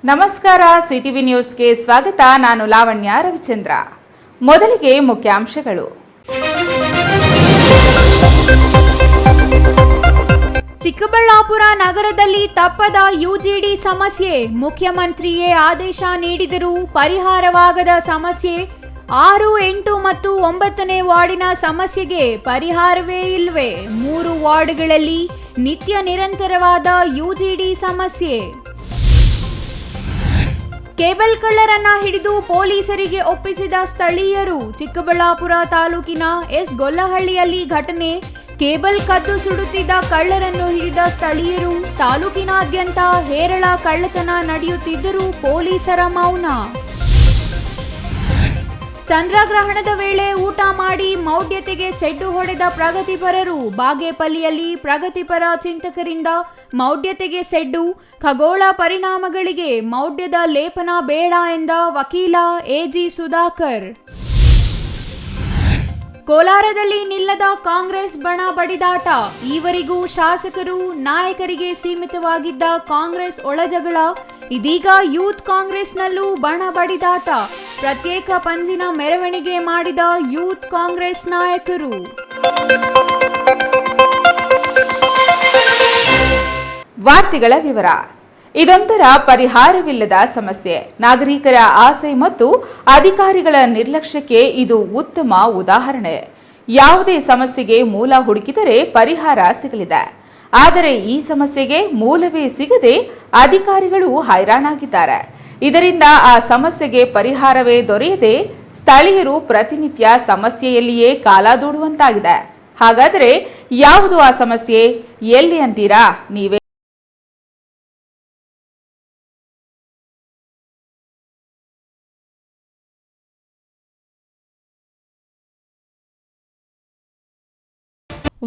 ನಮಸ್ಕಾರ, ಸಿಟಿವಿ ನ್ಯೂಸ್ಗೆ ಸ್ವಾಗತ. ನಾನು ಲಾವಣ್ಯ ರವಿಚಂದ್ರ. ಮೊದಲಿಗೆ ಮುಖ್ಯಾಂಶಗಳು. ಚಿಕ್ಕಬಳ್ಳಾಪುರ ನಗರದಲ್ಲಿ ತಪ್ಪದ ಯುಜಿಡಿ ಸಮಸ್ಯೆ. ಮುಖ್ಯಮಂತ್ರಿಯೇ ಆದೇಶ ನೀಡಿದರೂ ಪರಿಹಾರವಾಗದ ಸಮಸ್ಯೆ. 6, 8 ಮತ್ತು 9ನೇ ವಾರ್ಡಿನ ಸಮಸ್ಯೆಗೆ ಪರಿಹಾರವೇ ಇಲ್ವೇ? 3 ವಾರ್ಡ್ಗಳಲ್ಲಿ ನಿತ್ಯ ನಿರಂತರವಾದ ಯುಜಿಡಿ ಸಮಸ್ಯೆ. ಕೇಬಲ್ ಕಳ್ಳರನ್ನ ಹಿಡಿದು ಪೊಲೀಸರಿಗೆ ಒಪ್ಪಿಸಿದ ಸ್ಥಳೀಯರು. ಚಿಕ್ಕಬಳ್ಳಾಪುರ ತಾಲೂಕಿನ ಎಸ್ ಗೊಲ್ಲಹಳ್ಳಿಯಲ್ಲಿ ಘಟನೆ. ಕೇಬಲ್ ಕದ್ದು ಸುಡುತ್ತಿದ್ದ ಕಳ್ಳರನ್ನು ಹಿಡಿದ ಸ್ಥಳೀಯರು. ತಾಲೂಕಿನಾದ್ಯಂತ ಹೇರಳ ಕಳ್ಳತನ ನಡೆಯುತ್ತಿದ್ದರೂ ಪೊಲೀಸರ ಮೌನ. ಚಂದ್ರಗ್ರಹಣದ ವೇಳೆ ಊಟ ಮಾಡಿ ಮೌಢ್ಯತೆಗೆ ಸೆಡ್ಡು ಹೊಡೆದ ಪ್ರಗತಿಪರರು. ಬಾಗೇಪಲ್ಲಿಯಲ್ಲಿ ಪ್ರಗತಿಪರ ಚಿಂತಕರಿಂದ ಮೌಢ್ಯತೆಗೆ ಸೆಡ್ಡು. ಖಗೋಳ ಪರಿಣಾಮಗಳಿಗೆ ಮೌಢ್ಯದ ಲೇಪನ ಬೇಡ ಎಂದ ವಕೀಲ ಎಜಿ ಸುಧಾಕರ್. ಕೋಲಾರದಲ್ಲಿ ನಿಲ್ಲದ ಕಾಂಗ್ರೆಸ್ ಬಣ ಬಡಿದಾಟ. ಈವರೆಗೂ ಶಾಸಕರು ನಾಯಕರಿಗೆ ಸೀಮಿತವಾಗಿದ್ದ ಕಾಂಗ್ರೆಸ್ ಒಳಜಗಳ ಇದೀಗ ಯೂತ್ ಕಾಂಗ್ರೆಸ್ನಲ್ಲೂ ಬಣ ಬಡಿದಾಟ. ಪ್ರತ್ಯೇಕ ಪಂಜಿನ ಮೆರವಣಿಗೆ ಮಾಡಿದ ಯೂತ್ ಕಾಂಗ್ರೆಸ್ ನಾಯಕರು. ವಾರ್ತೆಗಳ ವಿವರ. ಇದೊಂಥರ ಪರಿಹಾರವಿಲ್ಲದ ಸಮಸ್ಯೆ. ನಾಗರಿಕರ ಆಸೆ ಮತ್ತು ಅಧಿಕಾರಿಗಳ ನಿರ್ಲಕ್ಷ್ಯಕ್ಕೆ ಇದು ಉತ್ತಮ ಉದಾಹರಣೆ. ಯಾವುದೇ ಸಮಸ್ಯೆಗೆ ಮೂಲ ಹುಡುಕಿದರೆ ಪರಿಹಾರ ಸಿಗಲಿದೆ. ಆದರೆ ಈ ಸಮಸ್ಯೆಗೆ ಮೂಲವೇ ಸಿಗದೆ ಅಧಿಕಾರಿಗಳು ಹೈರಾಣಾಗಿದ್ದಾರೆ. ಇದರಿಂದ ಆ ಸಮಸ್ಯೆಗೆ ಪರಿಹಾರವೇ ದೊರೆಯದೆ ಸ್ಥಳೀಯರು ಪ್ರತಿನಿತ್ಯ ಸಮಸ್ಯೆಯಲ್ಲಿಯೇ ಕಾಲ ದೂಡುವಂತಾಗಿದೆ. ಹಾಗಾದರೆ ಯಾವುದು ಆ ಸಮಸ್ಯೆ, ಎಲ್ಲಿ ಅಂತೀರಾ ನೀವೇ?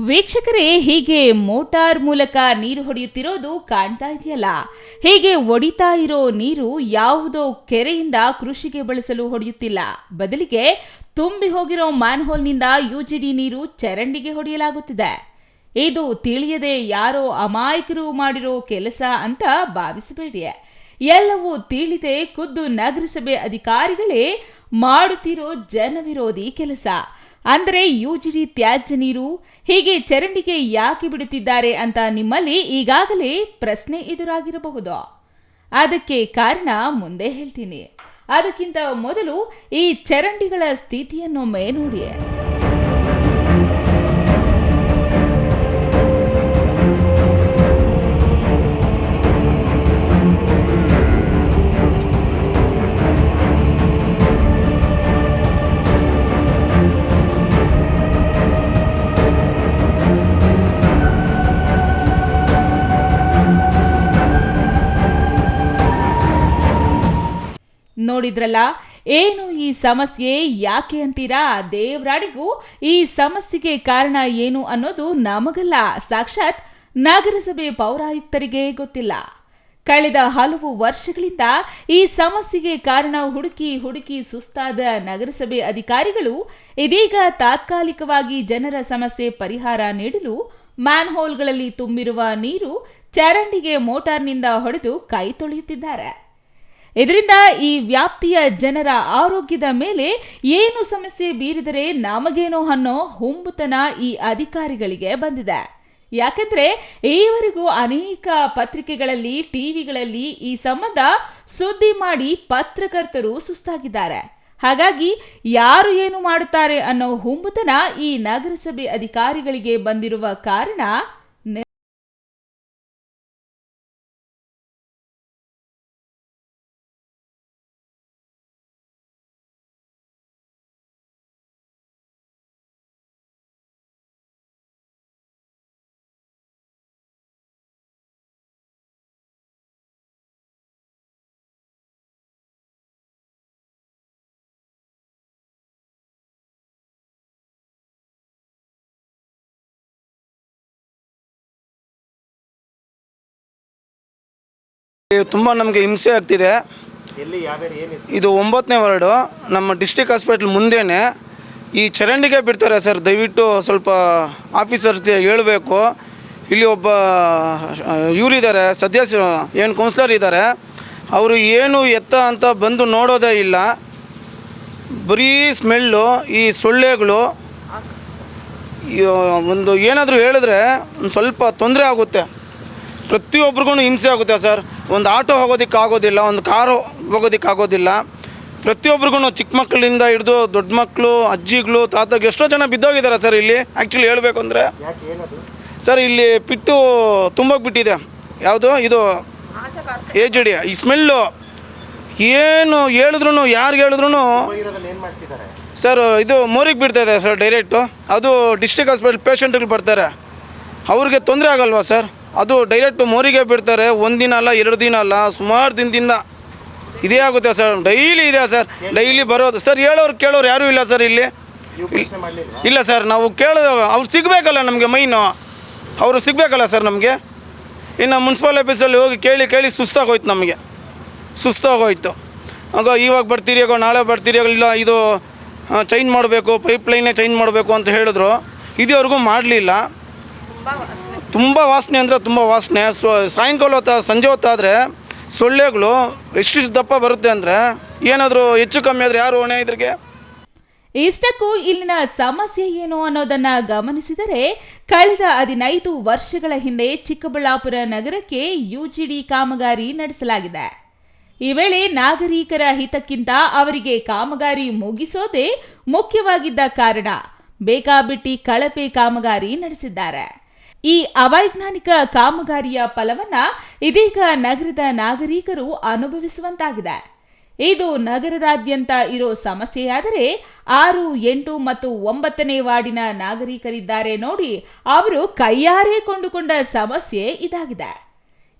ವೀಕ್ಷಕರೇ, ಹೀಗೆ ಮೋಟಾರ್ ಮೂಲಕ ನೀರು ಹೊಡೆಯುತ್ತಿರೋದು ಕಾಣ್ತಾ ಇದೆಯಲ್ಲ. ಹೀಗೆ ಒಡಿತಾ ಇರೋ ನೀರು ಯಾವುದೋ ಕೆರೆಯಿಂದ ಕೃಷಿಗೆ ಬಳಸಲು ಹೊಡೆಯುತ್ತಿಲ್ಲ. ಬದಲಿಗೆ ತುಂಬಿ ಹೋಗಿರೋ ಮ್ಯಾನ್ಹೋಲ್ನಿಂದ ಯುಜಿಡಿ ನೀರು ಚರಂಡಿಗೆ ಹೊಡೆಯಲಾಗುತ್ತಿದೆ. ಇದು ತಿಳಿಯದೆ ಯಾರೋ ಅಮಾಯಕರು ಮಾಡಿರೋ ಕೆಲಸ ಅಂತ ಭಾವಿಸಬೇಡಿ. ಎಲ್ಲವೂ ತಿಳಿದೆ ಖುದ್ದು ನಗರಸಭೆ ಅಧಿಕಾರಿಗಳೇ ಮಾಡುತ್ತಿರೋ ಜನವಿರೋಧಿ ಕೆಲಸ. ಅಂದರೆ ಯುಜಿಡಿ ತ್ಯಾಜ್ಯ ನೀರು ಹೀಗೆ ಚರಂಡಿಗೆ ಯಾಕೆ ಬಿಡುತ್ತಿದ್ದಾರೆ ಅಂತ ನಿಮ್ಮಲ್ಲಿ ಈಗಾಗಲೇ ಪ್ರಶ್ನೆ ಎದುರಾಗಿರಬಹುದು. ಅದಕ್ಕೆ ಕಾರಣ ಮುಂದೆ ಹೇಳ್ತೀನಿ. ಅದಕ್ಕಿಂತ ಮೊದಲು ಈ ಚರಂಡಿಗಳ ಸ್ಥಿತಿಯನ್ನೊಮ್ಮೆ ನೋಡಿ. ನೋಡಿದ್ರಲ್ಲ, ಏನು ಈ ಸಮಸ್ಯೆ ಯಾಕೆ ಅಂತೀರಾ? ದೇವರಾಡಿಗೂ ಈ ಸಮಸ್ಯೆಗೆ ಕಾರಣ ಏನು ಅನ್ನೋದು ನಮಗಲ್ಲ, ಸಾಕ್ಷಾತ್ ನಗರಸಭೆ ಪೌರಾಯುಕ್ತರಿಗೆ ಗೊತ್ತಿಲ್ಲ. ಕಳೆದ ಹಲವು ವರ್ಷಗಳಿಂದ ಈ ಸಮಸ್ಯೆಗೆ ಕಾರಣ ಹುಡುಕಿ ಸುಸ್ತಾದ ನಗರಸಭೆ ಅಧಿಕಾರಿಗಳು ಇದೀಗ ತಾತ್ಕಾಲಿಕವಾಗಿ ಜನರ ಸಮಸ್ಯೆ ಪರಿಹಾರ ನೀಡಲು ಮ್ಯಾನ್ಹೋಲ್ಗಳಲ್ಲಿ ತುಂಬಿರುವ ನೀರು ಚರಂಡಿಗೆ ಮೋಟಾರ್ನಿಂದ ಹೊಡೆದು ಕೈ ತೊಳೆಯುತ್ತಿದ್ದಾರೆ. ಇದರಿಂದ ಈ ವ್ಯಾಪ್ತಿಯ ಜನರ ಆರೋಗ್ಯದ ಮೇಲೆ ಏನು ಸಮಸ್ಯೆ ಬೀರಿದರೆ ನಮಗೇನೋ ಅನ್ನೋ ಹುಂಬುತನ ಈ ಅಧಿಕಾರಿಗಳಿಗೆ ಬಂದಿದೆ. ಯಾಕಂದ್ರೆ ಈವರೆಗೂ ಅನೇಕ ಪತ್ರಿಕೆಗಳಲ್ಲಿ, ಟಿವಿಗಳಲ್ಲಿ ಈ ಸಂಬಂಧ ಸುದ್ದಿ ಮಾಡಿ ಪತ್ರಕರ್ತರು ಸುಸ್ತಾಗಿದ್ದಾರೆ. ಹಾಗಾಗಿ ಯಾರು ಏನು ಮಾಡುತ್ತಾರೆ ಅನ್ನೋ ಹುಂಬುತನ ಈ ನಗರಸಭೆ ಅಧಿಕಾರಿಗಳಿಗೆ ಬಂದಿರುವ ಕಾರಣ ತುಂಬ ನಮಗೆ ಹಿಂಸೆ ಆಗ್ತಿದೆ. ಇದು 9ನೇ ವಾರ್ಡು, ನಮ್ಮ ಡಿಸ್ಟ್ರಿಕ್ಟ್ ಹಾಸ್ಪಿಟ್ಲ್ ಮುಂದೆನೇ ಈ ಚರಂಡಿಗೆ ಬಿಡ್ತಾರೆ ಸರ್. ದಯವಿಟ್ಟು ಸ್ವಲ್ಪ ಆಫೀಸರ್ಸ್ ಹೇಳಬೇಕು. ಇಲ್ಲಿ ಒಬ್ಬ ಇವರಿದ್ದಾರೆ, ಸದಸ್ಯರು ಏನು ಕೌನ್ಸಿಲರ್ ಇದ್ದಾರೆ, ಅವರು ಏನು ಎತ್ತ ಅಂತ ಬಂದು ನೋಡೋದೇ ಇಲ್ಲ. ಬರೀ ಸ್ಮೆಲ್ಲು, ಈ ಸೊಳ್ಳೆಗಳು. ಒಂದು ಏನಾದರೂ ಹೇಳಿದ್ರೆ ಒಂದು ಸ್ವಲ್ಪ ತೊಂದರೆ ಆಗುತ್ತೆ, ಪ್ರತಿಯೊಬ್ರಿಗೂ ಹಿಂಸೆ ಆಗುತ್ತೆ ಸರ್. ಒಂದು ಆಟೋ ಹೋಗೋದಕ್ಕಾಗೋದಿಲ್ಲ, ಒಂದು ಕಾರು ಹೋಗೋದಕ್ಕಾಗೋದಿಲ್ಲ. ಪ್ರತಿಯೊಬ್ರಿಗೂ ಚಿಕ್ಕ ಮಕ್ಕಳಿಂದ ಹಿಡಿದು ದೊಡ್ಡ ಮಕ್ಕಳು, ಅಜ್ಜಿಗಳು, ತಾತಗೆ ಎಷ್ಟೋ ಜನ ಬಿದ್ದೋಗಿದ್ದಾರೆ ಸರ್ ಇಲ್ಲಿ. ಆ್ಯಕ್ಚುಲಿ ಹೇಳಬೇಕು ಅಂದರೆ ಸರ್, ಇಲ್ಲಿ ಪಿಟ್ಟು ತುಂಬೋಗಿ ಬಿಟ್ಟಿದೆ. ಯಾವುದು ಇದು AJD. ಈ ಸ್ಮೆಲ್ಲು ಏನು ಹೇಳಿದ್ರು, ಯಾರಿಗೆ ಹೇಳಿದ್ರು ಸರ್ ಇದು ಮೋರಿಗೆ ಬಿಡ್ತಾಯಿದೆ ಸರ್ ಡೈರೆಕ್ಟು. ಅದು ಡಿಸ್ಟ್ರಿಕ್ಟ್ ಹಾಸ್ಪಿಟಲ್ ಪೇಷಂಟ್ಗಳು ಬರ್ತಾರೆ, ಅವ್ರಿಗೆ ತೊಂದರೆ ಆಗಲ್ವಾ ಸರ್? ಅದು ಡೈರೆಕ್ಟು ಮೋರಿಗೆ ಬಿಡ್ತಾರೆ. ಒಂದಿನ ಅಲ್ಲ, 2 ದಿನ ಅಲ್ಲ, ಸುಮಾರು ದಿನದಿಂದ ಇದೇ ಆಗುತ್ತೆ ಸರ್. ಡೈಲಿ ಇದೆ ಸರ್, ಡೈಲಿ ಬರೋದು ಸರ್. ಹೇಳೋರು ಕೇಳೋರು ಯಾರೂ ಇಲ್ಲ ಸರ್ ಇಲ್ಲಿ. ಇಲ್ಲ ಸರ್, ನಾವು ಕೇಳೋದು ಅವ್ರು ಸಿಗಬೇಕಲ್ಲ ನಮಗೆ, ಮೈನು ಅವರು ಸಿಗಬೇಕಲ್ಲ ಸರ್ ನಮಗೆ. ಇನ್ನು ಮುನ್ಸಿಪಲ್ ಆಫೀಸಲ್ಲಿ ಹೋಗಿ ಕೇಳಿ ಸುಸ್ತಾಗೋಯ್ತು ನಮಗೆ, ಸುಸ್ತಾಗೋಯ್ತು. ಆಗ ಇವಾಗ ಬರ್ತೀರಿ, ಆಗ ನಾಳೆ ಬರ್ತೀರಿ, ಇಲ್ಲ ಇದು ಚೇಂಜ್ ಮಾಡಬೇಕು, ಪೈಪ್ಲೈನೇ ಚೇಂಜ್ ಮಾಡಬೇಕು ಅಂತ ಹೇಳಿದ್ರು. ಇದುವರೆಗೂ ಮಾಡಲಿಲ್ಲ. ತುಂಬ ವಾಸನೆ ಅಂದರೆ ತುಂಬ ವಾಸನೆ. ಸಾಯಂಕಾಲ ಸಂಜೆ ಹೊತ್ತಾದರೆ ಸೊಳ್ಳೆಗಳು ಎಷ್ಟಿಷ್ಟು ದಪ್ಪ ಬರುತ್ತೆ ಅಂದರೆ ಏನಾದರೂ ಹೆಚ್ಚು ಕಮ್ಮಿ ಆದರೆ ಯಾರು ಹೊಣೆ ಇದ್ರಿಗೆ? ಇಷ್ಟಕ್ಕೂ ಇಲ್ಲಿನ ಸಮಸ್ಯೆ ಏನು ಅನ್ನೋದನ್ನ ಗಮನಿಸಿದರೆ, ಕಳೆದ 15 ವರ್ಷಗಳ ಹಿಂದೆ ಚಿಕ್ಕಬಳ್ಳಾಪುರ ನಗರಕ್ಕೆ UGD ಕಾಮಗಾರಿ ನಡೆಸಲಾಗಿದೆ. ಈ ವೇಳೆ ನಾಗರಿಕರ ಹಿತಕ್ಕಿಂತ ಅವರಿಗೆ ಕಾಮಗಾರಿ ಮುಗಿಸೋದೇ ಮುಖ್ಯವಾಗಿದ್ದ ಕಾರಣ ಬೇಕಾಬಿಟ್ಟಿ ಕಳಪೆ ಕಾಮಗಾರಿ ನಡೆಸಿದ್ದಾರೆ. ಈ ಅವೈಜ್ಞಾನಿಕ ಕಾಮಗಾರಿಯ ಫಲವನ್ನ ಇದೀಗ ನಗರದ ನಾಗರಿಕರು ಅನುಭವಿಸುವಂತಾಗಿದೆ. ಇದು ನಗರದಾದ್ಯಂತ ಇರೋ ಸಮಸ್ಯೆಯಾದರೆ 6, 8 ಮತ್ತು 9ನೇ ವಾರ್ಡಿನ ನಾಗರಿಕರಿದ್ದಾರೆ ನೋಡಿ, ಅವರು ಕೈಯಾರೆ ಕೊಂಡುಕೊಂಡ ಸಮಸ್ಯೆ ಇದಾಗಿದೆ.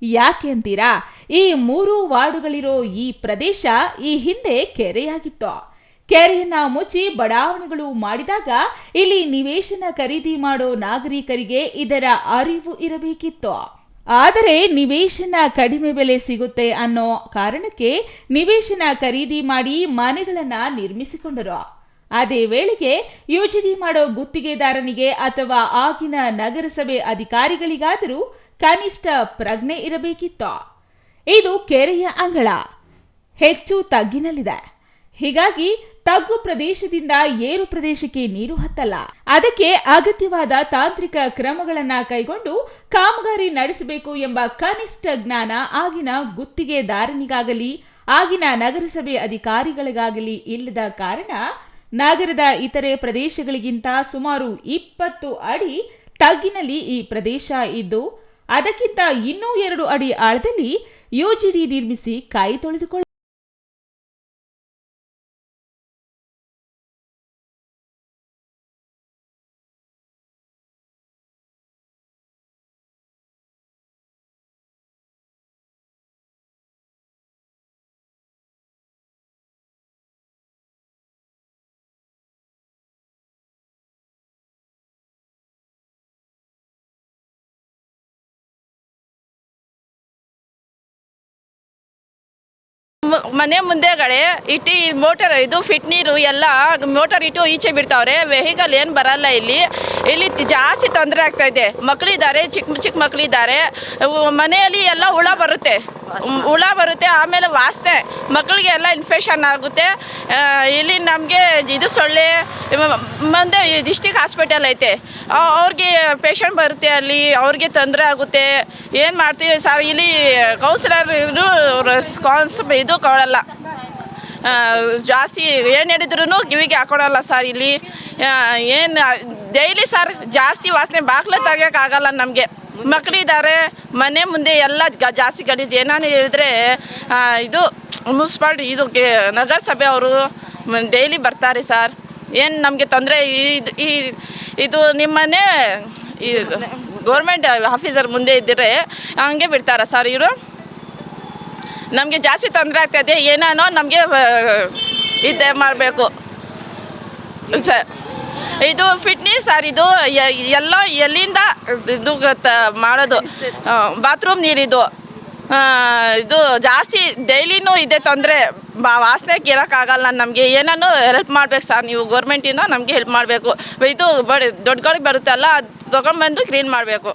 ಯಾಕೆ ಅಂತೀರಾ? ಈ 3 ವಾರ್ಡುಗಳಿರೋ ಈ ಪ್ರದೇಶ ಈ ಹಿಂದೆ ಕೆರೆಯಾಗಿತ್ತು. ಕೆರೆಯನ್ನ ಮುಚ್ಚಿ ಬಡಾವಣೆಗಳು ಮಾಡಿದಾಗ ಇಲ್ಲಿ ನಿವೇಶನ ಖರೀದಿ ಮಾಡೋ ನಾಗರಿಕರಿಗೆ ಇದರ ಅರಿವು ಇರಬೇಕಿತ್ತು. ಆದರೆ ನಿವೇಶನ ಕಡಿಮೆ ಬೆಲೆ ಸಿಗುತ್ತೆ ಅನ್ನೋ ಕಾರಣಕ್ಕೆ ನಿವೇಶನ ಖರೀದಿ ಮಾಡಿ ಮನೆಗಳನ್ನ ನಿರ್ಮಿಸಿಕೊಂಡರು. ಅದೇ ವೇಳೆಗೆ UGD ಮಾಡೋ ಗುತ್ತಿಗೆದಾರನಿಗೆ ಅಥವಾ ಆಗಿನ ನಗರಸಭೆ ಅಧಿಕಾರಿಗಳಿಗಾದರೂ ಕನಿಷ್ಠ ಪ್ರಜ್ಞೆ ಇರಬೇಕಿತ್ತು. ಇದು ಕೆರೆಯ ಅಂಗಳ, ಹೆಚ್ಚು ತಗ್ಗಿನಲ್ಲಿದೆ. ಹೀಗಾಗಿ ತಗ್ಗು ಪ್ರದೇಶದಿಂದ ಏರು ಪ್ರದೇಶಕ್ಕೆ ನೀರು ಹತ್ತಲ್ಲ. ಅದಕ್ಕೆ ಅಗತ್ಯವಾದ ತಾಂತ್ರಿಕ ಕ್ರಮಗಳನ್ನ ಕೈಗೊಂಡು ಕಾಮಗಾರಿ ನಡೆಸಬೇಕು ಎಂಬ ಕನಿಷ್ಠ ಜ್ಞಾನ ಆಗಿನ ಗುತ್ತಿಗೆದಾರನಿಗಾಗಲಿ ಆಗಿನ ನಗರಸಭೆ ಅಧಿಕಾರಿಗಳಿಗಾಗಲಿ ಇಲ್ಲದ ಕಾರಣ ನಗರದ ಇತರೆ ಪ್ರದೇಶಗಳಿಗಿಂತ ಸುಮಾರು 20 ಅಡಿ ತಗ್ಗಿನಲ್ಲಿ ಈ ಪ್ರದೇಶ ಇದ್ದು, ಅದಕ್ಕಿಂತ ಇನ್ನೂ 2 ಅಡಿ ಆಳದಲ್ಲಿ UGD ನಿರ್ಮಿಸಿ ಕೈ ತೊಳೆದುಕೊಳ್ಳ ಮನೆ ಮುಂದೆಗಡೆ ಇಟ್ಟು ಮೋಟರ್ ಇದು ಫಿಟ್ ನೀರು ಎಲ್ಲ ಮೋಟರ್ ಇಟ್ಟು ಈಚೆ ಬಿಡ್ತಾವ್ರೆ. ವೆಹಿಕಲ್ ಏನು ಬರಲ್ಲ. ಇಲ್ಲಿ ಜಾಸ್ತಿ ತೊಂದರೆ ಆಗ್ತಾ ಇದೆ. ಮಕ್ಕಳಿದ್ದಾರೆ, ಚಿಕ್ಕ ಮಕ್ಕಳಿದ್ದಾರೆ. ಮನೆಯಲ್ಲಿ ಎಲ್ಲ ಹುಳ ಬರುತ್ತೆ. ಆಮೇಲೆ ವಾಸನೆ, ಮಕ್ಕಳಿಗೆ ಎಲ್ಲ ಇನ್ಫೆಕ್ಷನ್ ಆಗುತ್ತೆ. ಇಲ್ಲಿ ನಮಗೆ ಇದು ಸೊಳ್ಳೆ. ಮುಂದೆ ಡಿಸ್ಟ್ರಿಕ್ಟ್ ಹಾಸ್ಪಿಟಲ್ ಐತೆ, ಅವ್ರಿಗೆ ಪೇಷಂಟ್ ಬರುತ್ತೆ, ಅಲ್ಲಿ ಅವ್ರಿಗೆ ತೊಂದರೆ ಆಗುತ್ತೆ. ಏನು ಮಾಡ್ತೀವಿ ಸರ್? ಇಲ್ಲಿ ಕೌನ್ಸಿಲರ್ ಇದು ಕೊಡಲ್ಲ, ಜಾಸ್ತಿ ಏನು ಹೇಳಿದ್ರು ಕಿವಿಗೆ ಹಾಕೊಳಲ್ಲ ಸರ್. ಇಲ್ಲಿ ಏನು ಡೈಲಿ ಸರ್ ಜಾಸ್ತಿ ವಾಸನೆ, ಬಾಗ್ಲ ತೆಗಿಯೋಕ್ಕಾಗಲ್ಲ ನಮಗೆ. ಮಕ್ಕಳಿದ್ದಾರೆ, ಮನೆ ಮುಂದೆ ಎಲ್ಲ ಜಾಸ್ತಿ ಗಲೀಜು. ಏನಾನು ಹೇಳಿದ್ರೆ ಇದು ಮುನ್ಸಿಪಾಲ್ಟಿ ಇದು ನಗರಸಭೆ ಅವರು ಡೈಲಿ ಬರ್ತಾರೆ ಸರ್. ಏನು ನಮಗೆ ತೊಂದರೆ? ಇದು ನಿಮ್ಮನೆ ಈ ಗೌರ್ಮೆಂಟ್ ಆಫೀಸರ್ ಮುಂದೆ ಇದ್ದರೆ ಹಂಗೆ ಬಿಡ್ತಾರಾ ಸರ್ ಇವರು? ನಮಗೆ ಜಾಸ್ತಿ ತೊಂದರೆ ಆಗ್ತಾಯಿದೆ. ಏನಾನೋ ನಮಗೆ ಇದೇ ಮಾಡಬೇಕು ಸರ್. ಇದು ಫಿಟ್ನೆಸ್ ಸರ್, ಇದು ಎಲ್ಲ ಎಲ್ಲಿಂದ ಇದು ಮಾಡೋದು? ಬಾತ್ರೂಮ್ ನೀರಿದು ಇದು ಜಾಸ್ತಿ ಡೈಲಿನೂ ಇದೆ ತೊಂದರೆ. ವಾಸನೆಗೆ ಇರೋಕ್ಕಾಗಲ್ಲ ನಮಗೆ. ಏನಾನು ಹೆಲ್ಪ್ ಮಾಡಬೇಕು ಸರ್ ನೀವು, ಗೌರ್ಮೆಂಟಿಂದ ನಮಗೆ ಹೆಲ್ಪ್ ಮಾಡಬೇಕು. ಇದು ದೊಡ್ಡಗಳಿಗೆ ಬರುತ್ತಲ್ಲ, ಅದು ತೊಗೊಂಡ್ಬಂದು ಕ್ಲೀನ್ ಮಾಡಬೇಕು.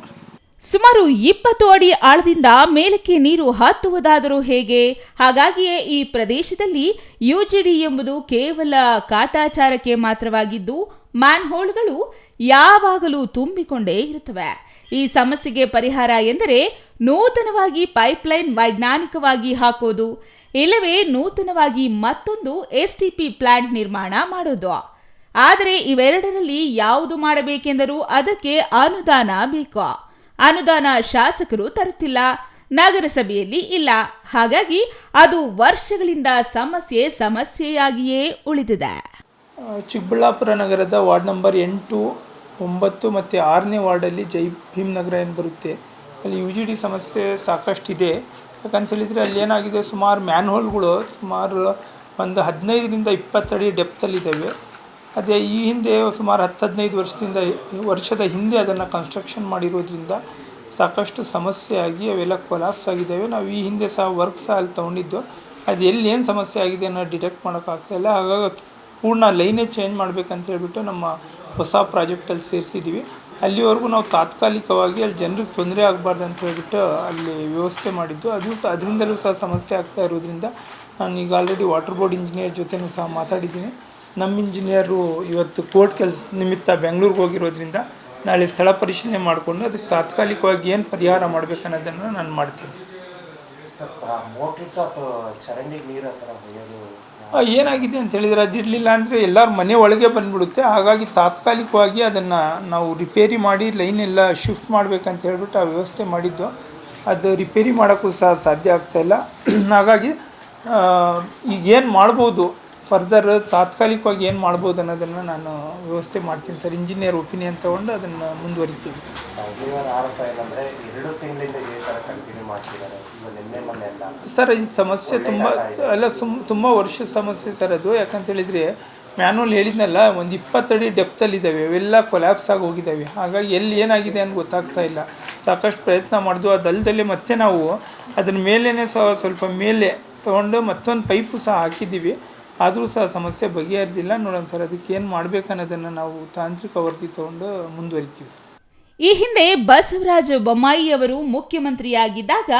ಸುಮಾರು 20 ಅಡಿ ಆಳದಿಂದ ಮೇಲಕ್ಕೆ ನೀರು ಹತ್ತುವುದಾದರೂ ಹೇಗೆ? ಹಾಗಾಗಿಯೇ ಈ ಪ್ರದೇಶದಲ್ಲಿ ಯುಜಿಡಿ ಎಂಬುದು ಕೇವಲ ಕಾಟಾಚಾರಕ್ಕೆ ಮಾತ್ರವಾಗಿದ್ದು ಮ್ಯಾನ್ಹೋಲ್ಗಳು ಯಾವಾಗಲೂ ತುಂಬಿಕೊಂಡೇ ಇರುತ್ತವೆ. ಈ ಸಮಸ್ಯೆಗೆ ಪರಿಹಾರ ಎಂದರೆ ನೂತನವಾಗಿ ಪೈಪ್ಲೈನ್ ವೈಜ್ಞಾನಿಕವಾಗಿ ಹಾಕೋದು, ಇಲ್ಲವೇ ನೂತನವಾಗಿ ಮತ್ತೊಂದು ಎಸ್ಟಿಪಿ ಪ್ಲಾಂಟ್ ನಿರ್ಮಾಣ ಮಾಡೋದು. ಆದರೆ ಇವೆರಡರಲ್ಲಿ ಯಾವುದು ಮಾಡಬೇಕೆಂದರೂ ಅದಕ್ಕೆ ಅನುದಾನ ಬೇಕು. ಅನುದಾನ ಶಾಸಕರು ತರುತ್ತಿಲ್ಲ, ನಗರಸಭೆಯಲ್ಲಿ ಇಲ್ಲ. ಹಾಗಾಗಿ ಅದು ವರ್ಷಗಳಿಂದ ಸಮಸ್ಯೆಯಾಗಿಯೇ ಉಳಿದಿದೆ. ಚಿಕ್ಕಬಳ್ಳಾಪುರ ನಗರದ ವಾರ್ಡ್ ನಂಬರ್ 8, 9 ಮತ್ತು 6ನೇ ವಾರ್ಡಲ್ಲಿ ಜೈ ಭೀಮ್ ನಗರ ಏನು ಬರುತ್ತೆ, ಅಲ್ಲಿ UGD ಸಮಸ್ಯೆ ಸಾಕಷ್ಟಿದೆ. ಯಾಕಂತ ಹೇಳಿದರೆ ಅಲ್ಲಿ ಏನಾಗಿದೆ, ಸುಮಾರು ಮ್ಯಾನ್ಹೋಲ್ಗಳು ಸುಮಾರು ಒಂದು 15ರಿಂದ 20 ಅಡಿ ಡೆಪ್ತಲ್ಲಿದ್ದಾವೆ. ಅದೇ ಈ ಹಿಂದೆ ಸುಮಾರು 10-15 ವರ್ಷದ ಹಿಂದೆ ಅದನ್ನು ಕನ್ಸ್ಟ್ರಕ್ಷನ್ ಮಾಡಿರೋದ್ರಿಂದ ಸಾಕಷ್ಟು ಸಮಸ್ಯೆ ಆಗಿ ಅವೆಲ್ಲ ಕೊಲಾಪ್ಸ್ ಆಗಿದ್ದಾವೆ. ನಾವು ಈ ಹಿಂದೆ ಸಹ ವರ್ಕ್ ಸಹ ಅಲ್ಲಿ ತೊಗೊಂಡಿದ್ದು, ಅದು ಎಲ್ಲಿ ಏನು ಸಮಸ್ಯೆ ಆಗಿದೆ ಅನ್ನೋ ಡಿಟೆಕ್ಟ್ ಮಾಡೋಕ್ಕಾಗ್ತಾಯಿಲ್ಲ. ಹಾಗಾಗಿ ಪೂರ್ಣ ಲೈನೇ ಚೇಂಜ್ ಮಾಡಬೇಕಂತ ಹೇಳ್ಬಿಟ್ಟು ನಮ್ಮ ಹೊಸ ಪ್ರಾಜೆಕ್ಟಲ್ಲಿ ಸೇರಿಸಿದ್ದೀವಿ. ಅಲ್ಲಿವರೆಗೂ ನಾವು ತಾತ್ಕಾಲಿಕವಾಗಿ ಅಲ್ಲಿ ಜನರಿಗೆ ತೊಂದರೆ ಆಗಬಾರ್ದು ಅಂತ ಹೇಳ್ಬಿಟ್ಟು ಅಲ್ಲಿ ವ್ಯವಸ್ಥೆ ಮಾಡಿದ್ದು. ಅದರಿಂದಲೂ ಸಹ ಸಮಸ್ಯೆ ಆಗ್ತಾ ಇರೋದ್ರಿಂದ ನಾನು ಈಗ ಆಲ್ರೆಡಿ ವಾಟರ್ ಬೋರ್ಡ್ ಇಂಜಿನಿಯರ್ ಜೊತೆನೂ ಸಹ ಮಾತಾಡಿದ್ದೀನಿ. ನಮ್ಮ ಇಂಜಿನಿಯರು ಇವತ್ತು ಕೋರ್ಟ್ ಕೆಲಸ ನಿಮಿತ್ತ ಬೆಂಗಳೂರಿಗೆ ಹೋಗಿರೋದ್ರಿಂದ ನಾಳೆ ಸ್ಥಳ ಪರಿಶೀಲನೆ ಮಾಡಿಕೊಂಡು ಅದಕ್ಕೆ ತಾತ್ಕಾಲಿಕವಾಗಿ ಏನು ಪರಿಹಾರ ಮಾಡಬೇಕನ್ನೋದನ್ನು ನಾನು ಮಾಡ್ತೀನಿ. ಏನಾಗಿದೆ ಅಂತ ಹೇಳಿದರೆ ಅದಿರಲಿಲ್ಲ ಅಂದರೆ ಎಲ್ಲರ ಮನೆ ಒಳಗೆ ಬಂದುಬಿಡುತ್ತೆ. ಹಾಗಾಗಿ ತಾತ್ಕಾಲಿಕವಾಗಿ ಅದನ್ನು ನಾವು ರಿಪೇರಿ ಮಾಡಿ ಲೈನ್ ಎಲ್ಲ ಶಿಫ್ಟ್ ಮಾಡಬೇಕಂತ ಹೇಳ್ಬಿಟ್ಟು ಆ ವ್ಯವಸ್ಥೆ ಮಾಡಿದ್ದು. ಅದು ರಿಪೇರಿ ಮಾಡೋಕ್ಕೂ ಸಹ ಸಾಧ್ಯ ಆಗ್ತಾಯಿಲ್ಲ. ಹಾಗಾಗಿ ಈಗೇನು ಮಾಡ್ಬೋದು, ಫರ್ದರ್ ತಾತ್ಕಾಲಿಕವಾಗಿ ಏನು ಮಾಡ್ಬೋದು ಅನ್ನೋದನ್ನು ನಾನು ವ್ಯವಸ್ಥೆ ಮಾಡ್ತೀನಿ ಸರ್. ಇಂಜಿನಿಯರ್ ಒಪಿನಿಯನ್ ತೊಗೊಂಡು ಅದನ್ನು ಮುಂದುವರಿತೀವಿ. ಸರ್ ಈ ಸಮಸ್ಯೆ ತುಂಬ ವರ್ಷದ ಸಮಸ್ಯೆ ಸರ್ ಅದು. ಯಾಕಂತೇಳಿದರೆ ಮ್ಯಾನ್ಯಲ್ ಹೇಳಿದ್ನಲ್ಲ, ಒಂದು 20 ಅಡಿ ಡೆಪ್ತಲ್ಲಿದ್ದಾವೆ, ಅವೆಲ್ಲ ಕೊಲ್ಯಾಪ್ಸ್ ಆಗಿ ಹೋಗಿದ್ದಾವೆ. ಹಾಗಾಗಿ ಎಲ್ಲಿ ಏನಾಗಿದೆ ಅಂತ ಗೊತ್ತಾಗ್ತಾ ಇಲ್ಲ. ಸಾಕಷ್ಟು ಪ್ರಯತ್ನ ಮಾಡಿದ್ವು. ಅದಲ್ಲದೆ ಮತ್ತೆ ನಾವು ಅದರ ಮೇಲೇ ಸ್ವಲ್ಪ ಮೇಲೆ ತೊಗೊಂಡು ಮತ್ತೊಂದು ಪೈಪು ಸಹ ಹಾಕಿದ್ದೀವಿ. ಆದರೂ ಸಹ ಸಮಸ್ಯೆ ಬಗೆಹರಿದಿಲ್ಲ. ನೋಡೋಣ ಸರ್, ಅದಕ್ಕೆ ಏನು ಮಾಡಬೇಕನ್ನೋದನ್ನು ನಾವು ತಾಂತ್ರಿಕ ವರದಿ ತೊಗೊಂಡು ಮುಂದುವರಿತೀವಿ ಸರ್. ಈ ಹಿಂದೆ ಬಸವರಾಜ ಬೊಮ್ಮಾಯಿ ಅವರು ಮುಖ್ಯಮಂತ್ರಿಯಾಗಿದ್ದಾಗ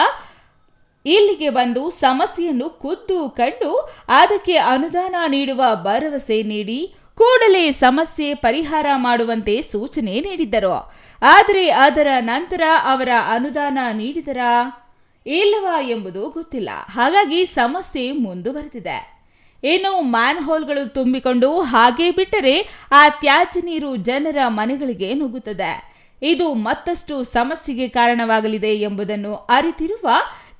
ಇಲ್ಲಿಗೆ ಬಂದು ಸಮಸ್ಯೆಯನ್ನು ಖುದ್ದು ಕಂಡು ಅದಕ್ಕೆ ಅನುದಾನ ನೀಡುವ ಭರವಸೆ ನೀಡಿ ಕೂಡಲೇ ಸಮಸ್ಯೆ ಪರಿಹಾರ ಮಾಡುವಂತೆ ಸೂಚನೆ ನೀಡಿದ್ದರು. ಆದರೆ ಅದರ ನಂತರ ಅವರ ಅನುದಾನ ನೀಡಿದರಾ ಇಲ್ಲವಾ ಎಂಬುದು ಗೊತ್ತಿಲ್ಲ. ಹಾಗಾಗಿ ಸಮಸ್ಯೆ ಮುಂದುವರೆದಿದೆ. ಇನ್ನು ಮ್ಯಾನ್ಹೋಲ್ಗಳು ತುಂಬಿಕೊಂಡು ಹಾಗೆ ಬಿಟ್ಟರೆ ಆ ತ್ಯಾಜ್ಯ ನೀರು ಜನರ ಮನೆಗಳಿಗೆ ನುಗ್ಗುತ್ತದೆ. ಇದು ಮತ್ತಷ್ಟು ಸಮಸ್ಯೆಗೆ ಕಾರಣವಾಗಲಿದೆ ಎಂಬುದನ್ನು ಅರಿತಿರುವ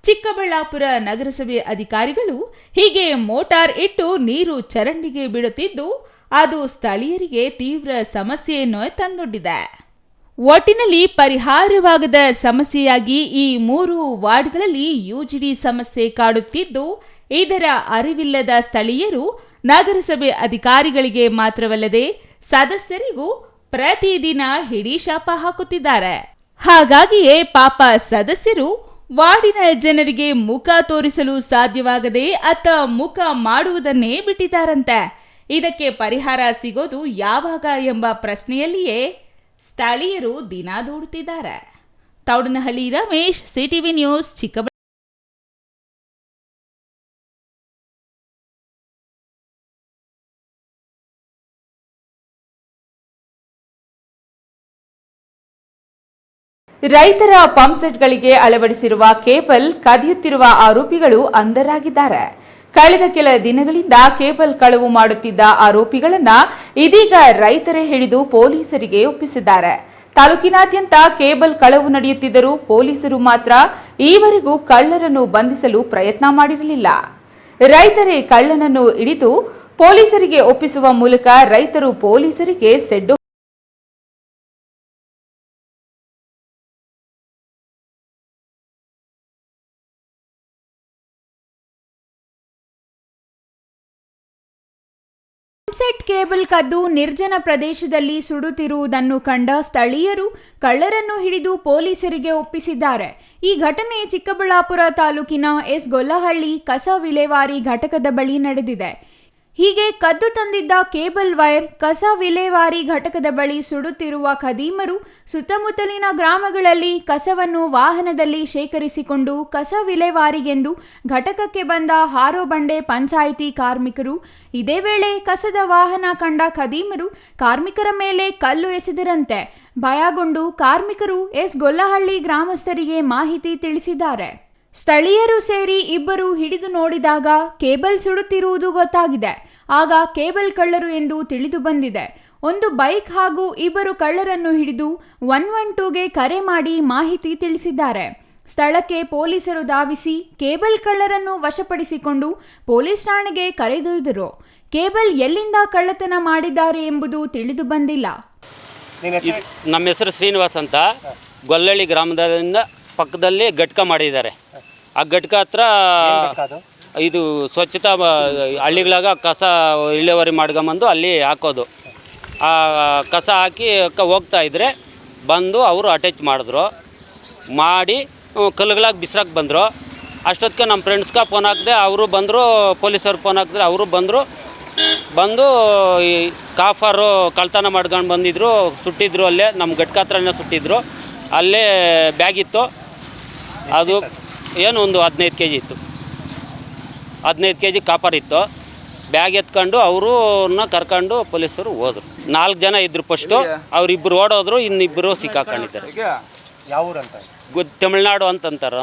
ಚಿಕ್ಕಬಳ್ಳಾಪುರ ನಗರಸಭೆ ಅಧಿಕಾರಿಗಳು ಹೀಗೆ ಮೋಟಾರ್ ಇಟ್ಟು ನೀರು ಚರಂಡಿಗೆ ಬಿಡುತ್ತಿದ್ದು ಅದು ಸ್ಥಳೀಯರಿಗೆ ತೀವ್ರ ಸಮಸ್ಯೆಯನ್ನು ತಂದೊಡ್ಡಿದೆ. ಒಟ್ಟಿನಲ್ಲಿ ಪರಿಹಾರವಾಗದ ಸಮಸ್ಯೆಯಾಗಿ ಈ 3 ವಾರ್ಡ್ಗಳಲ್ಲಿ ಯುಜಿಡಿ ಸಮಸ್ಯೆ ಕಾಡುತ್ತಿದ್ದು ಇದರ ಅರಿವಿಲ್ಲದ ಸ್ಥಳೀಯರು ನಗರಸಭೆ ಅಧಿಕಾರಿಗಳಿಗೆ ಮಾತ್ರವಲ್ಲದೆ ಸದಸ್ಯರಿಗೂ ಪ್ರತಿದಿನ ಹಿಡಿಶಾಪ ಹಾಕುತ್ತಿದ್ದಾರೆ. ಹಾಗಾಗಿಯೇ ಪಾಪ ಸದಸ್ಯರು ವಾರ್ಡಿನ ಜನರಿಗೆ ಮುಖ ತೋರಿಸಲು ಸಾಧ್ಯವಾಗದೆ ಅತ್ತ ಮುಖ ಮಾಡುವುದನ್ನೇ ಬಿಟ್ಟಿದ್ದಾರಂತೆ. ಇದಕ್ಕೆ ಪರಿಹಾರ ಸಿಗೋದು ಯಾವಾಗ ಎಂಬ ಪ್ರಶ್ನೆಯಲ್ಲಿಯೇ ಸ್ಥಳೀಯರು ದಿನ ದೂಡುತ್ತಿದ್ದಾರೆ. Thoudanahalli Ramesh, CTV news, Chikkaballapur. ರೈತರ ಪಂಪ್ಸೆಟ್ಗಳಿಗೆ ಅಳವಡಿಸಿರುವ ಕೇಬಲ್ ಕದಿಯುತ್ತಿರುವ ಆರೋಪಿಗಳು ಅಂಧರಾಗಿದ್ದಾರೆ. ಕಳೆದ ಕೆಲ ದಿನಗಳಿಂದ ಕೇಬಲ್ ಕಳವು ಮಾಡುತ್ತಿದ್ದ ಆರೋಪಿಗಳನ್ನ ಇದೀಗ ರೈತರೇ ಹಿಡಿದು ಪೊಲೀಸರಿಗೆ ಒಪ್ಪಿಸಿದ್ದಾರೆ. ತಾಲೂಕಿನಾದ್ಯಂತ ಕೇಬಲ್ ಕಳವು ನಡೆಯುತ್ತಿದ್ದರೂ ಪೊಲೀಸರು ಮಾತ್ರ ಈವರೆಗೂ ಕಳ್ಳರನ್ನು ಬಂಧಿಸಲು ಪ್ರಯತ್ನ ಮಾಡಿರಲಿಲ್ಲ. ರೈತರೇ ಕಳ್ಳನನ್ನು ಹಿಡಿದು ಪೊಲೀಸರಿಗೆ ಒಪ್ಪಿಸುವ ಮೂಲಕ ರೈತರು ಪೊಲೀಸರಿಗೆ ಸೆಡ್ಡು ಪಂಪ್ಸೆಟ್ ಕೇಬಲ್ ಕದ್ದು ನಿರ್ಜನ ಪ್ರದೇಶದಲ್ಲಿ ಸುಡುತ್ತಿರುವುದನ್ನು ಕಂಡ ಸ್ಥಳೀಯರು ಕಳ್ಳರನ್ನು ಹಿಡಿದು ಪೊಲೀಸರಿಗೆ ಒಪ್ಪಿಸಿದ್ದಾರೆ. ಈ ಘಟನೆ ಚಿಕ್ಕಬಳ್ಳಾಪುರ ತಾಲೂಕಿನ ಎಸ್ ಗೊಲ್ಲಹಳ್ಳಿ ಕಸ ವಿಲೇವಾರಿ ಘಟಕದ ಬಳಿ ನಡೆದಿದೆ. ಹೀಗೆ ಕದ್ದು ತಂದಿದ್ದ ಕೇಬಲ್ ವೈರ್ ಕಸ ವಿಲೇವಾರಿ ಘಟಕದ ಬಳಿ ಸುಡುತ್ತಿರುವ ಖದೀಮರು ಸುತ್ತಮುತ್ತಲಿನ ಗ್ರಾಮಗಳಲ್ಲಿ ಕಸವನ್ನು ವಾಹನದಲ್ಲಿ ಶೇಖರಿಸಿಕೊಂಡು ಕಸ ವಿಲೇವಾರಿಗೆಂದು ಘಟಕಕ್ಕೆ ಬಂದ ಹಾರೋಬಂಡೆ ಪಂಚಾಯಿತಿ ಕಾರ್ಮಿಕರು ಇದೇ ವೇಳೆ ಕಸದ ವಾಹನ ಕಂಡ ಖದೀಮರು ಕಾರ್ಮಿಕರ ಮೇಲೆ ಕಲ್ಲು ಎಸೆದರಂತೆ. ಭಯಗೊಂಡು ಕಾರ್ಮಿಕರು ಗೊಲ್ಲಹಳ್ಳಿ ಗ್ರಾಮಸ್ಥರಿಗೆ ಮಾಹಿತಿ ತಿಳಿಸಿದ್ದಾರೆ. ಸ್ಥಳೀಯರು ಸೇರಿ ಇಬ್ಬರು ಹಿಡಿದು ನೋಡಿದಾಗ ಕೇಬಲ್ ಸುಡುತ್ತಿರುವುದು ಗೊತ್ತಾಗಿದೆ. ಆಗ ಕೇಬಲ್ ಕಳ್ಳರು ಎಂದು ತಿಳಿದು ಬಂದಿದೆ. ಒಂದು ಬೈಕ್ ಹಾಗೂ ಇಬ್ಬರು ಕಳ್ಳರನ್ನು ಹಿಡಿದು 112ಗೆ ಕರೆ ಮಾಡಿ ಮಾಹಿತಿ ತಿಳಿಸಿದ್ದಾರೆ. ಸ್ಥಳಕ್ಕೆ ಪೊಲೀಸರು ಧಾವಿಸಿ ಕೇಬಲ್ ಕಳ್ಳರನ್ನು ವಶಪಡಿಸಿಕೊಂಡು ಪೊಲೀಸ್ ಠಾಣೆಗೆ ಕರೆದೊಯ್ದರು. ಕೇಬಲ್ ಎಲ್ಲಿಂದ ಕಳ್ಳತನ ಮಾಡಿದ್ದಾರೆ ಎಂಬುದು ತಿಳಿದು ಬಂದಿಲ್ಲ. ನಮ್ಮ ಹೆಸರು ಶ್ರೀನಿವಾಸ್ ಅಂತ. ಗೊಲ್ಲಳ್ಳಿ ಗ್ರಾಮದಿಂದ ಪಕ್ಕದಲ್ಲಿ ಘಟಕ ಮಾಡಿದ್ದಾರೆ. ಆ ಘಟಕ ಹತ್ರ ಇದು ಸ್ವಚ್ಛತಾ ಹಳ್ಳಿಗಳಾಗ ಕಸ ಇಳುವರಿ ಮಾಡ್ಕೊಂಬಂದು ಅಲ್ಲಿ ಹಾಕೋದು. ಆ ಕಸ ಹಾಕಿ ಹೋಗ್ತಾ ಇದ್ದರೆ ಬಂದು ಅವರು ಅಟ್ಯಾಚ್ ಮಾಡಿದ್ರು. ಮಾಡಿ ಕಲ್ಲುಗಳಾಗಿ ಬಿಸ್ರಾಕ್ ಬಂದರು. ಅಷ್ಟೊತ್ತಿಗೆ ನಮ್ಮ ಫ್ರೆಂಡ್ಸ್ಗೆ ಫೋನ್ ಹಾಕಿದೆ, ಅವರು ಬಂದರು. ಪೊಲೀಸರು ಫೋನ್ ಹಾಕಿದ್ರೆ ಅವರು ಬಂದು ಈ ಕಾಫರು ಕಳ್ತನ ಮಾಡ್ಕೊಂಡು ಬಂದಿದ್ರು, ಸುಟ್ಟಿದ್ರು. ಅಲ್ಲೇ ನಮ್ಮ ಘಟಕ ಹತ್ರನೇ ಸುಟ್ಟಿದ್ರು. ಅಲ್ಲೇ ಬ್ಯಾಗಿತ್ತು. ಅದು ಏನು ಒಂದು 15 kg ಇತ್ತು. 15 kg ಕಾಪರ್ ಇತ್ತು. ಬ್ಯಾಗ್ ಎತ್ಕೊಂಡು ಅವ್ರನ್ನ ಕರ್ಕೊಂಡು ಪೊಲೀಸರು ಹೋದರು. 4 ಜನ ಇದ್ದರು ಫಸ್ಟು. ಅವರಿಬ್ಬರು ಓಡೋದ್ರು, ಇನ್ನಿಬ್ಬರು ಸಿಕ್ಕಾಕೊಂಡಿದ್ದಾರೆ. ತಮಿಳ್ನಾಡು ಅಂತಂತಾರೆ.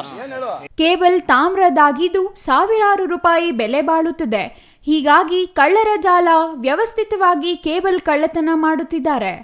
ಕೇಬಲ್ ತಾಮ್ರದಾಗಿದ್ದು ಸಾವಿರಾರು ರೂಪಾಯಿ ಬೆಲೆ ಬಾಳುತ್ತದೆ. ಹೀಗಾಗಿ ಕಳ್ಳರ ಜಾಲ ವ್ಯವಸ್ಥಿತವಾಗಿ ಕೇಬಲ್ ಕಳ್ಳತನ ಮಾಡುತ್ತಿದ್ದಾರೆ.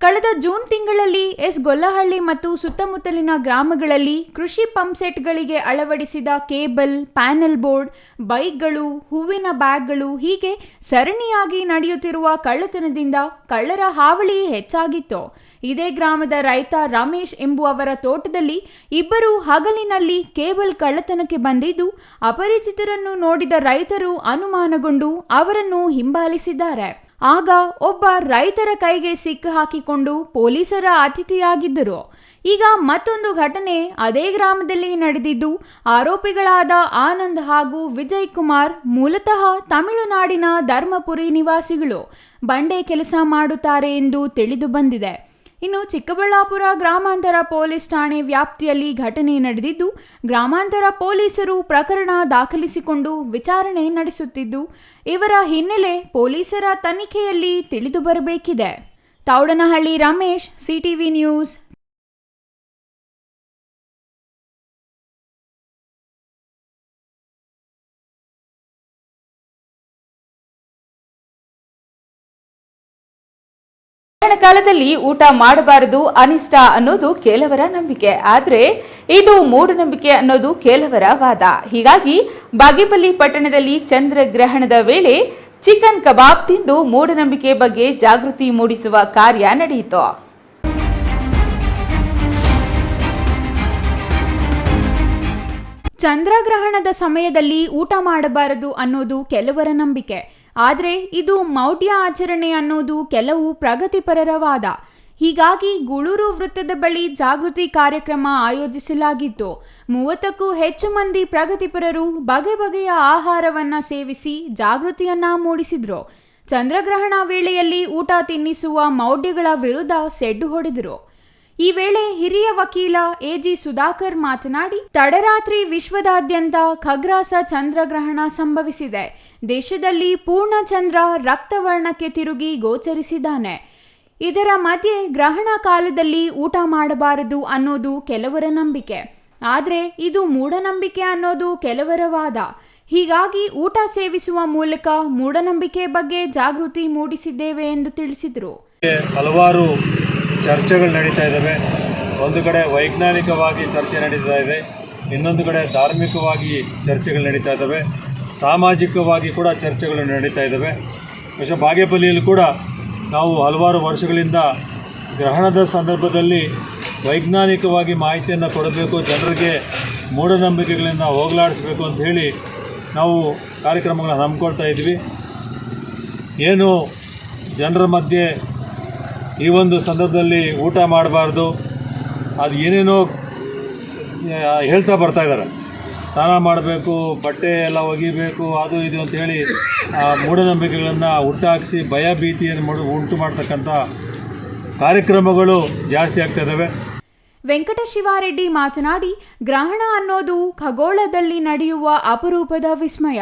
ಕಳೆದ ಜೂನ್ ತಿಂಗಳಲ್ಲಿ ಗೊಲ್ಲಹಳ್ಳಿ ಮತ್ತು ಸುತ್ತಮುತ್ತಲಿನ ಗ್ರಾಮಗಳಲ್ಲಿ ಕೃಷಿ ಪಂಪ್ಸೆಟ್ಗಳಿಗೆ ಅಳವಡಿಸಿದ ಕೇಬಲ್, ಪ್ಯಾನೆಲ್ ಬೋರ್ಡ್, ಬೈಕ್ಗಳು, ಹೂವಿನ ಬ್ಯಾಗ್ಗಳು ಹೀಗೆ ಸರಣಿಯಾಗಿ ನಡೆಯುತ್ತಿರುವ ಕಳ್ಳತನದಿಂದ ಕಳ್ಳರ ಹಾವಳಿ ಹೆಚ್ಚಾಗಿತ್ತು. ಇದೇ ಗ್ರಾಮದ ರೈತ ರಮೇಶ್ ಎಂಬುವವರ ತೋಟದಲ್ಲಿ ಇಬ್ಬರು ಹಗಲಿನಲ್ಲಿ ಕೇಬಲ್ ಕಳ್ಳತನಕ್ಕೆ ಬಂದಿದ್ದು ಅಪರಿಚಿತರನ್ನು ನೋಡಿದ ರೈತರು ಅನುಮಾನಗೊಂಡು ಅವರನ್ನು ಹಿಂಬಾಲಿಸಿದ್ದಾರೆ. ಆಗ ಒಬ್ಬ ರೈತರ ಕೈಗೆ ಸಿಕ್ಕು ಹಾಕಿಕೊಂಡು ಪೊಲೀಸರ ಅತಿಥಿಯಾಗಿದ್ದರು. ಈಗ ಮತ್ತೊಂದು ಘಟನೆ ಅದೇ ಗ್ರಾಮದಲ್ಲಿ ನಡೆದಿದ್ದು ಆರೋಪಿಗಳಾದ ಆನಂದ್ ಹಾಗೂ ವಿಜಯ್ ಕುಮಾರ್ ಮೂಲತಃ ತಮಿಳುನಾಡಿನ ಧರ್ಮಪುರಿ ನಿವಾಸಿಗಳು. ಬಂಡೆ ಕೆಲಸ ಮಾಡುತ್ತಾರೆ ಎಂದು ತಿಳಿದು ಬಂದಿದೆ. ಇನ್ನು ಚಿಕ್ಕಬಳ್ಳಾಪುರ ಗ್ರಾಮಾಂತರ ಪೊಲೀಸ್ ಠಾಣೆ ವ್ಯಾಪ್ತಿಯಲ್ಲಿ ಘಟನೆ ನಡೆದಿದ್ದು ಗ್ರಾಮಾಂತರ ಪೊಲೀಸರು ಪ್ರಕರಣ ದಾಖಲಿಸಿಕೊಂಡು ವಿಚಾರಣೆ ನಡೆಸುತ್ತಿದ್ದು ಇವರ ಹಿನ್ನೆಲೆ ಪೊಲೀಸರ ತನಿಖೆಯಲ್ಲಿ ತಿಳಿದು ಬರಬೇಕಿದೆ. Thoudanahalli Ramesh, CTV news. ಕಾಲದಲ್ಲಿ ಊಟ ಮಾಡಬಾರದು, ಅನಿಷ್ಟ ಅನ್ನೋದು ಕೆಲವರ ನಂಬಿಕೆ. ಆದ್ರೆ ಇದು ಮೂಢನಂಬಿಕೆ ಅನ್ನೋದು ಕೆಲವರ ವಾದ. ಹೀಗಾಗಿ ಬಾಗೇಪಲ್ಲಿ ಪಟ್ಟಣದಲ್ಲಿ ಚಂದ್ರಗ್ರಹಣದ ವೇಳೆ ಚಿಕನ್ ಕಬಾಬ್ ತಿಂದು ಮೂಢನಂಬಿಕೆ ಬಗ್ಗೆ ಜಾಗೃತಿ ಮೂಡಿಸುವ ಕಾರ್ಯ ನಡೆಯಿತು. ಚಂದ್ರಗ್ರಹಣದ ಸಮಯದಲ್ಲಿ ಊಟ ಮಾಡಬಾರದು ಅನ್ನೋದು ಕೆಲವರ ನಂಬಿಕೆ. ಆದರೆ ಇದು ಮೌಢ್ಯ ಆಚರಣೆ ಅನ್ನೋದು ಕೆಲವು ಪ್ರಗತಿಪರರ ವಾದ. ಹೀಗಾಗಿ ಗೂಳೂರು ವೃತ್ತದ ಬಳಿ ಜಾಗೃತಿ ಕಾರ್ಯಕ್ರಮ ಆಯೋಜಿಸಲಾಗಿತ್ತು. 30ಕ್ಕೂ ಹೆಚ್ಚು ಮಂದಿ ಪ್ರಗತಿಪರರು ಬಗೆ ಬಗೆಯ ಆಹಾರವನ್ನ ಸೇವಿಸಿ ಜಾಗೃತಿಯನ್ನ ಮೂಡಿಸಿದ್ರು. ಚಂದ್ರಗ್ರಹಣ ವೇಳೆಯಲ್ಲಿ ಊಟ ತಿನ್ನಿಸುವ ಮೌಢ್ಯಗಳ ವಿರುದ್ಧ ಸೆಡ್ಡು ಹೊಡೆದರು. ಈ ವೇಳೆ ಹಿರಿಯ ವಕೀಲ ಎಜಿ ಸುಧಾಕರ್ ಮಾತನಾಡಿ, ತಡರಾತ್ರಿ ವಿಶ್ವದಾದ್ಯಂತ ಖಗ್ರಾಸ ಚಂದ್ರಗ್ರಹಣ ಸಂಭವಿಸಿದೆ. ದೇಶದಲ್ಲಿ ಪೂರ್ಣ ಚಂದ್ರ ರಕ್ತವರ್ಣಕ್ಕೆ ತಿರುಗಿ ಗೋಚರಿಸಿದ್ದಾನೆ. ಇದರ ಮಧ್ಯೆ ಗ್ರಹಣ ಕಾಲದಲ್ಲಿ ಊಟ ಮಾಡಬಾರದು ಅನ್ನೋದು ಕೆಲವರ ನಂಬಿಕೆ. ಆದರೆ ಇದು ಮೂಢನಂಬಿಕೆ ಅನ್ನೋದು ಕೆಲವರ ವಾದ. ಹೀಗಾಗಿ ಊಟ ಸೇವಿಸುವ ಮೂಲಕ ಮೂಢನಂಬಿಕೆ ಬಗ್ಗೆ ಜಾಗೃತಿ ಮೂಡಿಸಿದ್ದೇವೆ ಎಂದು ತಿಳಿಸಿದರು. ಹಲವಾರು ಚರ್ಚೆಗಳು ನಡೀತಾ ಇದ್ದಾವೆ. ಒಂದು ಕಡೆ ವೈಜ್ಞಾನಿಕವಾಗಿ ಚರ್ಚೆ ನಡೀತಾ ಇದೆ, ಇನ್ನೊಂದು ಕಡೆ ಧಾರ್ಮಿಕವಾಗಿ ಚರ್ಚೆಗಳು ನಡೀತಾ ಇದ್ದಾವೆ, ಸಾಮಾಜಿಕವಾಗಿ ಕೂಡ ಚರ್ಚೆಗಳು ನಡೀತಾ ಇದ್ದಾವೆ. ಬಹುಶಃ ಬಾಗೇಪಲ್ಲಿಯಲ್ಲಿ ಕೂಡ ನಾವು ಹಲವಾರು ವರ್ಷಗಳಿಂದ ಗ್ರಹಣದ ಸಂದರ್ಭದಲ್ಲಿ ವೈಜ್ಞಾನಿಕವಾಗಿ ಮಾಹಿತಿಯನ್ನು ಕೊಡಬೇಕು, ಜನರಿಗೆ ಮೂಢನಂಬಿಕೆಗಳಿಂದ ಹೋಗಲಾಡಿಸಬೇಕು ಅಂತ ಹೇಳಿ ನಾವು ಕಾರ್ಯಕ್ರಮಗಳನ್ನು ಹಮ್ಮಿಕೊಳ್ತಾ ಇದ್ವಿ. ಏನು ಜನರ ಮಧ್ಯೆ ಈ ಒಂದು ಸಂದರ್ಭದಲ್ಲಿ ಊಟ ಮಾಡಬಾರ್ದು, ಅದು ಏನೇನೋ ಹೇಳ್ತಾ ಬರ್ತಾಯಿದ್ದಾರೆ. ಸ್ನಾನ ಮಾಡಬೇಕು, ಬಟ್ಟೆ ಎಲ್ಲ ಒಗಿಬೇಕು, ಅದು ಇದು ಅಂತೇಳಿ ಮೂಢನಂಬಿಕೆಗಳನ್ನು ಹುಟ್ಟುಹಾಕಿಸಿ ಭಯ ಭೀತಿಯನ್ನು ಉಂಟು ಮಾಡ್ತಕ್ಕಂಥ ಕಾರ್ಯಕ್ರಮಗಳು ಜಾಸ್ತಿ ಆಗ್ತಾ ಇದ್ದಾವೆ. ವೆಂಕಟಶಿವಾರೆಡ್ಡಿ ಮಾತನಾಡಿ, ಗ್ರಹಣ ಅನ್ನೋದು ಖಗೋಳದಲ್ಲಿ ನಡೆಯುವ ಅಪರೂಪದ ವಿಸ್ಮಯ,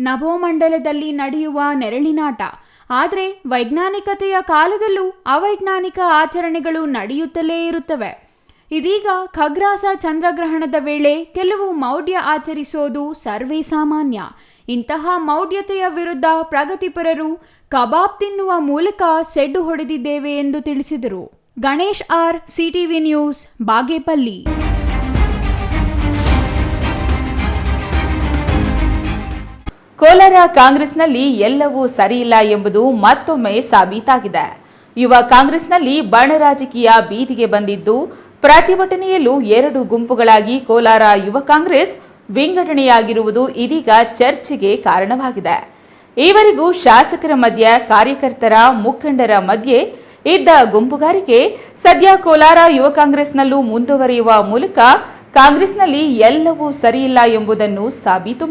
ನಭೋಮಂಡಲದಲ್ಲಿ ನಡೆಯುವ ನೆರಳಿನಾಟ. ಆದರೆ ವೈಜ್ಞಾನಿಕತೆಯ ಕಾಲದಲ್ಲೂ ಅವೈಜ್ಞಾನಿಕ ಆಚರಣೆಗಳು ನಡೆಯುತ್ತಲೇ ಇರುತ್ತವೆ. ಇದೀಗ ಖಗ್ರಾಸ ಚಂದ್ರಗ್ರಹಣದ ವೇಳೆ ಕೆಲವು ಮೌಢ್ಯ ಆಚರಿಸೋದು ಸರ್ವೇ ಸಾಮಾನ್ಯ. ಇಂತಹ ಮೌಢ್ಯತೆಯ ವಿರುದ್ಧ ಪ್ರಗತಿಪರರು ಕಬಾಬ್ ತಿನ್ನುವ ಮೂಲಕ ಸೆಡ್ಡು ಹೊಡೆದಿದ್ದೇವೆ ಎಂದು ತಿಳಿಸಿದರು. Ganesh R, CTV news, Bagepalli. Kolar ಕಾಂಗ್ರೆಸ್ನಲ್ಲಿ ಎಲ್ಲವೂ ಸರಿಯಿಲ್ಲ ಎಂಬುದು ಮತ್ತೊಮ್ಮೆ ಸಾಬೀತಾಗಿದೆ. ಯುವ ಕಾಂಗ್ರೆಸ್ನಲ್ಲಿ ಬಣ ರಾಜಕೀಯ ಬೀದಿಗೆ ಬಂದಿದ್ದು, ಪ್ರತಿಭಟನೆಯಲ್ಲೂ 2 ಗುಂಪುಗಳಾಗಿ ಕೋಲಾರ ಯುವ ಕಾಂಗ್ರೆಸ್ ವಿಂಗಡಣೆಯಾಗಿರುವುದು ಇದೀಗ ಚರ್ಚೆಗೆ ಕಾರಣವಾಗಿದೆ. ಈವರೆಗೂ ಶಾಸಕರ ಮಧ್ಯೆ, ಕಾರ್ಯಕರ್ತರ, ಮುಖಂಡರ ಮಧ್ಯೆ ಇದ್ದ ಗುಂಪುಗಾರಿಕೆ ಸದ್ಯ ಕೋಲಾರ ಯುವ ಕಾಂಗ್ರೆಸ್ನಲ್ಲೂ ಮುಂದುವರಿಯುವ ಮೂಲಕ ಕಾಂಗ್ರೆಸ್ನಲ್ಲಿ ಎಲ್ಲವೂ ಸರಿಯಿಲ್ಲ ಎಂಬುದನ್ನು ಸಾಬೀತು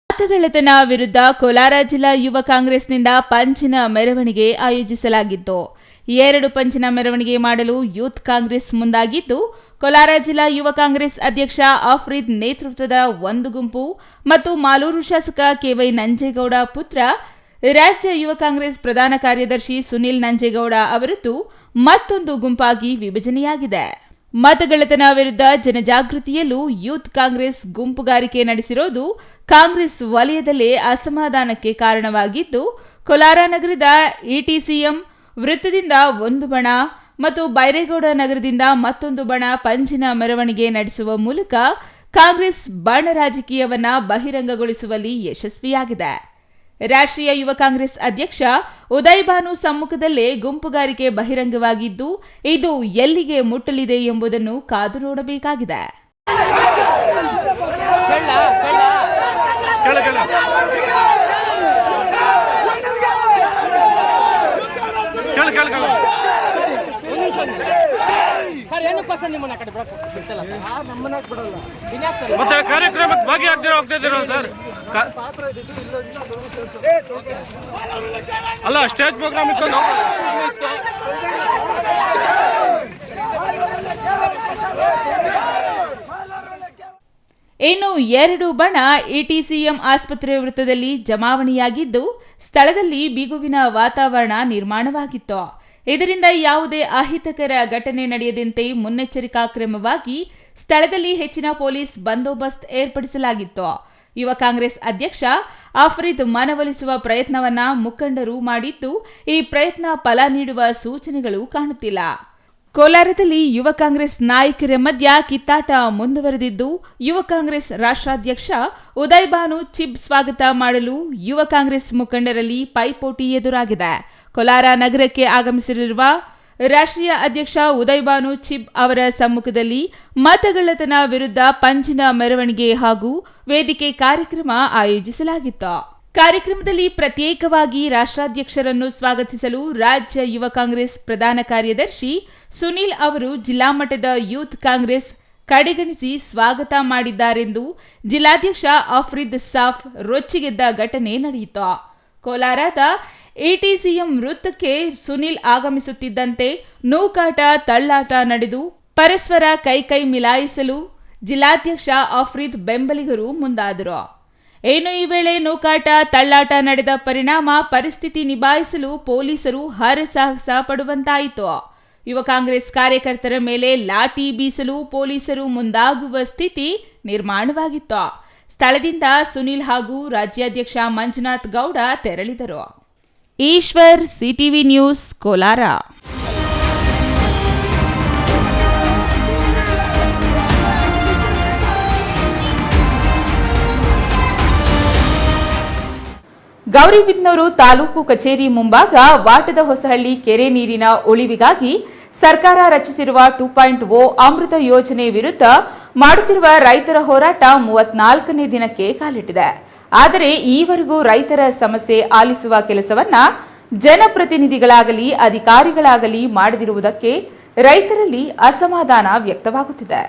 ಮತಗಳ್ಳತನ ವಿರುದ್ಧ ಕೋಲಾರ ಜಿಲ್ಲಾ ಯುವ ಕಾಂಗ್ರೆಸ್ನಿಂದ ಪಂಚಿನ ಮೆರವಣಿಗೆ ಆಯೋಜಿಸಲಾಗಿತ್ತು. 2 ಪಂಚಿನ ಮೆರವಣಿಗೆ ಮಾಡಲು ಯೂತ್ ಕಾಂಗ್ರೆಸ್ ಮುಂದಾಗಿದ್ದು, ಕೋಲಾರ ಜಿಲ್ಲಾ ಯುವ ಕಾಂಗ್ರೆಸ್ ಅಧ್ಯಕ್ಷ ಆಫ್ರಿದ್ ನೇತೃತ್ವದ 1 ಗುಂಪು ಮತ್ತು ಮಾಲೂರು ಶಾಸಕ ಕೆವೈ ನಂಜೇಗೌಡ ಪುತ್ರ ರಾಜ್ಯ ಯುವ ಕಾಂಗ್ರೆಸ್ ಪ್ರಧಾನ ಕಾರ್ಯದರ್ಶಿ ಸುನಿಲ್ ನಂಜೇಗೌಡ ಅವರದ್ದು ಮತ್ತೊಂದು ಗುಂಪಾಗಿ ವಿಭಜನೆಯಾಗಿದೆ. ಮತಗಳ್ಳತನ ವಿರುದ್ಧ ಜನಜಾಗೃತಿಯಲ್ಲೂ ಯೂತ್ ಕಾಂಗ್ರೆಸ್ ಗುಂಪುಗಾರಿಕೆ ನಡೆಸಿರೋದು ಕಾಂಗ್ರೆಸ್ ವಲಯದಲ್ಲೇ ಅಸಮಾಧಾನಕ್ಕೆ ಕಾರಣವಾಗಿದ್ದು, ಕೋಲಾರ ನಗರದ ಇಟಿಸಿಎಂ ವೃತ್ತದಿಂದ 1 ಬಣ ಮತ್ತು ಬೈರೇಗೌಡ ನಗರದಿಂದ ಮತ್ತೊಂದು ಬಣ ಪಂಚಿನ ಮೆರವಣಿಗೆ ನಡೆಸುವ ಮೂಲಕ ಕಾಂಗ್ರೆಸ್ ಬಣ ರಾಜಕೀಯವನ್ನ ಬಹಿರಂಗಗೊಳಿಸುವಲ್ಲಿ ಯಶಸ್ವಿಯಾಗಿದೆ. ರಾಷ್ಟ್ರೀಯ ಯುವ ಕಾಂಗ್ರೆಸ್ ಅಧ್ಯಕ್ಷ ಉದಯ್ ಭಾನು ಸಮ್ಮುಖದಲ್ಲೇ ಗುಂಪುಗಾರಿಕೆ ಬಹಿರಂಗವಾಗಿದ್ದು, ಇದು ಎಲ್ಲಿಗೆ ಮುಟ್ಟಲಿದೆ ಎಂಬುದನ್ನು ಕಾದು ನೋಡಬೇಕಾಗಿದೆ. ಮತ್ತೆ ಕಾರ್ಯಕ್ರಮಕ್ಕೆ ಭಾಗಿಯಾಗದಿರೋ ಹೋಗ್ತಿದ್ದೀರೋ ಸರ್? ಅಲ್ಲ, ಸ್ಟೇಜ್ ಪ್ರೋಗ್ರಾಮ್ ಇಟ್ಕೊಂಡು ಇನ್ನು 2 ಬಣ ಇಟಿಸಿಎಂ ಆಸ್ಪತ್ರೆ ವೃತ್ತದಲ್ಲಿ ಜಮಾವಣೆಯಾಗಿದ್ದು, ಸ್ಥಳದಲ್ಲಿ ಬಿಗುವಿನ ವಾತಾವರಣ ನಿರ್ಮಾಣವಾಗಿತ್ತು. ಇದರಿಂದ ಯಾವುದೇ ಅಹಿತಕರ ಘಟನೆ ನಡೆಯದಂತೆ ಮುನ್ನೆಚ್ಚರಿಕಾ ಕ್ರಮವಾಗಿ ಸ್ಥಳದಲ್ಲಿ ಹೆಚ್ಚಿನ ಪೊಲೀಸ್ ಬಂದೋಬಸ್ತ್ ಏರ್ಪಡಿಸಲಾಗಿತ್ತು. ಯುವ ಕಾಂಗ್ರೆಸ್ ಅಧ್ಯಕ್ಷ ಆಫ್ರಿದ್ ಮನವೊಲಿಸುವ ಪ್ರಯತ್ನವನ್ನ ಮುಖಂಡರು ಮಾಡಿದ್ದು, ಈ ಪ್ರಯತ್ನ ಫಲ ನೀಡುವ ಸೂಚನೆಗಳು ಕಾಣುತ್ತಿಲ್ಲ. ಕೋಲಾರದಲ್ಲಿ ಯುವ ಕಾಂಗ್ರೆಸ್ ನಾಯಕರ ಮಧ್ಯ ಕಿತ್ತಾಟ ಮುಂದುವರೆದಿದ್ದು, ಯುವ ಕಾಂಗ್ರೆಸ್ ರಾಷ್ಟ್ರಾಧ್ಯಕ್ಷ ಉದಯ್ ಭಾನು ಚಿಬ್ ಸ್ವಾಗತ ಮಾಡಲು ಯುವ ಕಾಂಗ್ರೆಸ್ ಮುಖಂಡರಲ್ಲಿ ಪೈಪೋಟಿ ಎದುರಾಗಿದೆ. ಕೋಲಾರ ನಗರಕ್ಕೆ ಆಗಮಿಸಿರುವ ರಾಷ್ಟ್ರೀಯ ಅಧ್ಯಕ್ಷ ಉದಯ್ ಭಾನು ಚಿಬ್ ಅವರ ಸಮ್ಮುಖದಲ್ಲಿ ಮತಗಳ್ಳತನ ವಿರುದ್ಧ ಪಂಚಿನ ಮೆರವಣಿಗೆ ಹಾಗೂ ವೇದಿಕೆ ಕಾರ್ಯಕ್ರಮ ಆಯೋಜಿಸಲಾಗಿತ್ತು. ಕಾರ್ಯಕ್ರಮದಲ್ಲಿ ಪ್ರತ್ಯೇಕವಾಗಿ ರಾಷ್ಟ್ರಾಧ್ಯಕ್ಷರನ್ನು ಸ್ವಾಗತಿಸಲು ರಾಜ್ಯ ಯುವ ಕಾಂಗ್ರೆಸ್ ಪ್ರಧಾನ ಕಾರ್ಯದರ್ಶಿ ಸುನಿಲ್ ಅವರು ಜಿಲ್ಲಾ ಮಟ್ಟದ ಯೂತ್ ಕಾಂಗ್ರೆಸ್ ಕಡೆಗಣಿಸಿ ಸ್ವಾಗತ ಮಾಡಿದ್ದಾರೆಂದು ಜಿಲ್ಲಾಧ್ಯಕ್ಷ ಆಫ್ರಿದ್ ಸಾಫ್ ರೊಚ್ಚಿಗೆದ್ದ ಘಟನೆ ನಡೆಯಿತು. ಕೋಲಾರದ ಎಟಿಸಿಎಂ ವೃತ್ತಕ್ಕೆ ಸುನಿಲ್ ಆಗಮಿಸುತ್ತಿದ್ದಂತೆ ನೂಕಾಟ ತಳ್ಳಾಟ ನಡೆದು ಪರಸ್ಪರ ಕೈ ಮಿಲಾಯಿಸಲು ಜಿಲ್ಲಾಧ್ಯಕ್ಷ ಆಫ್ರಿದ್ ಬೆಂಬಲಿಗರು ಮುಂದಾದರು. ಇನ್ನು ಈ ವೇಳೆ ನೂಕಾಟ ತಳ್ಳಾಟ ನಡೆದ ಪರಿಣಾಮ ಪರಿಸ್ಥಿತಿ ನಿಭಾಯಿಸಲು ಪೊಲೀಸರು ಹರಸಾಹಸ ಪಡುವಂತಾಯಿತು. ಯುವ ಕಾಂಗ್ರೆಸ್ ಕಾರ್ಯಕರ್ತರ ಮೇಲೆ ಲಾಠಿ ಬೀಸಲು ಪೊಲೀಸರು ಮುಂದಾಗುವ ಸ್ಥಿತಿ ನಿರ್ಮಾಣವಾಗಿತ್ತು. ಸ್ಥಳದಿಂದ ಸುನಿಲ್ ಹಾಗೂ ರಾಜ್ಯಾಧ್ಯಕ್ಷ ಮಂಜುನಾಥ್ ಗೌಡ ತೆರಳಿದರು. Eshwar, CTV news, Kolar. ಗೌರಿಬಿದನೂರು ತಾಲೂಕು ಕಚೇರಿ ಮುಂಭಾಗ ವಾಟದ ಹೊಸಹಳ್ಳಿ ಕೆರೆ ನೀರಿನ ಉಳಿವಿಗಾಗಿ ಸರ್ಕಾರ ರಚಿಸಿರುವ 2.0 ಅಮೃತ ಯೋಜನೆ ವಿರುದ್ಧ ಮಾಡುತ್ತಿರುವ ರೈತರ ಹೋರಾಟ 34ನೇ ದಿನಕ್ಕೆ ಕಾಲಿಟ್ಟಿದೆ. ಆದರೆ ಈವರೆಗೂ ರೈತರ ಸಮಸ್ಯೆ ಆಲಿಸುವ ಕೆಲಸವನ್ನ ಜನಪ್ರತಿನಿಧಿಗಳಾಗಲಿ ಅಧಿಕಾರಿಗಳಾಗಲಿ ಮಾಡದಿರುವುದಕ್ಕೆ ರೈತರಲ್ಲಿ ಅಸಮಾಧಾನ ವ್ಯಕ್ತವಾಗುತ್ತಿದೆ.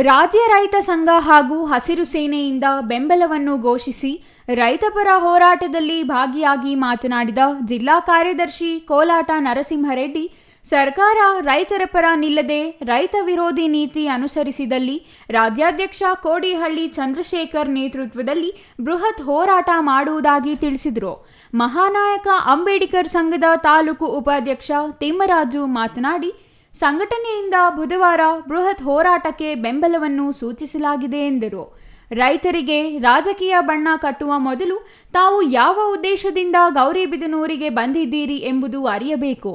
ರಾಜ್ಯ ರೈತ ಸಂಘ ಹಾಗೂ ಹಸಿರು ಸೇನೆಯಿಂದ ಬೆಂಬಲವನ್ನು ಘೋಷಿಸಿ ರೈತಪರ ಹೋರಾಟದಲ್ಲಿ ಭಾಗಿಯಾಗಿ ಮಾತನಾಡಿದ ಜಿಲ್ಲಾ ಕಾರ್ಯದರ್ಶಿ ಕೋಲಾಟ ನರಸಿಂಹರೆಡ್ಡಿ, ಸರ್ಕಾರ ರೈತರ ಪರ ನಿಲ್ಲದೆ ರೈತ ವಿರೋಧಿ ನೀತಿ ಅನುಸರಿಸಿದಲ್ಲಿ ರಾಜ್ಯಾಧ್ಯಕ್ಷ ಕೋಡಿಹಳ್ಳಿ ಚಂದ್ರಶೇಖರ್ ನೇತೃತ್ವದಲ್ಲಿ ಬೃಹತ್ ಹೋರಾಟ ಮಾಡುವುದಾಗಿ ತಿಳಿಸಿದರು. ಮಹಾನಾಯಕ ಅಂಬೇಡ್ಕರ್ ಸಂಘದ ತಾಲೂಕು ಉಪಾಧ್ಯಕ್ಷ ತಿಮ್ಮರಾಜು ಮಾತನಾಡಿ, ಸಂಘಟನೆಯಿಂದ ಬುಧವಾರ ಬೃಹತ್ ಹೋರಾಟಕ್ಕೆ ಬೆಂಬಲವನ್ನು ಸೂಚಿಸಲಾಗಿದೆ ಎಂದರು. ರೈತರಿಗೆ ರಾಜಕೀಯ ಬಣ್ಣ ಕಟ್ಟುವ ಮೊದಲು ತಾವು ಯಾವ ಉದ್ದೇಶದಿಂದ ಗೌರಿಬಿದನೂರಿಗೆ ಬಂದಿದ್ದೀರಿ ಎಂಬುದು ಅರಿಯಬೇಕು.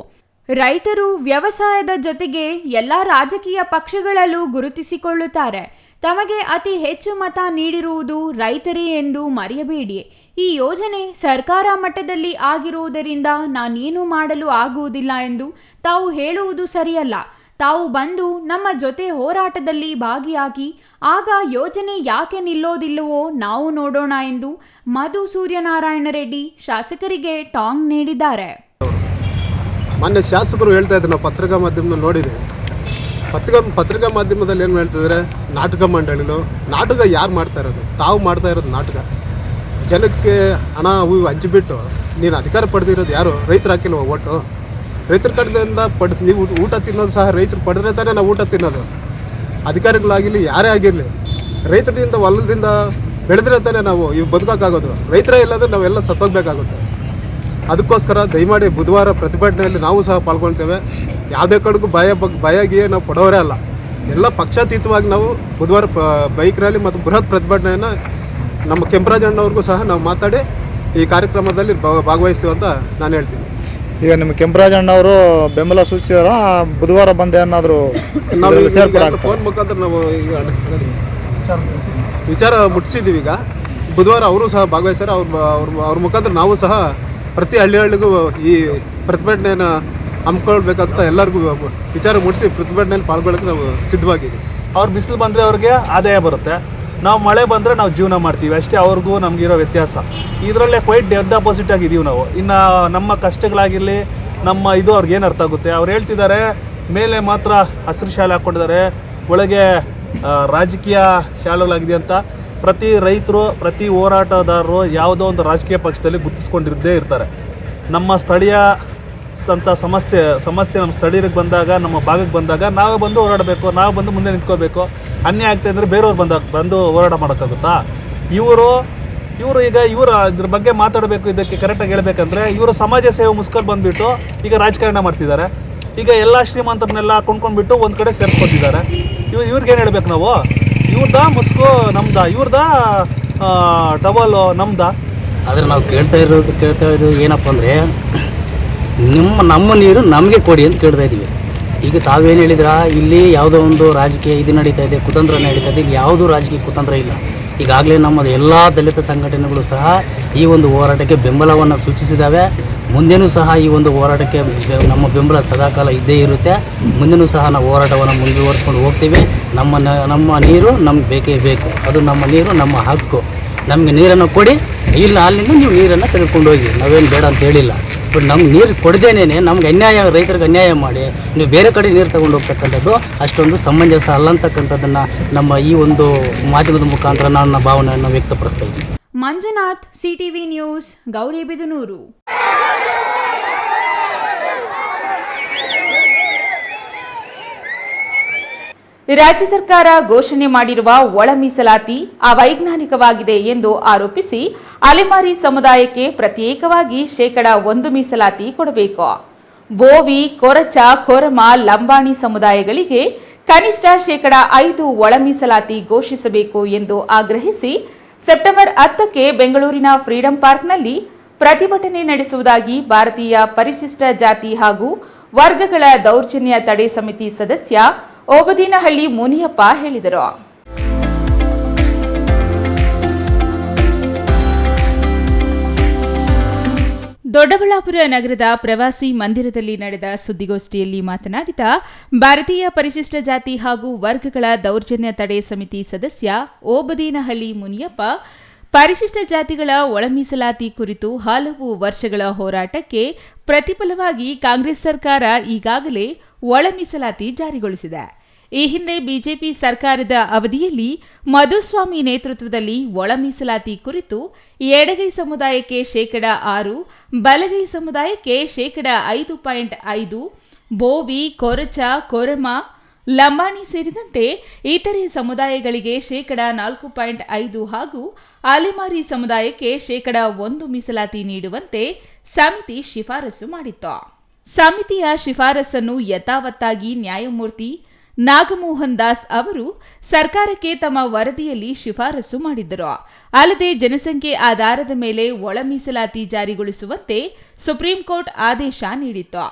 ರೈತರು ವ್ಯವಸಾಯದ ಜೊತೆಗೆ ಎಲ್ಲ ರಾಜಕೀಯ ಪಕ್ಷಗಳಲ್ಲೂ ಗುರುತಿಸಿಕೊಳ್ಳುತ್ತಾರೆ. ತಮಗೆ ಅತಿ ಹೆಚ್ಚು ಮತ ನೀಡಿರುವುದು ರೈತರೇ ಎಂದು ಮರೆಯಬೇಡಿ. ಈ ಯೋಜನೆ ಸರ್ಕಾರ ಮಟ್ಟದಲ್ಲಿ ಆಗಿರುವುದರಿಂದ ನಾನೇನು ಮಾಡಲು ಆಗುವುದಿಲ್ಲ ಎಂದು ತಾವು ಹೇಳುವುದು ಸರಿಯಲ್ಲ. ತಾವು ಬಂದು ನಮ್ಮ ಜೊತೆ ಹೋರಾಟದಲ್ಲಿ ಭಾಗಿಯಾಗಿ ಆಗ ಯೋಜನೆ ಯಾಕೆ ನಿಲ್ಲೋದಿಲ್ಲವೋ ನಾವು ನೋಡೋಣ ಎಂದು ಮಧು ಸೂರ್ಯನಾರಾಯಣ ರೆಡ್ಡಿ ಶಾಸಕರಿಗೆ ಟಾಂಗ್ ನೀಡಿದ್ದಾರೆ. ಮಾನ್ಯ ಶಾಸಕರು ಹೇಳ್ತಾ ಇದ್ದಾರೆ, ನಾವು ಪತ್ರಿಕಾ ಮಾಧ್ಯಮದಲ್ಲಿ ನೋಡಿದ್ದೇವೆ. ಪತ್ರಿಕಾ ಮಾಧ್ಯಮದಲ್ಲಿ ಏನು ಹೇಳ್ತಿದ್ದಾರೆ, ನಾಟಕ ಮಂಡಳಿಲು ನಾಟಕ ಯಾರು ಮಾಡ್ತಾ ಇರೋದು? ತಾವು ಮಾಡ್ತಾ ಇರೋದು ನಾಟಕ. ಜನಕ್ಕೆ ಹಣ ಹೂವು ಹಂಚಿಬಿಟ್ಟು ನೀನು ಅಧಿಕಾರ ಪಡೆದಿರೋದು ಯಾರು? ರೈತರು ಹಾಕಿಲ್ವ ಓಟು? ರೈತರ ಕಡೆಯಿಂದ ನೀವು ಊಟ ತಿನ್ನೋದು ಸಹ ರೈತರು ಪಡೆದ್ರೆ ತಾನೇ ನಾವು ಊಟ ತಿನ್ನೋದು. ಅಧಿಕಾರಿಗಳಾಗಿರಲಿ ಯಾರೇ ಆಗಿರಲಿ, ರೈತರಿಂದ ಹೊಲದಿಂದ ಬೆಳೆದ್ರೆ ತಾನೇ ನಾವು ಇವು ಬದುಕೋಕ್ಕಾಗೋದು. ರೈತರೇ ಇಲ್ಲದ್ರೆ ನಾವೆಲ್ಲ ಸತ್ತೋಗ್ಬೇಕಾಗುತ್ತೆ. ಅದಕ್ಕೋಸ್ಕರ ದಯಮಾಡಿ ಬುಧವಾರ ಪ್ರತಿಭಟನೆಯಲ್ಲಿ ನಾವು ಸಹ ಪಾಲ್ಗೊಳ್ತೇವೆ. ಯಾವುದೇ ಕಡೆಗೂ ಭಯಗಿಯೇ ನಾವು ಪಡೋರೇ ಅಲ್ಲ. ಎಲ್ಲ ಪಕ್ಷಾತೀತವಾಗಿ ನಾವು ಬುಧವಾರ ಬೈಕ್ ರ್ಯಾಲಿ ಮತ್ತು ಬೃಹತ್ ಪ್ರತಿಭಟನೆಯನ್ನು ನಮ್ಮ ಕೆಂಪರಾಜಣ್ಣವ್ರಿಗೂ ಸಹ ನಾವು ಮಾತಾಡಿ ಈ ಕಾರ್ಯಕ್ರಮದಲ್ಲಿ ಭಾಗವಹಿಸ್ತೀವಿ ಅಂತ ನಾನು ಹೇಳ್ತೀನಿ. ಈಗ ನಿಮ್ಮ ಕೆಂಪರಾಜಣ್ಣವರು ಬೆಂಬಲ ಸೂಚಿಸಿದಾರ ಬುಧವಾರ ಬಂದೆ ಏನಾದರೂ ನಾವು ಫೋನ್ ಮುಖಾಂತರ ನಾವು ಈಗ ವಿಚಾರ ಮುಟ್ಟಿಸಿದ್ದೀವಿ. ಈಗ ಬುಧವಾರ ಅವರು ಸಹ ಭಾಗವಹಿಸ್ತಾರೆ. ಅವ್ರ ಮುಖಾಂತರ ನಾವು ಸಹ ಪ್ರತಿ ಹಳ್ಳಿಗೂ ಈ ಪ್ರತಿಭಟನೆಯನ್ನು ಹಮ್ಮಿಕೊಳ್ಬೇಕಂತ ಎಲ್ಲರಿಗೂ ವಿಚಾರ ಮುಟ್ಟಿಸಿ ಪ್ರತಿಭಟನೆಯಲ್ಲಿ ಪಾಲ್ಗೊಳ್ಳೋಕ್ಕೆ ನಾವು ಸಿದ್ಧವಾಗಿದ್ದೀವಿ. ಅವ್ರು ಬಿಸಿಲು ಬಂದರೆ ಅವ್ರಿಗೆ ಆದಾಯ ಬರುತ್ತೆ, ನಾವು ಮಳೆ ಬಂದರೆ ನಾವು ಜೀವನ ಮಾಡ್ತೀವಿ ಅಷ್ಟೇ. ಅವ್ರಿಗೂ ನಮಗಿರೋ ವ್ಯತ್ಯಾಸ ಇದರಲ್ಲೇ ಕ್ವೈಟ್ ಡೆಡ್ ಆಪೋಸಿಟ್ ಆಗಿದ್ದೀವಿ ನಾವು. ಇನ್ನು ನಮ್ಮ ಕಷ್ಟಗಳಾಗಿರಲಿ ನಮ್ಮ ಇದು ಅವ್ರಿಗೇನು ಅರ್ಥ ಆಗುತ್ತೆ? ಅವ್ರು ಹೇಳ್ತಿದ್ದಾರೆ ಮೇಲೆ ಮಾತ್ರ ಹಸಿರು ಶಾಲೆ ಹಾಕ್ಕೊಂಡಿದ್ದಾರೆ, ಒಳಗೆ ರಾಜಕೀಯ ಶಾಲೆಗಳಾಗಿದೆ ಅಂತ. ಪ್ರತಿ ರೈತರು, ಪ್ರತಿ ಹೋರಾಟಗಾರರು ಯಾವುದೋ ಒಂದು ರಾಜಕೀಯ ಪಕ್ಷದಲ್ಲಿ ಗುರುತಿಸ್ಕೊಂಡಿರದೇ ಇರ್ತಾರೆ. ನಮ್ಮ ಸ್ಥಳೀಯ ಅಂತ ಸಮಸ್ಯೆ ನಮ್ಮ ಸ್ಥಳೀಯರಿಗೆ ಬಂದಾಗ, ನಮ್ಮ ಭಾಗಕ್ಕೆ ಬಂದಾಗ ನಾವೇ ಬಂದು ಹೋರಾಡಬೇಕು, ನಾವು ಬಂದು ಮುಂದೆ ನಿಂತ್ಕೋಬೇಕು. ಅನ್ಯಾಯ ಆಗ್ತಾ ಇದ್ದರೆ ಬೇರೆಯವ್ರು ಬಂದು ಹೋರಾಟ ಮಾಡೋಕ್ಕಾಗುತ್ತಾ? ಇವರು ಈಗ ಇದ್ರ ಬಗ್ಗೆ ಮಾತಾಡಬೇಕು, ಇದಕ್ಕೆ ಕರೆಕ್ಟಾಗಿ ಹೇಳ್ಬೇಕಂದ್ರೆ ಇವರು ಸಮಾಜ ಸೇವೆ ಮುಸ್ಕೊಂಡು ಬಂದುಬಿಟ್ಟು ಈಗ ರಾಜಕಾರಣ ಮಾಡ್ತಿದ್ದಾರೆ. ಈಗ ಎಲ್ಲ ಶ್ರೀಮಂತರನ್ನೆಲ್ಲ ಕೊಂಡ್ಕೊಂಡ್ಬಿಟ್ಟು ಒಂದು ಕಡೆ ಸೇರಿಸ್ಕೊತಿದ್ದಾರೆ. ಇವ್ರಿಗೇನು ಹೇಳ್ಬೇಕು ನಾವು? ಇವ್ರದಾ ಮುಸ್ಕು ನಮ್ದಾ? ಇವ್ರದಾ ಟವಲು ನಮ್ದಾ? ಆದರೆ ನಾವು ಕೇಳ್ತಾ ಇರೋದು ಏನಪ್ಪ ಅಂದರೆ, ನಮ್ಮ ನೀರು ನಮಗೆ ಕೊಡಿ ಅಂತ ಕೇಳ್ತಾ ಇದ್ದೀವಿ. ಈಗ ತಾವೇನು ಹೇಳಿದ್ರ, ಇಲ್ಲಿ ಯಾವುದೋ ಒಂದು ರಾಜಕೀಯ ಇದು ನಡೀತಾ ಇದೆ, ಕುತಂತ್ರ ನಡೀತಾ ಇದೆ. ಇಲ್ಲಿ ಯಾವುದೂ ರಾಜಕೀಯ ಕುತಂತ್ರ ಇಲ್ಲ. ಈಗಾಗಲೇ ನಮ್ಮದು ಎಲ್ಲ ದಲಿತ ಸಂಘಟನೆಗಳು ಸಹ ಈ ಒಂದು ಹೋರಾಟಕ್ಕೆ ಬೆಂಬಲವನ್ನು ಸೂಚಿಸಿದ್ದಾವೆ. ಮುಂದೆನೂ ಸಹ ಈ ಒಂದು ಹೋರಾಟಕ್ಕೆ ನಮ್ಮ ಬೆಂಬಲ ಸದಾಕಾಲ ಇದ್ದೇ ಇರುತ್ತೆ. ಮುಂದೆನೂ ಸಹ ನಾವು ಹೋರಾಟವನ್ನು ಮುಂದುವರಿಸ್ಕೊಂಡು ಹೋಗ್ತೀವಿ. ನಮ್ಮ ನೀರು ನಮ್ಗೆ ಬೇಕೇ ಬೇಕು. ಅದು ನಮ್ಮ ನೀರು ನಮ್ಮ ಹಕ್ಕು. ನಮಗೆ ನೀರನ್ನು ಕೊಡಿ, ಇಲ್ಲ ಅಲ್ಲಿಂದ ನೀವು ನೀರನ್ನು ತೆಗೆದುಕೊಂಡು ಹೋಗಿ, ನಾವೇನು ಬೇಡ ಅಂತ ಹೇಳಿಲ್ಲ. ಬಟ್ ನಮ್ಗೆ ನೀರು ಕೊಡದೇನೆ ನಮ್ಗೆ ಅನ್ಯಾಯ, ರೈತರಿಗೆ ಅನ್ಯಾಯ ಮಾಡಿ ನೀವು ಬೇರೆ ಕಡೆ ನೀರು ತಗೊಂಡು ಹೋಗ್ತಕ್ಕಂಥದ್ದು ಅಷ್ಟೊಂದು ಸಮಂಜಸ ಅಲ್ಲ ಅಂತಕ್ಕಂಥದ್ದನ್ನು ನಮ್ಮ ಈ ಒಂದು ಮಾಧ್ಯಮದ ಮುಖಾಂತರ ನನ್ನ ಭಾವನೆಯನ್ನು ವ್ಯಕ್ತಪಡಿಸ್ತಾ ಇದ್ದೀನಿ. Manjunath, CTV news, Gauribidanur. ರಾಜ್ಯ ಸರ್ಕಾರ ಘೋಷಣೆ ಮಾಡಿರುವ ಒಳ ಮೀಸಲಾತಿ ಅವೈಜ್ಞಾನಿಕವಾಗಿದೆ ಎಂದು ಆರೋಪಿಸಿ ಅಲೆಮಾರಿ ಸಮುದಾಯಕ್ಕೆ ಪ್ರತ್ಯೇಕವಾಗಿ 1% ಮೀಸಲಾತಿ ಕೊಡಬೇಕು. ಬೋವಿ, ಕೊರಚ, ಕೊರಮ, ಲಂಬಾಣಿ ಸಮುದಾಯಗಳಿಗೆ ಕನಿಷ್ಠ 5% ಒಳ ಮೀಸಲಾತಿ ಘೋಷಿಸಬೇಕು ಎಂದು ಆಗ್ರಹಿಸಿ ಸೆಪ್ಟೆಂಬರ್ 10ಕ್ಕೆ ಬೆಂಗಳೂರಿನ ಫ್ರೀಡಂ ಪಾರ್ಕ್ನಲ್ಲಿ ಪ್ರತಿಭಟನೆ ನಡೆಸುವುದಾಗಿ ಭಾರತೀಯ ಪರಿಶಿಷ್ಟ ಜಾತಿ ಹಾಗೂ ವರ್ಗಗಳ ದೌರ್ಜನ್ಯ ತಡೆ ಸಮಿತಿ ಸದಸ್ಯ ಓಬದಿನಹಳ್ಳಿ ಮುನಿಯಪ್ಪ ಹೇಳಿದರು. ದೊಡ್ಡಬಳ್ಳಾಪುರ ನಗರದ ಪ್ರವಾಸಿ ಮಂದಿರದಲ್ಲಿ ನಡೆದ ಸುದ್ದಿಗೋಷ್ಠಿಯಲ್ಲಿ ಮಾತನಾಡಿದ ಭಾರತೀಯ ಪರಿಶಿಷ್ಟ ಜಾತಿ ಹಾಗೂ ವರ್ಗಗಳ ದೌರ್ಜನ್ಯ ತಡೆ ಸಮಿತಿ ಸದಸ್ಯ ಓಬದೇನಹಳ್ಳಿ ಮುನಿಯಪ್ಪ, ಪರಿಶಿಷ್ಟ ಜಾತಿಗಳ ಒಳ ಮೀಸಲಾತಿ ಕುರಿತು ಹಲವು ವರ್ಷಗಳ ಹೋರಾಟಕ್ಕೆ ಪ್ರತಿಫಲವಾಗಿ ಕಾಂಗ್ರೆಸ್ ಸರ್ಕಾರ ಈಗಾಗಲೇ ಒಳ ಮೀಸಲಾತಿ ಜಾರಿಗೊಳಿಸಿದೆ. ಈ ಹಿಂದೆ ಬಿಜೆಪಿ ಸರ್ಕಾರದ ಅವಧಿಯಲ್ಲಿ ಮಧುಸ್ವಾಮಿ ನೇತೃತ್ವದಲ್ಲಿ ಒಳ ಮೀಸಲಾತಿ ಕುರಿತು ಎಡಗೈ ಸಮುದಾಯಕ್ಕೆ 6%, ಬಲಗೈ ಸಮುದಾಯಕ್ಕೆ 5.5%, ಬೋವಿ, ಕೊರಚ, ಕೊರಮ, ಲಂಬಾಣಿ ಸೇರಿದಂತೆ ಇತರೆ ಸಮುದಾಯಗಳಿಗೆ 4.5% ಹಾಗೂ ಅಲೆಮಾರಿ ಸಮುದಾಯಕ್ಕೆ 1% ಮೀಸಲಾತಿ ನೀಡುವಂತೆ ಸಮಿತಿ ಶಿಫಾರಸು ಮಾಡಿತ್ತು. ಸಮಿತಿಯ ಶಿಫಾರಸನ್ನು ಯಥಾವತ್ತಾಗಿ ನ್ಯಾಯಮೂರ್ತಿ ನಾಗಮೋಹನ್ ದಾಸ್ ಅವರು ಸರ್ಕಾರಕ್ಕೆ ತಮ್ಮ ವರದಿಯಲ್ಲಿ ಶಿಫಾರಸು ಮಾಡಿದ್ದರು. ಅಲ್ಲದೆ ಜನಸಂಖ್ಯೆ ಆಧಾರದ ಮೇಲೆ ಒಳ ಮೀಸಲಾತಿ ಜಾರಿಗೊಳಿಸುವಂತೆ ಸುಪ್ರೀಂ ಕೋರ್ಟ್ ಆದೇಶ ನೀಡಿತ್ತು.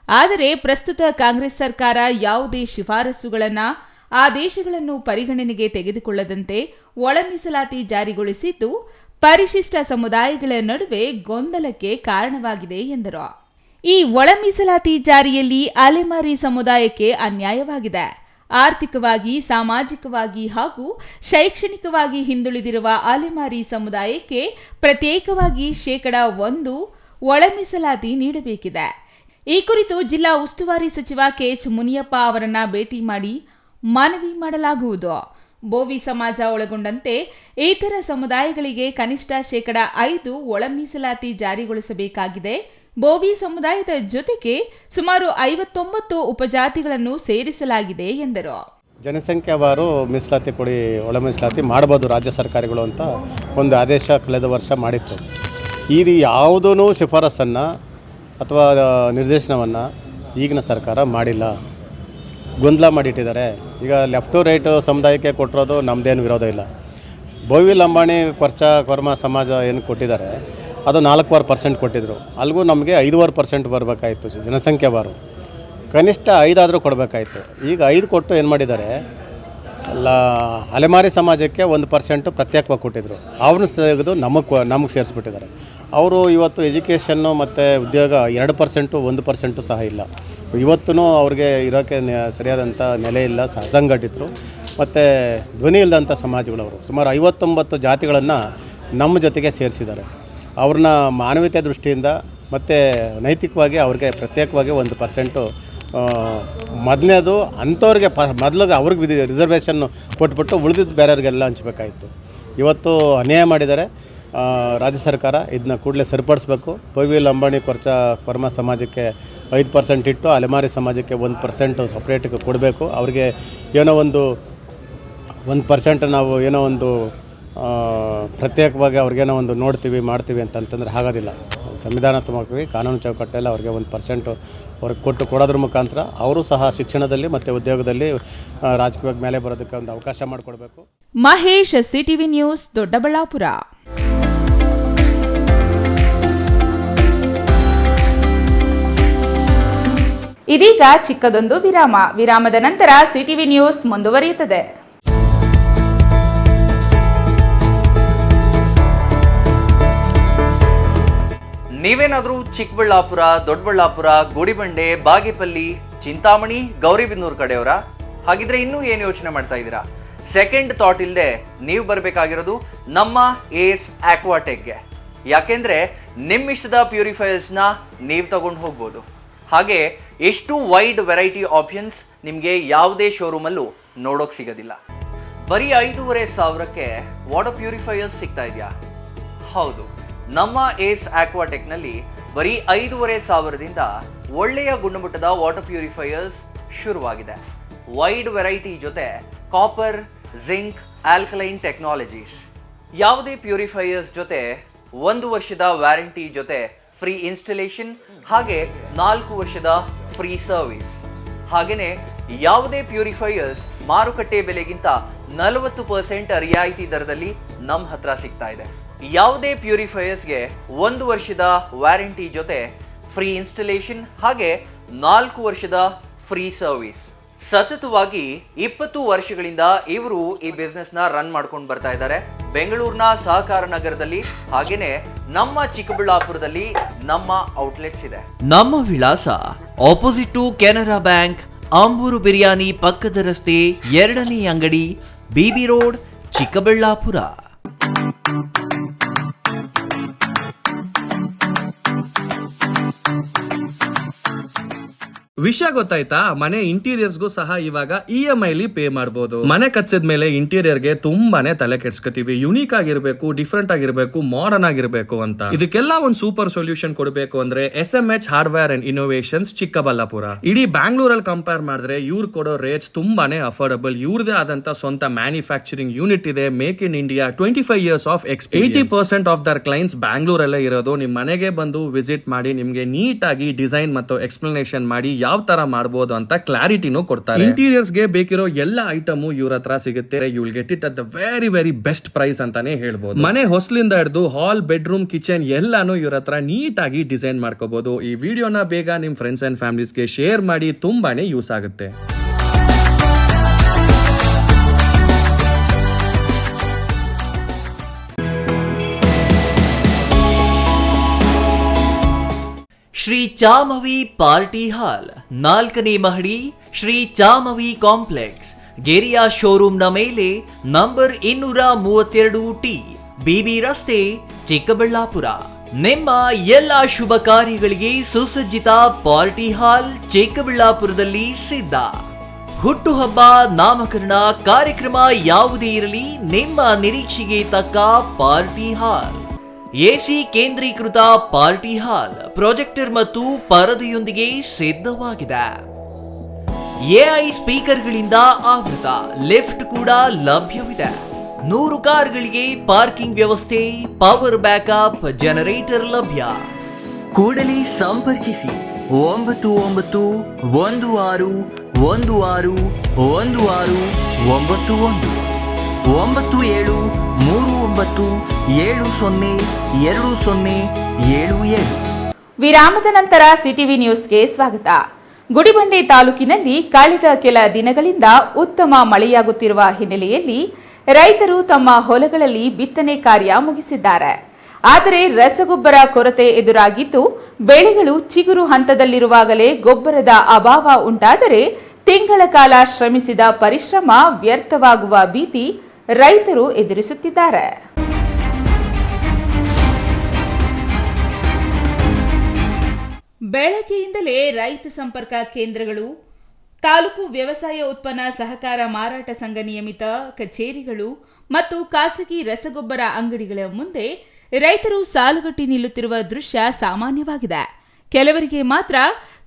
ಆದರೆ ಪ್ರಸ್ತುತ ಕಾಂಗ್ರೆಸ್ ಸರ್ಕಾರ ಯಾವುದೇ ಶಿಫಾರಸುಗಳನ್ನು, ಆದೇಶಗಳನ್ನು ಪರಿಗಣನೆಗೆ ತೆಗೆದುಕೊಳ್ಳದಂತೆ ಒಳ ಮೀಸಲಾತಿ ಜಾರಿಗೊಳಿಸಿದ್ದು ಪರಿಶಿಷ್ಟ ಸಮುದಾಯಗಳ ನಡುವೆ ಗೊಂದಲಕ್ಕೆ ಕಾರಣವಾಗಿದೆ ಎಂದರು. ಈ ಒಳ ಮೀಸಲಾತಿ ಜಾರಿಯಲ್ಲಿ ಅಲೆಮಾರಿ ಸಮುದಾಯಕ್ಕೆ ಅನ್ಯಾಯವಾಗಿದೆ. ಆರ್ಥಿಕವಾಗಿ, ಸಾಮಾಜಿಕವಾಗಿ ಹಾಗೂ ಶೈಕ್ಷಣಿಕವಾಗಿ ಹಿಂದುಳಿದಿರುವ ಅಲೆಮಾರಿ ಸಮುದಾಯಕ್ಕೆ ಪ್ರತ್ಯೇಕವಾಗಿ 1% ಒಳ ಮೀಸಲಾತಿ ನೀಡಬೇಕಿದೆ. ಈ ಕುರಿತು ಜಿಲ್ಲಾ ಉಸ್ತುವಾರಿ ಸಚಿವ ಕೆಎಚ್ ಮುನಿಯಪ್ಪ ಅವರನ್ನ ಭೇಟಿ ಮಾಡಿ ಮನವಿ ಮಾಡಲಾಗುವುದು. ಬೋವಿ ಸಮಾಜ ಒಳಗೊಂಡಂತೆ ಇತರ ಸಮುದಾಯಗಳಿಗೆ ಕನಿಷ್ಠ 5% ಒಳ ಮೀಸಲಾತಿ ಜಾರಿಗೊಳಿಸಬೇಕಾಗಿದೆ. ಬೋವಿ ಸಮುದಾಯದ ಜೊತೆಗೆ ಸುಮಾರು 59 ಉಪಜಾತಿಗಳನ್ನು ಸೇರಿಸಲಾಗಿದೆ ಎಂದರು. ಜನಸಂಖ್ಯಾವಾರು ಮೀಸಲಾತಿ ಕೊಡಿ, ಒಳ ಮೀಸಲಾತಿ ಮಾಡ್ಬೋದು ರಾಜ್ಯ ಸರ್ಕಾರಗಳು ಅಂತ ಒಂದು ಆದೇಶ ಕಳೆದ ವರ್ಷ ಮಾಡಿತ್ತು. ಇದು ಯಾವುದೂ ಶಿಫಾರಸನ್ನು ಅಥವಾ ನಿರ್ದೇಶನವನ್ನು ಈಗಿನ ಸರ್ಕಾರ ಮಾಡಿಲ್ಲ, ಗೊಂದಲ ಮಾಡಿಟ್ಟಿದ್ದಾರೆ. ಈಗ ಲೆಫ್ಟ್ ಟು ರೈಟ್ ಸಮುದಾಯಕ್ಕೆ ಕೊಟ್ಟಿರೋದು ನಮ್ಮದೇನು ವಿರೋಧ ಇಲ್ಲ. ಬೋವಿ, ಲಂಬಾಣಿ, ಕೊರ್ಮ ಸಮಾಜ ಏನು ಕೊಟ್ಟಿದ್ದಾರೆ ಅದು 4% ಕೊಟ್ಟಿದ್ದರು. ಅಲ್ಲಿಗೂ ನಮಗೆ 5% ಬರಬೇಕಾಯಿತು ಜನಸಂಖ್ಯೆ ಬಾರು. ಕನಿಷ್ಠ 5 ಆದರೂ ಕೊಡಬೇಕಾಯಿತು. ಈಗ 5 ಕೊಟ್ಟು ಏನು ಮಾಡಿದ್ದಾರೆ, ಅಲೆಮಾರಿ ಸಮಾಜಕ್ಕೆ 1% ಪ್ರತ್ಯೇಕವಾಗಿ ಕೊಟ್ಟಿದ್ದರು. ಅವ್ರನ್ನ ತೆಗೆದು ನಮಗೆ ಸೇರಿಸ್ಬಿಟ್ಟಿದ್ದಾರೆ. ಅವರು ಇವತ್ತು ಎಜುಕೇಷನ್ನು ಮತ್ತು ಉದ್ಯೋಗ 2%, 1% ಸಹ ಇಲ್ಲ. ಇವತ್ತೂ ಅವ್ರಿಗೆ ಇರೋಕ್ಕೆ ಸರಿಯಾದಂಥ ನೆಲೆ ಇಲ್ಲ. ಅಸಂಘಟಿತರು ಮತ್ತು ಧ್ವನಿ ಇಲ್ಲದಂಥ ಸಮಾಜಗಳವರು ಸುಮಾರು 59 ಜಾತಿಗಳನ್ನು ನಮ್ಮ ಜೊತೆಗೆ ಸೇರಿಸಿದ್ದಾರೆ. ಅವ್ರನ್ನ ಮಾನವೀಯತೆ ದೃಷ್ಟಿಯಿಂದ ಮತ್ತು ನೈತಿಕವಾಗಿ ಅವ್ರಿಗೆ ಪ್ರತ್ಯೇಕವಾಗಿ 1% ಮೊದಲನೇದು ಅಂಥವ್ರಿಗೆ ಮೊದಲಿಗೆ ಅವ್ರಿಗೆ ರಿಸರ್ವೇಷನ್ ಕೊಟ್ಬಿಟ್ಟು ಉಳಿದಿದ್ದು ಬೇರೆಯವ್ರಿಗೆಲ್ಲ ಹಂಚಬೇಕಾಯಿತು. ಇವತ್ತು ಅನ್ಯಾಯ ಮಾಡಿದ್ದಾರೆ ರಾಜ್ಯ ಸರ್ಕಾರ. ಇದನ್ನ ಕೂಡಲೇ ಸರಿಪಡಿಸ್ಬೇಕು. ಬೋವಿ, ಲಂಬಾಣಿ, ಕೊರ್ಮ ಸಮಾಜಕ್ಕೆ 5% ಇಟ್ಟು ಅಲೆಮಾರಿ ಸಮಾಜಕ್ಕೆ 1% ಸಪ್ರೇಟಿಗೆ ಕೊಡಬೇಕು. ಅವ್ರಿಗೆ ಏನೋ 1% ನಾವು ಏನೋ ಒಂದು ಪ್ರತ್ಯೇಕವಾಗಿ ಅವ್ರಿಗೇನೋ ಒಂದು ನೋಡ್ತೀವಿ ಮಾಡ್ತೀವಿ ಅಂತಂತಂದರೆ ಆಗೋದಿಲ್ಲ. ಸಂವಿಧಾನಾತ್ಮಕವಾಗಿ ಕಾನೂನು ಚೌಕಟ್ಟೆಲ್ಲ ಅವ್ರಿಗೆ 1% ಅವ್ರಿಗೆ ಕೊಡೋದ್ರ ಮುಖಾಂತರ ಅವರು ಸಹ ಶಿಕ್ಷಣದಲ್ಲಿ ಮತ್ತು ಉದ್ಯೋಗದಲ್ಲಿ ರಾಜಕೀಯವಾಗಿ ಮೇಲೆ ಬರೋದಕ್ಕೆ ಒಂದು ಅವಕಾಶ ಮಾಡಿಕೊಡ್ಬೇಕು. Mahesh, CTV news, Doddaballapura. ಇದೀಗ ಚಿಕ್ಕದೊಂದು ವಿರಾಮ. ವಿರಾಮದ ನಂತರ ಸಿಟಿವಿ ನ್ಯೂಸ್ ಮುಂದುವರಿಯುತ್ತದೆ. ನೀವೇನಾದರೂ ಚಿಕ್ಕಬಳ್ಳಾಪುರ, ದೊಡ್ಡಬಳ್ಳಾಪುರ, ಗುಡಿಬಂಡೆ, ಬಾಗೇಪಲ್ಲಿ, ಚಿಂತಾಮಣಿ, ಗೌರಿಬಿದನೂರು ಕಡೆಯವರ? ಹಾಗಿದ್ರೆ ಇನ್ನೂ ಏನು ಯೋಚನೆ ಮಾಡ್ತಾ ಇದ್ದೀರಾ? ಸೆಕೆಂಡ್ ಥಾಟ್ ಇಲ್ಲದೆ ನೀವು ಬರಬೇಕಾಗಿರೋದು ನಮ್ಮ ಏಸ್ ಆಕ್ವಾಟೆಕ್ಗೆ. ಯಾಕೆಂದ್ರೆ ನಿಮ್ಮಿಷ್ಟದ ಪ್ಯೂರಿಫೈಯರ್ಸ್ನ ನೀವು ತಗೊಂಡು ಹೋಗ್ಬೋದು. ಹಾಗೆ ಎಷ್ಟು ವೈಡ್ ವೆರೈಟಿ ಆಪ್ಷನ್ಸ್ ನಿಮಗೆ ಯಾವುದೇ ಶೋರೂಮಲ್ಲೂ ನೋಡೋಕೆ ಸಿಗೋದಿಲ್ಲ. ಬರೀ 5,500ಕ್ಕೆ ವಾಟರ್ ಪ್ಯೂರಿಫೈಯರ್ಸ್ ಸಿಗ್ತಾ ಇದೆಯಾ? ಹೌದು, ನಮ್ಮ ಏಸ್ ಆಕ್ವಾಟೆಕ್ನಲ್ಲಿ ಬರೀ 5,500ದಿಂದ ಒಳ್ಳೆಯ ಗುಣಮಟ್ಟದ ವಾಟರ್ ಪ್ಯೂರಿಫೈಯರ್ಸ್ ಶುರುವಾಗಿದೆ. ವೈಡ್ ವೆರೈಟಿ ಜೊತೆ ಕಾಪರ್, ಜಿಂಕ್, ಆಲ್ಕಲೈನ್ ಟೆಕ್ನಾಲಜೀಸ್. ಯಾವುದೇ ಪ್ಯೂರಿಫೈಯರ್ಸ್ ಜೊತೆ 1 ವರ್ಷದ ವ್ಯಾರಂಟಿ ಜೊತೆ ಫ್ರೀ ಇನ್ಸ್ಟಾಲೇಷನ್, ಹಾಗೆ 4 ವರ್ಷದ ಫ್ರೀ ಸರ್ವಿಸ್. ಹಾಗೆಯೇ ಯಾವುದೇ ಪ್ಯೂರಿಫೈಯರ್ಸ್ ಮಾರುಕಟ್ಟೆ ಬೆಲೆಗಿಂತ 40% ರಿಯಾಯಿತಿ ದರದಲ್ಲಿ ನಮ್ಮ ಹತ್ರ ಸಿಗ್ತಾ ಇದೆ. ಯಾವುದೇ ಪ್ಯೂರಿಫೈಯರ್ಸ್ಗೆ 1 ವರ್ಷದ ವ್ಯಾರಂಟಿ ಜೊತೆ ಫ್ರೀ ಇನ್ಸ್ಟಾಲೇಷನ್, ಹಾಗೆ 4 ವರ್ಷದ ಫ್ರೀ ಸರ್ವಿಸ್. ಸತತವಾಗಿ 20 ವರ್ಷಗಳಿಂದ ಇವರು ಈ ಬಿಸ್ನೆಸ್ ನ ರನ್ ಮಾಡ್ಕೊಂಡು ಬರ್ತಾ ಇದ್ದಾರೆ. ಬೆಂಗಳೂರಿನ ಸಹಕಾರ ನಗರದಲ್ಲಿ ಹಾಗೇನೆ ನಮ್ಮ ಚಿಕ್ಕಬಳ್ಳಾಪುರದಲ್ಲಿ ನಮ್ಮ ಔಟ್ಲೆಟ್ಸ್ ಇದೆ. ನಮ್ಮ ವಿಳಾಸ opposite to Canara bank, Ambur biryani ಪಕ್ಕದ ರಸ್ತೆ, 2ನೇ ಅಂಗಡಿ, ಬಿಬಿ ರೋಡ್, ಚಿಕ್ಕಬಳ್ಳಾಪುರ. ವಿಷಯ ಗೊತ್ತಾಯ್ತಾ? ಮನೆ ಇಂಟೀರಿಯರ್ಸ್ಗೂ ಸಹ ಇವಾಗ EMI ಪೇ ಮಾಡಬಹುದು. ಮನೆ ಕಚ್ಚಿದ ಮೇಲೆ ಇಂಟೀರಿಯರ್ಗೆ ತುಂಬಾನೇ ತಲೆ ಕೆಡ್ಸ್ಕೊತೀವಿ. ಯುನೀಕ್ ಆಗಿರ್ಬೇಕು, ಡಿಫ್ರೆಂಟ್ ಆಗಿರ್ಬೇಕು, ಮಾಡರ್ನ್ ಆಗಿರ್ಬೇಕು ಅಂತ. ಇದಕ್ಕೆಲ್ಲ ಒಂದು ಸೂಪರ್ ಸೊಲ್ಯೂಷನ್ ಕೊಡಬೇಕು ಅಂದ್ರೆ SMH hardware and innovations Chikkaballapura. ಇಡೀ ಬ್ಯಾಂಗ್ಳೂರಲ್ಲಿ ಕಂಪೇರ್ ಮಾಡಿದ್ರೆ ಇವ್ರು ಕೊಡೋ ರೇಟ್ಸ್ ತುಂಬಾನೇ ಅಫೋರ್ಡಬಲ್. ಇವ್ರದೇ ಆದಂತ ಸ್ವಂತ ಮ್ಯಾನುಫ್ಯಾಕ್ಚರಿಂಗ್ ಯೂನಿಟ್ ಇದೆ. Make in India, 25 years of experience. 80% of their clients ಬ್ಯಾಂಗ್ಳೂರಲ್ಲೇ ಇರೋದು. ನಿಮ್ ಮನೆಗೆ ಬಂದು ವಿಸಿಟ್ ಮಾಡಿ ನಿಮ್ಗೆ ನೀಟ್ ಆಗಿ ಡಿಸೈನ್ ಮತ್ತು ಎಕ್ಸ್ಪ್ಲನೇಷನ್ ಮಾಡಿ ಯಾವ ತರ ಮಾಡಬಹುದು ಅಂತ ಕ್ಲಾರಿಟಿನೂ ಕೊಡ್ತಾರೆ. ಇಂಟೀರಿಯರ್ಸ್ ಗೆ ಬೇಕಿರೋ ಎಲ್ಲ ಐಟಮ್ ಇವ್ರ ಹತ್ರ ಸಿಗುತ್ತೆ. You will get it at the very best price ಅಂತಾನೆ ಹೇಳ್ಬೋದು. ಮನೆ ಹೊಸಲಿಂದ ಹಿಡಿದು ಹಾಲ್, ಬೆಡ್ರೂಮ್, ಕಿಚನ್ ಎಲ್ಲಾನು ಇವ್ರ ಹತ್ರ ನೀಟ್ ಆಗಿ ಡಿಸೈನ್ ಮಾಡ್ಕೋಬಹುದು. ಈ ವಿಡಿಯೋನ ಬೇಗ ನಿಮ್ ಫ್ರೆಂಡ್ಸ್ ಅಂಡ್ ಫ್ಯಾಮಿಲೀಸ್ಗೆ ಶೇರ್ ಮಾಡಿ, ತುಂಬಾನೇ ಯೂಸ್ ಆಗುತ್ತೆ. ಶ್ರೀ ಚಾಮವಿ ಪಾರ್ಟಿ ಹಾಲ್, 4ನೇ ಮಹಡಿ, ಶ್ರೀ ಚಾಮವಿ ಕಾಂಪ್ಲೆಕ್ಸ್, ಗೆರಿಯಾ ಶೋರೂಮ್ನ ಮೇಲೆ, ನಂಬರ್ 232T, ಬಿಬಿ ರಸ್ತೆ, ಚಿಕ್ಕಬಳ್ಳಾಪುರ. ನಿಮ್ಮ ಎಲ್ಲ ಶುಭ ಕಾರ್ಯಗಳಿಗೆ ಸುಸಜ್ಜಿತ ಪಾರ್ಟಿ ಹಾಲ್ ಚಿಕ್ಕಬಳ್ಳಾಪುರದಲ್ಲಿ ಸಿದ್ಧ. ಹುಟ್ಟುಹಬ್ಬ, ನಾಮಕರಣ, ಕಾರ್ಯಕ್ರಮ ಯಾವುದೇ ಇರಲಿ, ನಿಮ್ಮ ನಿರೀಕ್ಷೆಗೆ ತಕ್ಕ ಪಾರ್ಟಿ ಹಾಲ್. AC ಕೇಂದ್ರೀಕೃತ ಪಾರ್ಟಿ ಹಾಲ್, ಪ್ರೊಜೆಕ್ಟರ್ ಮತ್ತು ಪರದೆಯೊಂದಿಗೆ ಸಿದ್ಧವಾಗಿದೆ. AI ಸ್ಪೀಕರ್ಗಳಿಂದ ಆವೃತ, ಲಿಫ್ಟ್ ಕೂಡ ಲಭ್ಯವಿದೆ. 100 ಕಾರ್ಗಳಿಗೆ ಪಾರ್ಕಿಂಗ್ ವ್ಯವಸ್ಥೆ, ಪವರ್ ಬ್ಯಾಕಪ್, ಜನರೇಟರ್ ಲಭ್ಯ. ಕೂಡಲೇ ಸಂಪರ್ಕಿಸಿ 9916161691 9739702077. ವಿರಾಮದ ನಂತರ ಸಿಟಿವಿ ನ್ಯೂಸ್ಗೆ ಸ್ವಾಗತ. ಗುಡಿಬಂಡೆ ತಾಲೂಕಿನಲ್ಲಿ ಕಳೆದ ಕೆಲ ದಿನಗಳಿಂದ ಉತ್ತಮ ಮಳೆಯಾಗುತ್ತಿರುವ ಹಿನ್ನೆಲೆಯಲ್ಲಿ ರೈತರು ತಮ್ಮ ಹೊಲಗಳಲ್ಲಿ ಬಿತ್ತನೆ ಕಾರ್ಯ ಮುಗಿಸಿದ್ದಾರೆ. ಆದರೆ ರಸಗೊಬ್ಬರ ಕೊರತೆ ಎದುರಾಗಿದ್ದು ಬೆಳೆಗಳು ಚಿಗುರು ಹಂತದಲ್ಲಿರುವಾಗಲೇ ಗೊಬ್ಬರದ ಅಭಾವ ಉಂಟಾದರೆ ತಿಂಗಳ ಕಾಲ ಶ್ರಮಿಸಿದ ಪರಿಶ್ರಮ ವ್ಯರ್ಥವಾಗುವ ಭೀತಿ ರೈತರು ಎದುರಿಸುತ್ತಿದ್ದಾರೆ. ಬೆಳಗ್ಗೆಯಿಂದಲೇ ರೈತ ಸಂಪರ್ಕ ಕೇಂದ್ರಗಳು, ತಾಲೂಕು ವ್ಯವಸಾಯ ಉತ್ಪನ್ನ ಸಹಕಾರ ಮಾರಾಟ ಸಂಘ ನಿಯಮಿತ ಕಚೇರಿಗಳು ಮತ್ತು ಖಾಸಗಿ ರಸಗೊಬ್ಬರ ಅಂಗಡಿಗಳ ಮುಂದೆ ರೈತರು ಸಾಲುಗಟ್ಟಿ ನಿಲ್ಲುತ್ತಿರುವ ದೃಶ್ಯ ಸಾಮಾನ್ಯವಾಗಿದೆ. ಕೆಲವರಿಗೆ ಮಾತ್ರ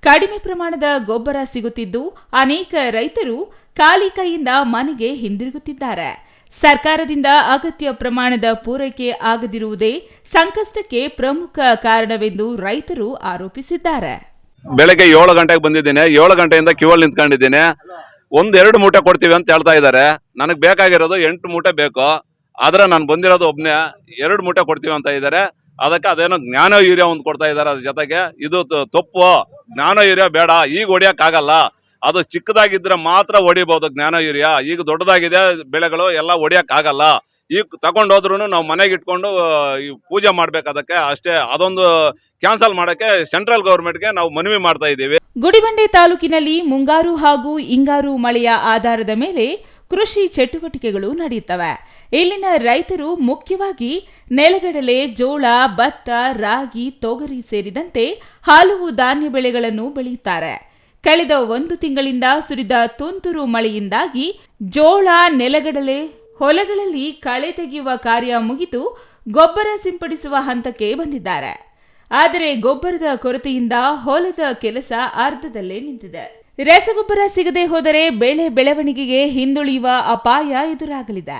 ಕಡಿಮೆ ಪ್ರಮಾಣದ ಗೊಬ್ಬರ ಸಿಗುತ್ತಿದ್ದು ಅನೇಕ ರೈತರು ಖಾಲಿ ಕೈಯಿಂದ ಮನೆಗೆ ಹಿಂದಿರುಗುತ್ತಿದ್ದಾರೆ. ಸರ್ಕಾರದಿಂದ ಅಗತ್ಯ ಪ್ರಮಾಣದ ಪೂರೈಕೆ ಆಗದಿರುವುದೇ ಸಂಕಷ್ಟಕ್ಕೆ ಪ್ರಮುಖ ಕಾರಣವೆಂದು ರೈತರು ಆರೋಪಿಸಿದ್ದಾರೆ. ಬೆಳಗ್ಗೆ 7 ಗಂಟೆಗೆ ಬಂದಿದ್ದೇನೆ. 7 ಗಂಟೆಯಿಂದ ಕ್ಯೂ ಅಲ್ಲಿ ನಿಂತ್ಕೊಂಡಿದ್ದೇನೆ. 1-2 ಮೂಟೆ ಕೊಡ್ತೀವಿ ಅಂತ ಹೇಳ್ತಾ ಇದ್ದಾರೆ. ನನಗೆ ಬೇಕಾಗಿರೋದು 8 ಮೂಟೆ ಬೇಕು. ಆದ್ರೆ ನಾನು ಬಂದಿರೋದು ಒಬ್ನೇ. 2 ಮೂಟೆ ಕೊಡ್ತೀವಿ ಅಂತ ಇದ್ದಾರೆ. ಅದಕ್ಕೆ ಅದೇನೋ ಜ್ಞಾನ ಯೂರಿಯಾ ಒಂದು ಕೊಡ್ತಾ ಇದ್ದಾರೆ. ಅದ್ರ ಜೊತೆಗೆ ಇದು ತಪ್ಪು, ಜ್ಞಾನ ಯೂರಿಯಾ ಬೇಡ, ಈಗ ಹೊಡಿಯಕ್ಕಾಗಲ್ಲ. ಅದು ಚಿಕ್ಕದಾಗಿದ್ರೆ ಮಾತ್ರ ಹೊಡಿಬಹುದು ಜ್ಞಾನ ಯೂರಿಯಾ. ಈಗ ದೊಡ್ಡದಾಗಿದೆ ಬೆಳೆಗಳು ಎಲ್ಲ ಹೊಡಿಯಕ್ಕಾಗಲ್ಲ. ಈಗ ತಗೊಂಡೋದ್ರು ನಾವು ಮನೆಗೆ ಇಟ್ಕೊಂಡು ಪೂಜೆ ಮಾಡ್ಬೇಕು. ಅದಕ್ಕೆ ಅಷ್ಟೇ, ಅದೊಂದು ಕ್ಯಾನ್ಸಲ್ ಮಾಡಕ್ಕೆ ಸೆಂಟ್ರಲ್ ಗವರ್ಮೆಂಟ್ಗೆ ನಾವು ಮನವಿ ಮಾಡ್ತಾ ಇದ್ದೀವಿ. ಗುಡಿಬಂಡೆ ತಾಲೂಕಿನಲ್ಲಿ ಮುಂಗಾರು ಹಾಗೂ ಹಿಂಗಾರು ಮಳೆಯ ಆಧಾರದ ಮೇಲೆ ಕೃಷಿ ಚಟುವಟಿಕೆಗಳು ನಡೆಯುತ್ತವೆ. ಇಲ್ಲಿನ ರೈತರು ಮುಖ್ಯವಾಗಿ ನೆಲಗಡಲೆ, ಜೋಳ, ಭತ್ತ, ರಾಗಿ, ತೊಗರಿ ಸೇರಿದಂತೆ ಹಲವು ಧಾನ್ಯ ಬೆಳೆಗಳನ್ನು ಬೆಳೆಯುತ್ತಾರೆ. ಕಳೆದ 1 ತಿಂಗಳಿಂದ ಸುರಿದ ತುಂತುರು ಮಳೆಯಿಂದಾಗಿ ಜೋಳ, ನೆಲಗಡಲೆ ಹೊಲಗಳಲ್ಲಿ ಕಳೆ ತೆಗೆಯುವ ಕಾರ್ಯ ಮುಗಿದು ಗೊಬ್ಬರ ಸಿಂಪಡಿಸುವ ಹಂತಕ್ಕೆ ಬಂದಿದ್ದಾರೆ. ಆದರೆ ಗೊಬ್ಬರದ ಕೊರತೆಯಿಂದ ಹೊಲದ ಕೆಲಸ ಅರ್ಧದಲ್ಲೇ ನಿಂತಿದೆ. ರಸಗೊಬ್ಬರ ಸಿಗದೆ ಹೋದರೆ ಬೆಳೆ ಬೆಳವಣಿಗೆಗೆ ಹಿಂದುಳಿಯುವ ಅಪಾಯ ಎದುರಾಗಲಿದೆ.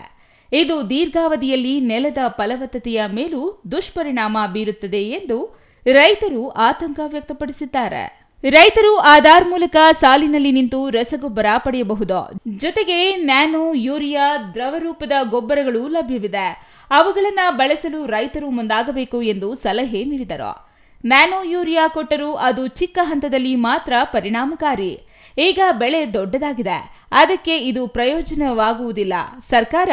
ಇದು ದೀರ್ಘಾವಧಿಯಲ್ಲಿ ನೆಲದ ಫಲವತ್ತತೆಯ ಮೇಲೂ ದುಷ್ಪರಿಣಾಮ ಬೀರುತ್ತದೆ ಎಂದು ರೈತರು ಆತಂಕ ವ್ಯಕ್ತಪಡಿಸಿದ್ದಾರೆ. ರೈತರು ಆಧಾರ್ ಮೂಲಕ ಸಾಲಿನಲ್ಲಿ ನಿಂತು ರಸಗೊಬ್ಬರ ಪಡೆಯಬಹುದು. ಜೊತೆಗೆ ನ್ಯಾನೋ ಯೂರಿಯಾ ದ್ರವ ರೂಪದ ಗೊಬ್ಬರಗಳು ಲಭ್ಯವಿದೆ. ಅವುಗಳನ್ನು ಬಳಸಲು ರೈತರು ಮುಂದಾಗಬೇಕು ಎಂದು ಸಲಹೆ ನೀಡಿದರು. ನ್ಯಾನೋ ಯೂರಿಯಾ ಕೊಟ್ಟರೂ ಅದು ಚಿಕ್ಕ ಹಂತದಲ್ಲಿ ಮಾತ್ರ ಪರಿಣಾಮಕಾರಿ. ಈಗ ಬೆಳೆ ದೊಡ್ಡದಾಗಿದೆ, ಅದಕ್ಕೆ ಇದು ಪ್ರಯೋಜನವಾಗುವುದಿಲ್ಲ. ಸರ್ಕಾರ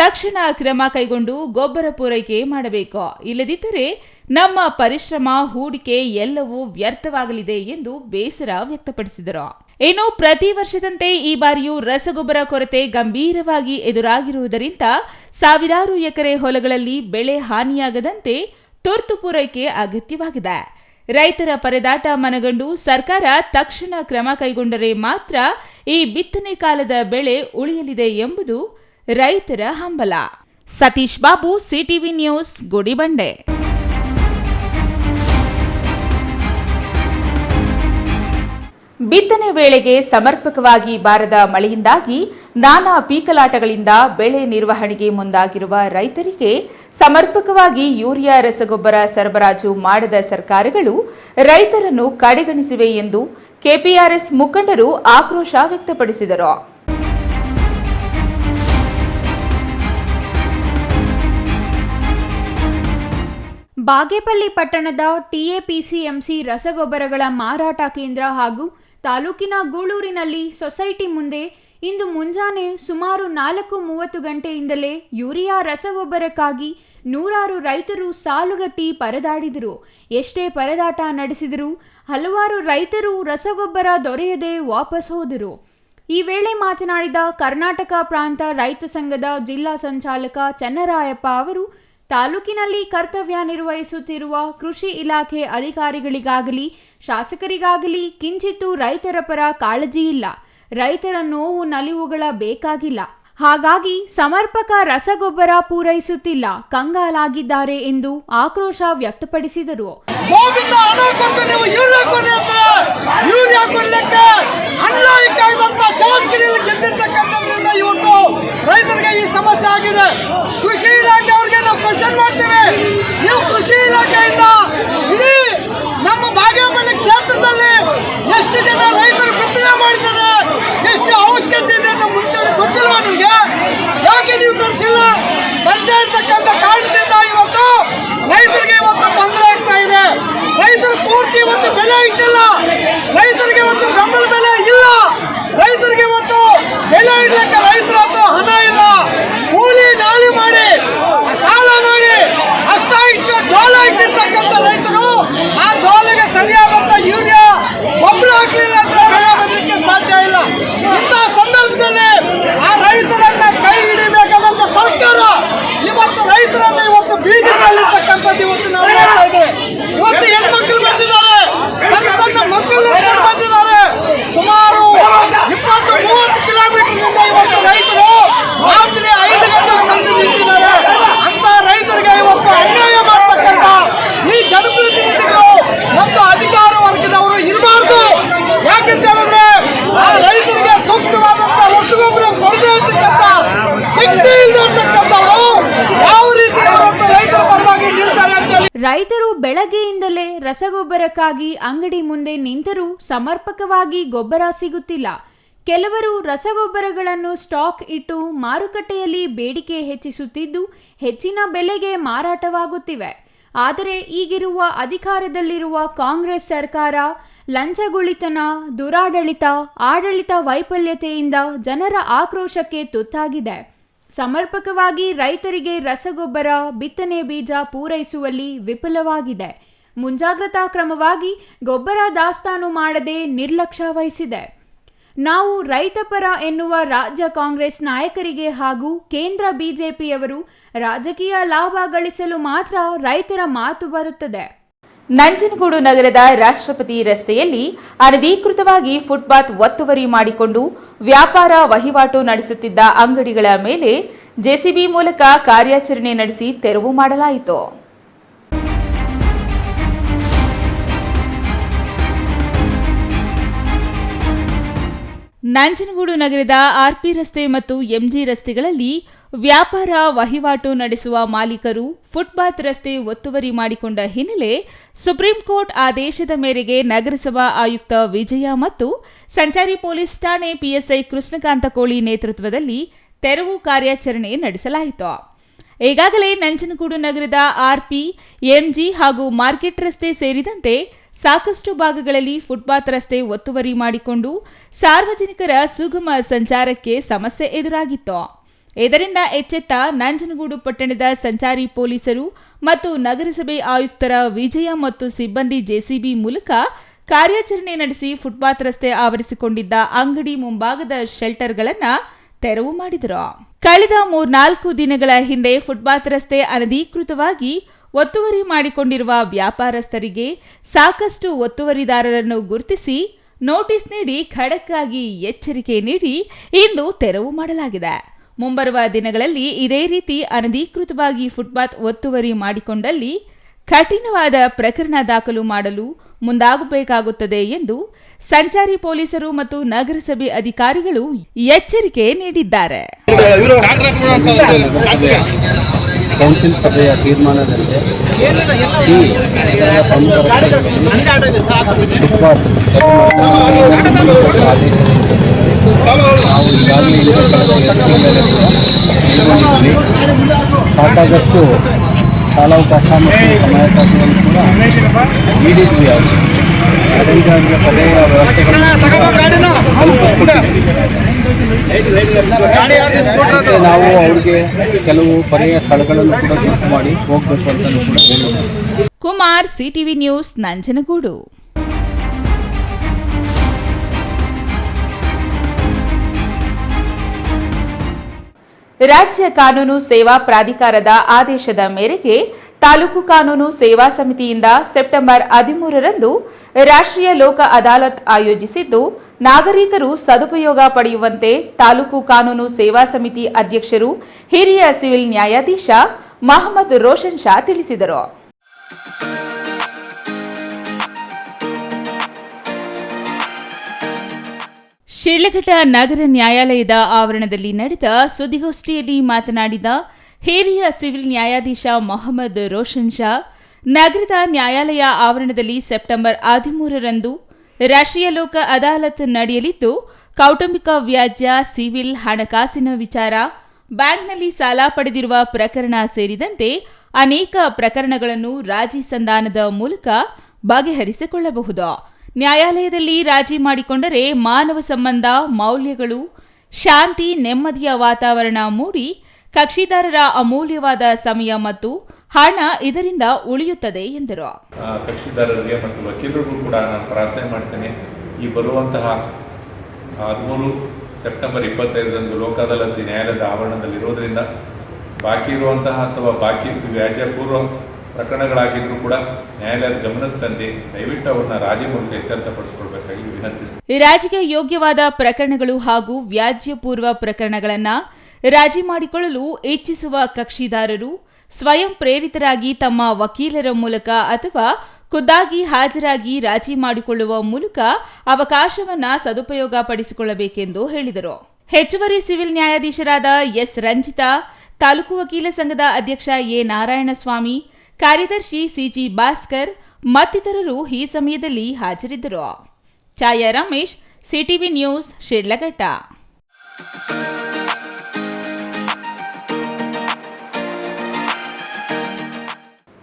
ತಕ್ಷಣ ಕ್ರಮ ಕೈಗೊಂಡು ಗೊಬ್ಬರ ಪೂರೈಕೆ ಮಾಡಬೇಕು, ಇಲ್ಲದಿದ್ದರೆ ನಮ್ಮ ಪರಿಶ್ರಮ, ಹೂಡಿಕೆ ಎಲ್ಲವೂ ವ್ಯರ್ಥವಾಗಲಿದೆ ಎಂದು ಬೇಸರ ವ್ಯಕ್ತಪಡಿಸಿದರು. ಇನ್ನು ಪ್ರತಿ ವರ್ಷದಂತೆ ಈ ಬಾರಿಯೂ ರಸಗೊಬ್ಬರ ಕೊರತೆ ಗಂಭೀರವಾಗಿ ಎದುರಾಗಿರುವುದರಿಂದ ಸಾವಿರಾರು ಎಕರೆ ಹೊಲಗಳಲ್ಲಿ ಬೆಳೆ ಹಾನಿಯಾಗದಂತೆ ತುರ್ತು ಪೂರೈಕೆ ಅಗತ್ಯವಾಗಿದೆ. ರೈತರ ಪರದಾಟ ಮನಗಂಡು ಸರ್ಕಾರ ತಕ್ಷಣ ಕ್ರಮ ಕೈಗೊಂಡರೆ ಮಾತ್ರ ಈ ಬಿತ್ತನೆ ಕಾಲದ ಬೆಳೆ ಉಳಿಯಲಿದೆ ಎಂಬುದು ರೈತರ ಹಂಬಲ. Satish Babu, CTV news, Gudibande. ಬಿತ್ತನೆ ವೇಳೆಗೆ ಸಮರ್ಪಕವಾಗಿ ಬಾರದ ಮಳೆಯಿಂದಾಗಿ ನಾನಾ ಪೀಕಲಾಟಗಳಿಂದ ಬೆಳೆ ನಿರ್ವಹಣೆಗೆ ಮುಂದಾಗಿರುವ ರೈತರಿಗೆ ಸಮರ್ಪಕವಾಗಿ ಯೂರಿಯಾ ರಸಗೊಬ್ಬರ ಸರಬರಾಜು ಮಾಡದ ಸರ್ಕಾರಗಳು ರೈತರನ್ನು ಕಡೆಗಣಿಸಿವೆ ಎಂದು ಕೆಪಿಆರ್ಎಸ್ ಮುಖಂಡರು ಆಕ್ರೋಶ ವ್ಯಕ್ತಪಡಿಸಿದರು. ಬಾಗೇಪಲ್ಲಿ ಪಟ್ಟಣದ ಟಿಎಪಿಸಿಎಂಸಿ ರಸಗೊಬ್ಬರಗಳ ಮಾರಾಟ ಕೇಂದ್ರ ಹಾಗೂ ತಾಲೂಕಿನ ಗೂಳೂರಿನಲ್ಲಿ ಸೊಸೈಟಿ ಮುಂದೆ ಇಂದು ಮುಂಜಾನೆ ಸುಮಾರು 4:30 ಗಂಟೆಯಿಂದಲೇ ಯೂರಿಯಾ ರಸಗೊಬ್ಬರಕ್ಕಾಗಿ ನೂರಾರು ರೈತರು ಸಾಲುಗಟ್ಟಿ ಪರದಾಡಿದರು. ಎಷ್ಟೇ ಪರದಾಟ ನಡೆಸಿದರೂ ಹಲವಾರು ರೈತರು ರಸಗೊಬ್ಬರ ದೊರೆಯದೆ ವಾಪಸ್ ಹೋದರು. ಈ ವೇಳೆ ಮಾತನಾಡಿದ ಕರ್ನಾಟಕ ಪ್ರಾಂತ ರೈತ ಸಂಘದ ಜಿಲ್ಲಾ ಸಂಚಾಲಕ ಚನ್ನರಾಯಪ್ಪ ಅವರು, ತಾಲೂಕಿನಲ್ಲಿ ಕರ್ತವ್ಯ ನಿರ್ವಹಿಸುತ್ತಿರುವ ಕೃಷಿ ಇಲಾಖೆ ಅಧಿಕಾರಿಗಳಿಗಾಗಲಿ ಶಾಸಕರಿಗಾಗಲಿ ಕಿಂಚಿತ್ತೂ ರೈತರ ಪರ ಕಾಳಜಿ ಇಲ್ಲ. ರೈತರ ನೋವು ನಲಿವುಗಳ ಬೇಕಾಗಿಲ್ಲ. ಹಾಗಾಗಿ ಸಮರ್ಪಕ ರಸಗೊಬ್ಬರ ಪೂರೈಸುತ್ತಿಲ್ಲ, ಕಂಗಾಲಾಗಿದ್ದಾರೆ ಎಂದು ಆಕ್ರೋಶ ವ್ಯಕ್ತಪಡಿಸಿದರು. ಇವತ್ತು ರೈತರಿಗೆ ಈ ಸಮಸ್ಯೆ ಆಗಿದೆ. ಕೃಷಿ ಇಲಾಖೆ ಅವರಿಗೆ ನಾವು ಕ್ವಶನ್ ಮಾಡ್ತೇವೆ. ನೀವು ಕೃಷಿ ಇಲಾಖೆಯಿಂದ ಇಡೀ ನಮ್ಮ ಬಾಗೇಪಲ್ಲಿ ಕ್ಷೇತ್ರದಲ್ಲಿ ಎಷ್ಟು ಜನ ರೈತರು ಬಿತ್ತನೆ ಮಾಡಿದ್ದಾರೆ, ಎಷ್ಟು ಅವಶ್ಯಕತೆ ಇದೆ ಅಂತ ಮುಂಚೆ ಗೊತ್ತಿಲ್ವಾ ನಿಮ್ಗೆ? ಯಾಕೆ ನೀವು ತರಿಸಿಲ್ಲ? ಬರ್ತಾ ಇರ್ತಕ್ಕಂಥ ಕಾರಣದಿಂದ ಇವತ್ತು ರೈತರಿಗೆ ಇವತ್ತು ತೊಂದರೆ ಆಗ್ತಾ ಇದೆ. ರೈತರು ಪೂರ್ತಿ ಇವತ್ತು ಬೆಲೆ ಇಟ್ಟಿಲ್ಲ, ರೈತರಿಗೆ ಇವತ್ತು ಬೆಂಬಲ ಬೆಲೆ ಇಲ್ಲ, ರೈತರಿಗೆ ಇವತ್ತು ಬೆಲೆ ಇಡ್ಲಿಕ್ಕೆ ರೈತರ ಹತ್ರ ಹಣ ಇಲ್ಲ. ಕೂಲಿ ನಾಲಿ ಮಾಡಿ ಸಾಲ ಮಾಡಿ ಅಷ್ಟ ಇಟ್ಟು ಜೋಳ ಇಟ್ಟಿರ್ತಕ್ಕಂಥ ರೈತರು ಆ ಜೋಳಿಗೆ ಸರಿಯಾದಂತ ಯೂರಿಯಾ ಗೊಬ್ಬರ ಹಾಕ್ಲಿಲ್ಲ ಅಂದ್ರೆ ಬೆಳೆ ಬರಲಿಕ್ಕೆ ಸಾಧ್ಯ ಇಲ್ಲ. ಇಂತಹ ಸಂದರ್ಭದಲ್ಲಿ ಆ ರೈತರನ್ನ ಕೈ ಹಿಡಿಬೇಕಾದಂತ ಸರ್ಕಾರ ಇವತ್ತು ರೈತರನ್ನ ಇವತ್ತು ಬೀದಿ ಮೇಲಿರ್ತಕ್ಕಂಥದ್ದು ಇವತ್ತು ನಾವು ಮಾಡ್ತಾ ಇದ್ದೇವೆ. ಇವತ್ತು ಹೆಣ್ಮಕ್ಳು ಬಂದಿದ್ದಾರೆ, ಸಣ್ಣ ಸಣ್ಣ ಮಕ್ಕಳು ಬಂದಿದ್ದಾರೆ. ಸುಮಾರು 20-30 ಕಿಲೋಮೀಟರ್ನಿಂದ ಇವತ್ತು ರೈತರು ರಾತ್ರಿ 5 ಗಂಟೆಗೆ ಬಂದು ನಿಂತಿದ್ದಾರೆ. ಅಂತ ರೈತರಿಗೆ ಇವತ್ತು ಅನ್ಯಾಯ ಮಾಡ್ತಕ್ಕಂಥ ಈ ಜನಪ್ರತಿನಿಧಿಗಳು ಮತ್ತು ಅಧಿಕಾರ ವರ್ಗದವರು ಇರಬಾರ್ದು. ಯಾಕಂತ ಹೇಳಿದ್ರೆ ಆ ರೈತರಿಗೆ ಸೂಕ್ತವಾದಂತ ರಸಗೊಬ್ಬರ ಕೊಡದೇ ಇರ್ತಕ್ಕಂಥ ಶಕ್ತಿ ಇಲ್ಲದಿರ್ತಕ್ಕಂಥವರು ಯಾವ ರೀತಿ ಇವತ್ತು ರೈತರ ಪರವಾಗಿ ನಿಲ್ತಾರೆ ಅಂತ ಹೇಳಿ ರೈತರು ಬೆಳಗ್ಗೆಯಿಂದಲೇ ರಸಗೊಬ್ಬರಕ್ಕಾಗಿ ಅಂಗಡಿ ಮುಂದೆ ನಿಂತರೂ ಸಮರ್ಪಕವಾಗಿ ಗೊಬ್ಬರ ಸಿಗುತ್ತಿಲ್ಲ. ಕೆಲವರು ರಸಗೊಬ್ಬರಗಳನ್ನು ಸ್ಟಾಕ್ ಇಟ್ಟು ಮಾರುಕಟ್ಟೆಯಲ್ಲಿ ಬೇಡಿಕೆ ಹೆಚ್ಚಿಸುತ್ತಿದ್ದು ಹೆಚ್ಚಿನ ಬೆಲೆಗೆ ಮಾರಾಟವಾಗುತ್ತಿವೆ. ಆದರೆ ಈಗಿರುವ ಅಧಿಕಾರದಲ್ಲಿರುವ ಕಾಂಗ್ರೆಸ್ ಸರ್ಕಾರ ಲಂಚಗುಳಿತನ, ದುರಾಡಳಿತ, ಆಡಳಿತ ವೈಫಲ್ಯತೆಯಿಂದ ಜನರ ಆಕ್ರೋಶಕ್ಕೆ ತುತ್ತಾಗಿದೆ. ಸಮರ್ಪಕವಾಗಿ ರೈತರಿಗೆ ರಸಗೊಬ್ಬರ, ಬಿತ್ತನೆ ಬೀಜ ಪೂರೈಸುವಲ್ಲಿ ವಿಫಲವಾಗಿದೆ. ಮುಂಜಾಗ್ರತಾ ಕ್ರಮವಾಗಿ ಗೊಬ್ಬರ ದಾಸ್ತಾನು ಮಾಡದೆ ನಿರ್ಲಕ್ಷ್ಯ ವಹಿಸಿದೆ. ನಾವು ರೈತಪರ ಎನ್ನುವ ರಾಜ್ಯ ಕಾಂಗ್ರೆಸ್ ನಾಯಕರಿಗೆ ಹಾಗೂ ಕೇಂದ್ರ ಬಿಜೆಪಿಯವರು ರಾಜಕೀಯ ಲಾಭ ಗಳಿಸಲು ಮಾತ್ರ ರೈತರ ಮಾತು ಬರುತ್ತದೆ. ನಂಜನಗೂಡು ನಗರದ ರಾಷ್ಟ್ರಪತಿ ರಸ್ತೆಯಲ್ಲಿ ಅನಧಿಕೃತವಾಗಿ ಫುಟ್ಪಾತ್ ಒತ್ತುವರಿ ಮಾಡಿಕೊಂಡು ವ್ಯಾಪಾರ ವಹಿವಾಟು ನಡೆಸುತ್ತಿದ್ದ ಅಂಗಡಿಗಳ ಮೇಲೆ ಜೆಸಿಬಿ ಮೂಲಕ ಕಾರ್ಯಾಚರಣೆ ನಡೆಸಿ ತೆರವು ಮಾಡಲಾಯಿತು. ನಂಜನಗೂಡು ನಗರದ ಆರ್ಪಿ ರಸ್ತೆ ಮತ್ತು ಎಂಜಿ ರಸ್ತೆಗಳಲ್ಲಿ ವ್ಯಾಪಾರ ವಹಿವಾಟು ನಡೆಸುವ ಮಾಲೀಕರು ಫುಟ್ಪಾತ್ ರಸ್ತೆ ಒತ್ತುವರಿ ಮಾಡಿಕೊಂಡ ಹಿನ್ನೆಲೆ ಸುಪ್ರೀಂ ಕೋರ್ಟ್ ಆದೇಶದ ಮೇರೆಗೆ ನಗರಸಭಾ ಆಯುಕ್ತ ವಿಜಯ ಮತ್ತು ಸಂಚಾರಿ ಪೊಲೀಸ್ ಠಾಣೆ ಪಿಎಸ್ಐ ಕೃಷ್ಣಕಾಂತ ಕೋಳಿ ನೇತೃತ್ವದಲ್ಲಿ ತೆರವು ಕಾರ್ಯಾಚರಣೆ ನಡೆಸಲಾಯಿತು. ಈಗಾಗಲೇ ನಂಜನಗೂಡು ನಗರದ ಆರ್ಪಿ, ಎಂಜಿ ಹಾಗೂ ಮಾರ್ಕೆಟ್ ರಸ್ತೆ ಸೇರಿದಂತೆ ಸಾಕಷ್ಟು ಭಾಗಗಳಲ್ಲಿ ಫುಟ್ಪಾತ್ ರಸ್ತೆ ಒತ್ತುವರಿ ಮಾಡಿಕೊಂಡು ಸಾರ್ವಜನಿಕರ ಸುಗಮ ಸಂಚಾರಕ್ಕೆ ಸಮಸ್ಯೆ ಎದುರಾಗಿತ್ತು. ಇದರಿಂದ ಎಚ್ಚೆತ್ತ ನಂಜನಗೂಡು ಪಟ್ಟಣದ ಸಂಚಾರಿ ಪೊಲೀಸರು ಮತ್ತು ನಗರಸಭೆ ಆಯುಕ್ತರ ವಿಜಯ ಮತ್ತು ಸಿಬ್ಬಂದಿ ಜೆಸಿಬಿ ಮೂಲಕ ಕಾರ್ಯಾಚರಣೆ ನಡೆಸಿ ಫುಟ್ಪಾತ್ ರಸ್ತೆ ಆವರಿಸಿಕೊಂಡಿದ್ದ ಅಂಗಡಿ ಮುಂಭಾಗದ ಶೆಲ್ಟರ್ಗಳನ್ನು ತೆರವು ಮಾಡಿದರು. ಕಳೆದ 3-4 ದಿನಗಳ ಹಿಂದೆ ಫುಟ್ಪಾತ್ ರಸ್ತೆ ಅನಧಿಕೃತವಾಗಿ ಒತ್ತುವರಿ ಮಾಡಿಕೊಂಡಿರುವ ವ್ಯಾಪಾರಸ್ಥರಿಗೆ ಸಾಕಷ್ಟು ಒತ್ತುವರಿದಾರರನ್ನು ಗುರುತಿಸಿ ನೋಟಿಸ್ ನೀಡಿ ಖಡಕ್ ಆಗಿ ಎಚ್ಚರಿಕೆ ನೀಡಿ ಇಂದು ತೆರವು ಮಾಡಲಾಗಿದೆ. ಮುಂಬರುವ ದಿನಗಳಲ್ಲಿ ಇದೇ ರೀತಿ ಅನಧಿಕೃತವಾಗಿ ಫುಟ್ಪಾತ್ ಒತ್ತುವರಿ ಮಾಡಿಕೊಂಡಲ್ಲಿ ಕಠಿಣವಾದ ಪ್ರಕರಣ ದಾಖಲು ಮಾಡಲು ಮುಂದಾಗಬೇಕಾಗುತ್ತದೆ ಎಂದು ಸಂಚಾರಿ ಪೊಲೀಸರು ಮತ್ತು ನಗರಸಭೆ ಅಧಿಕಾರಿಗಳು ಎಚ್ಚರಿಕೆ ನೀಡಿದ್ದಾರೆ. ಕೌನ್ಸಿಲ್ ಸಭೆಯ ತೀರ್ಮಾನದಂತೆ ನಾವು ಈಗಾಗಲೇ ಸಾಕಾಗಷ್ಟು ಕಾಲಾವಕಾಶ ಮತ್ತು ಸಮಯಾವಕಾಶವನ್ನು ಕೂಡ ನೀಡಿದ್ವಿ. ಅಡೆಂಜಾಗಿನ ಪರ್ಯಾಯ ವ್ಯವಸ್ಥೆಗಳನ್ನು ನಾವು ಅವ್ರಿಗೆ ಕೆಲವು ಪರ್ಯಾಯ ಸ್ಥಳಗಳನ್ನು ಕೂಡ ಗುರುತು ಮಾಡಿ ಹೋಗಬೇಕು ಅಂತ ಕೂಡ ಹೇಳಿದ್ದಾರೆ. Kumar, CTV news, Nanjangud. ರಾಜ್ಯ ಕಾನೂನು ಸೇವಾ ಪ್ರಾಧಿಕಾರದ ಆದೇಶದ ಮೇರೆಗೆ ತಾಲೂಕು ಕಾನೂನು ಸೇವಾ ಸಮಿತಿಯಿಂದ ಸೆಪ್ಟೆಂಬರ್ 13ರಂದು ರಾಷ್ಟ್ರೀಯ ಲೋಕ ಅದಾಲತ್ ಆಯೋಜಿಸಿದ್ದು, ನಾಗರಿಕರು ಸದುಪಯೋಗ ಪಡೆಯುವಂತೆ ತಾಲೂಕು ಕಾನೂನು ಸೇವಾ ಸಮಿತಿ ಅಧ್ಯಕ್ಷರು ಹಿರಿಯ ಸಿವಿಲ್ ನ್ಯಾಯಾಧೀಶ ಮಹಮ್ಮದ್ ರೋಷನ್ ಶಾ ತಿಳಿಸಿದರು. ಶಿಡ್ಲಘಟ್ಟ ನಗರ ನ್ಯಾಯಾಲಯದ ಆವರಣದಲ್ಲಿ ನಡೆದ ಸುದ್ದಿಗೋಷ್ಠಿಯಲ್ಲಿ ಮಾತನಾಡಿದ ಹಿರಿಯ ಸಿವಿಲ್ ನ್ಯಾಯಾಧೀಶ ಮೊಹಮ್ಮದ್ ರೋಷನ್ ಶಾ, ನಗರದ ನ್ಯಾಯಾಲಯ ಆವರಣದಲ್ಲಿ ಸೆಪ್ಟೆಂಬರ್ 13ರಂದು ರಾಷ್ಟ್ರೀಯ ಲೋಕ ಅದಾಲತ್ ನಡೆಯಲಿದ್ದು, ಕೌಟುಂಬಿಕ ವ್ಯಾಜ್ಯ, ಸಿವಿಲ್, ಹಣಕಾಸಿನ ವಿಚಾರ, ಬ್ಯಾಂಕ್ನಲ್ಲಿ ಸಾಲ ಪಡೆದಿರುವ ಪ್ರಕರಣ ಸೇರಿದಂತೆ ಅನೇಕ ಪ್ರಕರಣಗಳನ್ನು ರಾಜಿ ಸಂಧಾನದ ಮೂಲಕ ಬಗೆಹರಿಸಿಕೊಳ್ಳಬಹುದು. ನ್ಯಾಯಾಲಯದಲ್ಲಿ ರಾಜಿ ಮಾಡಿಕೊಂಡರೆ ಮಾನವ ಸಂಬಂಧ, ಮೌಲ್ಯಗಳು, ಶಾಂತಿ, ನೆಮ್ಮದಿಯ ವಾತಾವರಣ ಮೂಡಿ ಕಕ್ಷಿದಾರರ ಅಮೂಲ್ಯವಾದ ಸಮಯ ಮತ್ತು ಹಣ ಇದರಿಂದ ಉಳಿಯುತ್ತದೆ ಎಂದರು. ಕಕ್ಷಿದಾರರಿಗೆ ಮತ್ತು ವಕೀಲರಿಗೂ ಕೂಡ ನಾನು ಪ್ರಾರ್ಥನೆ ಮಾಡ್ತೇನೆ, ಈ ಬರುವಂತಹ 13 ಸೆಪ್ಟೆಂಬರ್ 25ರಂದು ಲೋಕ ಅದಾಲತ್ ನ್ಯಾಯಾಲಯದ ಆವರಣದಲ್ಲಿರೋದ್ರಿಂದ ಬಾಕಿ ಇರುವಂತಹ ಅಥವಾ ಬಾಕಿ ವ್ಯಾಜ್ಯ ಪೂರ್ವ ಪ್ರಕರಣಗಳಾಗಿದ್ರೂ ಕೂಡ ನ್ಯಾಯಾಲಯದ ಗಮನಕ್ಕೆ ತಂದು ದಯವಿಟ್ಟು ಅವರನ್ನ ರಾಜಿ ಮೂಲಕ ಇತ್ಯರ್ಥಪಡಿಸಿಕೊಳ್ಬೇಕಾಗಿ ವಿನಂತಿಸುತ್ತೇನೆ. ರಾಜಿಗೆ ಯೋಗ್ಯವಾದ ಪ್ರಕರಣಗಳು ಹಾಗೂ ವ್ಯಾಜ್ಯ ಪೂರ್ವ ಪ್ರಕರಣಗಳನ್ನು ರಾಜಿ ಮಾಡಿಕೊಳ್ಳಲು ಇಚ್ಛಿಸುವ ಕಕ್ಷಿದಾರರು ಸ್ವಯಂ ಪ್ರೇರಿತರಾಗಿ ತಮ್ಮ ವಕೀಲರ ಮೂಲಕ ಅಥವಾ ಖುದ್ದಾಗಿ ಹಾಜರಾಗಿ ರಾಜಿ ಮಾಡಿಕೊಳ್ಳುವ ಮೂಲಕ ಅವಕಾಶವನ್ನು ಸದುಪಯೋಗ ಪಡಿಸಿಕೊಳ್ಳಬೇಕೆಂದು ಹೇಳಿದರು. ಹೆಚ್ಚುವರಿ ಸಿವಿಲ್ ನ್ಯಾಯಾಧೀಶರಾದ ಎಸ್ ರಂಜಿತಾ, ತಾಲೂಕು ವಕೀಲ ಸಂಘದ ಅಧ್ಯಕ್ಷ ಎ ನಾರಾಯಣಸ್ವಾಮಿ, ಕಾರ್ಯದರ್ಶಿ ಸಿಜಿ ಭಾಸ್ಕರ್ ಮತ್ತಿತರರು ಈ ಸಮಯದಲ್ಲಿ ಹಾಜರಿದ್ದರು. ಛಾಯಾ ರಮೇಶ್, ಸಿಟಿವಿ ನ್ಯೂಸ್, ಶಿಡ್ಲಘಟ್ಟ.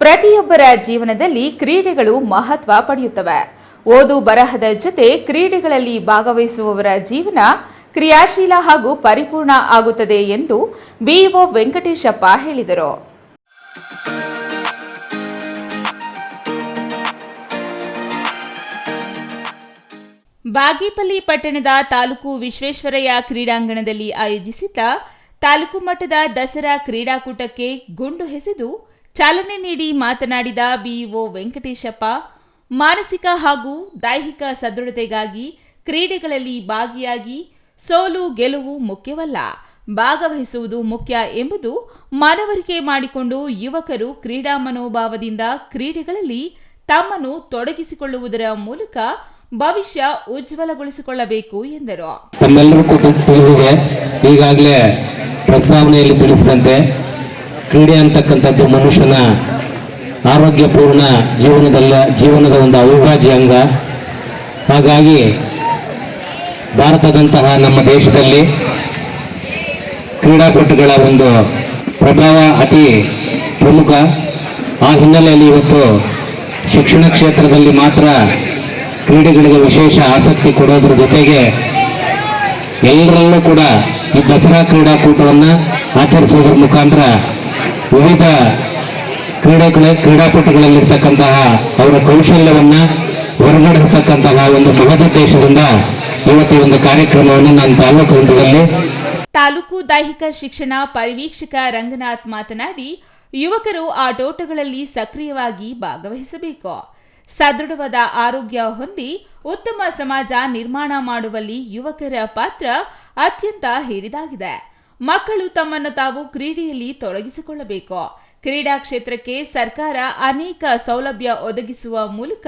ಪ್ರತಿಯೊಬ್ಬರ ಜೀವನದಲ್ಲಿ ಕ್ರೀಡೆಗಳು ಮಹತ್ವ ಪಡೆಯುತ್ತವೆ. ಓದು ಬರಹದ ಜೊತೆ ಕ್ರೀಡೆಗಳಲ್ಲಿ ಭಾಗವಹಿಸುವವರ ಜೀವನ ಕ್ರಿಯಾಶೀಲ ಹಾಗೂ ಪರಿಪೂರ್ಣ ಆಗುತ್ತದೆ ಎಂದು ಬಿಇಒ ವೆಂಕಟೇಶಪ್ಪ ಹೇಳಿದರು. ಬಾಗೇಪಲ್ಲಿ ಪಟ್ಟಣದ ತಾಲೂಕು ವಿಶ್ವೇಶ್ವರಯ್ಯ ಕ್ರೀಡಾಂಗಣದಲ್ಲಿ ಆಯೋಜಿಸಿದ್ದ ತಾಲೂಕು ಮಟ್ಟದ ದಸರಾ ಕ್ರೀಡಾಕೂಟಕ್ಕೆ ಗುಂಡು ಎಸೆದು ಚಾಲನೆ ನೀಡಿ ಮಾತನಾಡಿದ ಬಿಇಒ ವೆಂಕಟೇಶಪ್ಪ, ಮಾನಸಿಕ ಹಾಗೂ ದೈಹಿಕ ಸದೃಢತೆಗಾಗಿ ಕ್ರೀಡೆಗಳಲ್ಲಿ ಭಾಗಿಯಾಗಿ ಸೋಲು ಗೆಲುವು ಮುಖ್ಯವಲ್ಲ, ಭಾಗವಹಿಸುವುದು ಮುಖ್ಯ ಎಂಬುದು ಮನವರಿಕೆ ಮಾಡಿಕೊಂಡು ಯುವಕರು ಕ್ರೀಡಾ ಮನೋಭಾವದಿಂದ ಕ್ರೀಡೆಗಳಲ್ಲಿ ತಮ್ಮನ್ನು ತೊಡಗಿಸಿಕೊಳ್ಳುವುದರ ಮೂಲಕ ಭವಿಷ್ಯ ಉಜ್ವಲಗೊಳಿಸಿಕೊಳ್ಳಬೇಕು ಎಂದರು. ತಮ್ಮೆಲ್ಲರಿಗೂ ತಿಳಿದಿದೆ, ಈಗಾಗಲೇ ಪ್ರಸ್ತಾವನೆಯಲ್ಲಿ ತಿಳಿಸಿದಂತೆ ಕ್ರೀಡೆ ಅಂತಕ್ಕಂಥದ್ದು ಮನುಷ್ಯನ ಆರೋಗ್ಯಪೂರ್ಣ ಜೀವನದ ಒಂದು ಅವಿಭಾಜ್ಯ ಅಂಗ. ಹಾಗಾಗಿ ಭಾರತದಂತಹ ನಮ್ಮ ದೇಶದಲ್ಲಿ ಕ್ರೀಡಾಪಟುಗಳ ಒಂದು ಪ್ರಭಾವ ಅತಿ ಪ್ರಮುಖ. ಆ ಹಿನ್ನೆಲೆಯಲ್ಲಿ ಇವತ್ತು ಶಿಕ್ಷಣ ಕ್ಷೇತ್ರದಲ್ಲಿ ಮಾತ್ರ ಕ್ರೀಡೆಗಳಿಗೆ ವಿಶೇಷ ಆಸಕ್ತಿ ಕೊಡೋದ್ರ ಜೊತೆಗೆ ಎಲ್ಲರಲ್ಲೂ ಕೂಡ ಈ ದಸರಾ ಕ್ರೀಡಾಕೂಟವನ್ನು ಆಚರಿಸೋದ್ರ ಮುಖಾಂತರ ವಿವಿಧ ಕ್ರೀಡಾಪಟುಗಳಲ್ಲಿರ್ತಕ್ಕಂತಹ ಅವರ ಕೌಶಲ್ಯವನ್ನು ಹೊರಗಡಿರ್ತಕ್ಕಂತಹ ಒಂದು ಮಹದುದ್ದೇಶದಿಂದ ಇವತ್ತು ಒಂದು ಕಾರ್ಯಕ್ರಮವನ್ನು ನಾನು ತಾಲೂಕು ಹಂತದಲ್ಲಿ ತಾಲೂಕು ದೈಹಿಕ ಶಿಕ್ಷಣ ಪರಿವೀಕ್ಷಕ ರಂಗನಾಥ್ ಮಾತನಾಡಿ, ಯುವಕರು ಆಟೋಟಗಳಲ್ಲಿ ಸಕ್ರಿಯವಾಗಿ ಭಾಗವಹಿಸಬೇಕು. ಸದೃಢವಾದ ಆರೋಗ್ಯ ಹೊಂದಿ ಉತ್ತಮ ಸಮಾಜ ನಿರ್ಮಾಣ ಮಾಡುವಲ್ಲಿ ಯುವಕರ ಪಾತ್ರ ಅತ್ಯಂತ ಹಿರಿದಾಗಿದೆ. ಮಕ್ಕಳು ತಮ್ಮನ್ನು ತಾವು ಕ್ರೀಡೆಯಲ್ಲಿ ತೊಡಗಿಸಿಕೊಳ್ಳಬೇಕು. ಕ್ರೀಡಾ ಕ್ಷೇತ್ರಕ್ಕೆ ಸರ್ಕಾರ ಅನೇಕ ಸೌಲಭ್ಯ ಒದಗಿಸುವ ಮೂಲಕ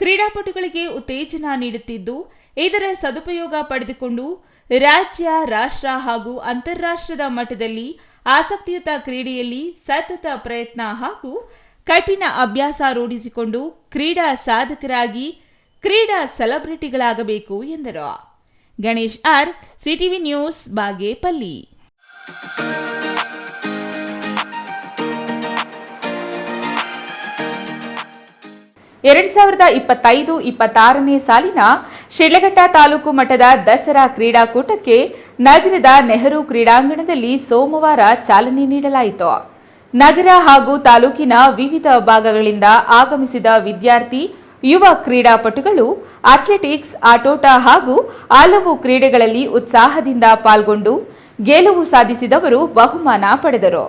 ಕ್ರೀಡಾಪಟುಗಳಿಗೆ ಉತ್ತೇಜನ ನೀಡುತ್ತಿದ್ದು, ಇದರ ಸದುಪಯೋಗ ಪಡೆದುಕೊಂಡು ರಾಜ್ಯ, ರಾಷ್ಟ್ರ ಹಾಗೂ ಅಂತಾರಾಷ್ಟ್ರದ ಮಟ್ಟದಲ್ಲಿ ಆಸಕ್ತಿಯುತ ಕ್ರೀಡೆಯಲ್ಲಿ ಸತತ ಪ್ರಯತ್ನ ಹಾಗೂ ಕಠಿಣ ಅಭ್ಯಾಸ ರೂಢಿಸಿಕೊಂಡು ಕ್ರೀಡಾ ಸಾಧಕರಾಗಿ ಕ್ರೀಡಾ ಸೆಲೆಬ್ರಿಟಿಗಳಾಗಬೇಕು ಎಂದರು. Ganesh R, CTV news, Bagepalli. 2025-26ನೇ ಸಾಲಿನ ಶಿಡ್ಲಘಟ್ಟ ತಾಲೂಕು ಮಟ್ಟದ ದಸರಾ ಕ್ರೀಡಾಕೂಟಕ್ಕೆ ನಗರದ ನೆಹರು ಕ್ರೀಡಾಂಗಣದಲ್ಲಿ ಸೋಮವಾರ ಚಾಲನೆ ನೀಡಲಾಯಿತು. ನಗರ ಹಾಗೂ ತಾಲೂಕಿನ ವಿವಿಧ ಭಾಗಗಳಿಂದ ಆಗಮಿಸಿದ ವಿದ್ಯಾರ್ಥಿ, ಯುವ ಕ್ರೀಡಾಪಟುಗಳು ಅಥ್ಲೆಟಿಕ್ಸ್, ಆಟೋಟ ಹಾಗೂ ಹಲವು ಕ್ರೀಡೆಗಳಲ್ಲಿ ಉತ್ಸಾಹದಿಂದ ಪಾಲ್ಗೊಂಡು ಗೆಲುವು ಸಾಧಿಸಿದವರು ಬಹುಮಾನ ಪಡೆದರು.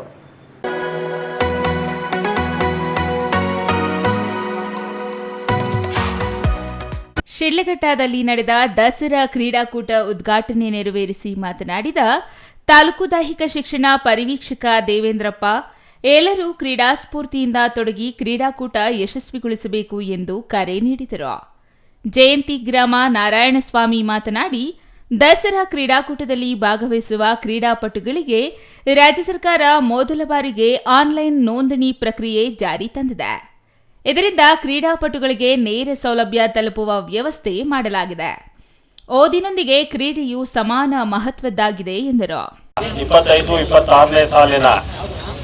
ಶಿಡ್ಲಘಟ್ಟದಲ್ಲಿ ನಡೆದ ದಸರಾ ಕ್ರೀಡಾಕೂಟ ಉದ್ಘಾಟನೆ ನೆರವೇರಿಸಿ ಮಾತನಾಡಿದ ತಾಲೂಕು ದೈಹಿಕ ಶಿಕ್ಷಣ ಪರಿವೀಕ್ಷಕ ದೇವೇಂದ್ರಪ್ಪ, ಎಲ್ಲರೂ ಕ್ರೀಡಾ ಸ್ಫೂರ್ತಿಯಿಂದ ತೊಡಗಿ ಕ್ರೀಡಾಕೂಟ ಯಶಸ್ವಿಗೊಳಿಸಬೇಕು ಎಂದು ಕರೆ ನೀಡಿದರು. ಜಯಂತಿ ಗ್ರಾಮ ನಾರಾಯಣಸ್ವಾಮಿ ಮಾತನಾಡಿ, ದಸರಾ ಕ್ರೀಡಾಕೂಟದಲ್ಲಿ ಭಾಗವಹಿಸುವ ಕ್ರೀಡಾಪಟುಗಳಿಗೆ ರಾಜ್ಯ ಸರ್ಕಾರ ಮೊದಲ ಬಾರಿಗೆ ಆನ್ಲೈನ್ ನೋಂದಣಿ ಪ್ರಕ್ರಿಯೆ ಜಾರಿ ತಂದಿದೆ. ಇದರಿಂದ ಕ್ರೀಡಾಪಟುಗಳಿಗೆ ನೇರ ಸೌಲಭ್ಯ ತಲುಪುವ ವ್ಯವಸ್ಥೆ ಮಾಡಲಾಗಿದೆ. ಓದಿನೊಂದಿಗೆ ಕ್ರೀಡೆಯು ಸಮಾನ ಮಹತ್ವದ್ದಾಗಿದೆ ಎಂದರು. 25-26ನೇ ಸಾಲಿನ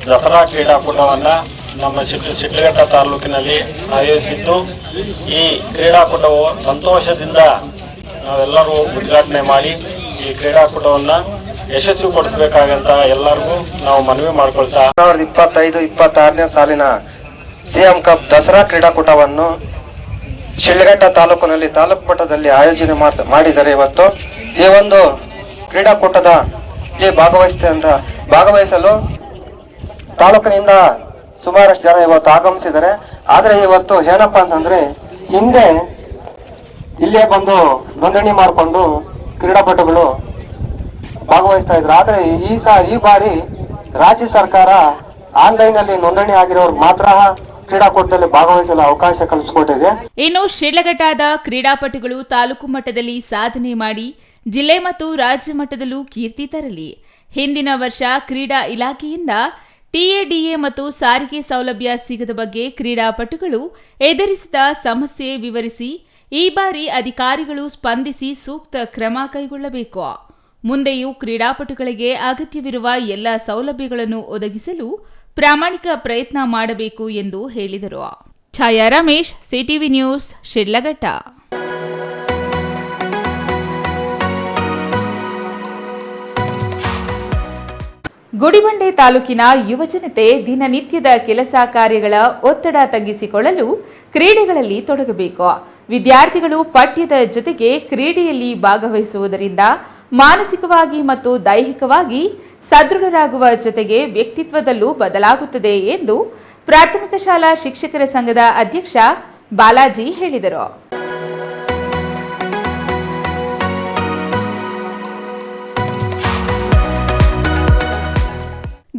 ದಸರಾ ಕ್ರೀಡಾಕೂಟವನ್ನು ನಮ್ಮ ಶಿಡ್ಲಘಟ್ಟ ತಾಲೂಕಿನಲ್ಲಿ ಆಯೋಜಿಸಿದ್ದು, ಈ ಕ್ರೀಡಾಕೂಟವು ಸಂತೋಷದಿಂದ ನಾವೆಲ್ಲರೂ ಉದ್ಘಾಟನೆ ಮಾಡಿ ಈ ಕ್ರೀಡಾಕೂಟವನ್ನು ಯಶಸ್ವಿಗೊಳಿಸಬೇಕಾಗಂತ ಎಲ್ಲರಿಗೂ ನಾವು ಮನವಿ ಮಾಡಿಕೊಳ್ತಾ 2025-26ನೇ ಸಾಲಿನ ಸಿಎಂ ಕಪ್ ದಸರಾ ಕ್ರೀಡಾಕೂಟವನ್ನು ಶಿಡ್ಲಘಟ್ಟ ತಾಲೂಕಿನಲ್ಲಿ ತಾಲೂಕು ಮಟ್ಟದಲ್ಲಿ ಆಯೋಜನೆ ಮಾಡಿದರೆ ಇವತ್ತು ಈ ಒಂದು ಕ್ರೀಡಾಕೂಟದಲ್ಲಿ ಭಾಗವಹಿಸಲು ತಾಲೂಕಿನಿಂದ ಸುಮಾರಷ್ಟು ಜನ ಇವತ್ತು ಆಗಮಿಸಿದ್ದಾರೆ. ಆದರೆ ಇವತ್ತು ಏನಪ್ಪಾ ಅಂತಂದ್ರೆ, ಹಿಂದೆ ಇಲ್ಲೇ ಬಂದು ನೋಂದಣಿ ಮಾಡಿಕೊಂಡು ಕ್ರೀಡಾಪಟುಗಳು ಭಾಗವಹಿಸ್ತಾ ಇದ್ರು. ಆದರೆ ಈ ಬಾರಿ ರಾಜ್ಯ ಸರ್ಕಾರ ಆನ್ಲೈನ್ ಅಲ್ಲಿ ನೋಂದಣಿ ಆಗಿರೋರು ಮಾತ್ರ ಕ್ರೀಡಾಕೂಟದಲ್ಲಿ ಭಾಗವಹಿಸಲು ಅವಕಾಶ ಕಲ್ಪಿಸಿಕೊಟ್ಟಿದೆ. ಇನ್ನು ಶಿಡ್ಲಘಟ್ಟದ ಕ್ರೀಡಾಪಟುಗಳು ತಾಲೂಕು ಮಟ್ಟದಲ್ಲಿ ಸಾಧನೆ ಮಾಡಿ ಜಿಲ್ಲೆ ಮತ್ತು ರಾಜ್ಯ ಮಟ್ಟದಲ್ಲೂ ಕೀರ್ತಿ ತರಲಿ. ಹಿಂದಿನ ವರ್ಷ ಕ್ರೀಡಾ ಇಲಾಖೆಯಿಂದ ಟಿಎಡಿಎ ಮತ್ತು ಸಾರಿಗೆ ಸೌಲಭ್ಯ ಸಿಗದ ಬಗ್ಗೆ ಕ್ರೀಡಾಪಟುಗಳು ಎದುರಿಸಿದ ಸಮಸ್ಯೆ ವಿವರಿಸಿ, ಈ ಬಾರಿ ಅಧಿಕಾರಿಗಳು ಸ್ಪಂದಿಸಿ ಸೂಕ್ತ ಕ್ರಮ ಕೈಗೊಳ್ಳಬೇಕು. ಮುಂದೆಯೂ ಕ್ರೀಡಾಪಟುಗಳಿಗೆ ಅಗತ್ಯವಿರುವ ಎಲ್ಲ ಸೌಲಭ್ಯಗಳನ್ನು ಒದಗಿಸಲು ಪ್ರಾಮಾಣಿಕ ಪ್ರಯತ್ನ ಮಾಡಬೇಕು ಎಂದು ಹೇಳಿದರು. ಛಾಯಾ ರಮೇಶ್, ಸಿಟಿವಿ ನ್ಯೂಸ್, ಶಿಡ್ಲಘಟ್ಟ. ಗುಡಿಬಂಡೆ ತಾಲೂಕಿನ ಯುವಜನತೆ ದಿನನಿತ್ಯದ ಕೆಲಸ ಕಾರ್ಯಗಳ ಒತ್ತಡ ತಗ್ಗಿಸಿಕೊಳ್ಳಲು ಕ್ರೀಡೆಗಳಲ್ಲಿ ತೊಡಗಬೇಕು. ವಿದ್ಯಾರ್ಥಿಗಳು ಪಠ್ಯದ ಜೊತೆಗೆ ಕ್ರೀಡೆಯಲ್ಲಿ ಭಾಗವಹಿಸುವುದರಿಂದ ಮಾನಸಿಕವಾಗಿ ಮತ್ತು ದೈಹಿಕವಾಗಿ ಸದೃಢರಾಗುವ ಜೊತೆಗೆ ವ್ಯಕ್ತಿತ್ವದಲ್ಲೂ ಬದಲಾಗುತ್ತದೆ ಎಂದು ಪ್ರಾಥಮಿಕ ಶಾಲಾ ಶಿಕ್ಷಕರ ಸಂಘದ ಅಧ್ಯಕ್ಷ ಬಾಲಾಜಿ ಹೇಳಿದರು.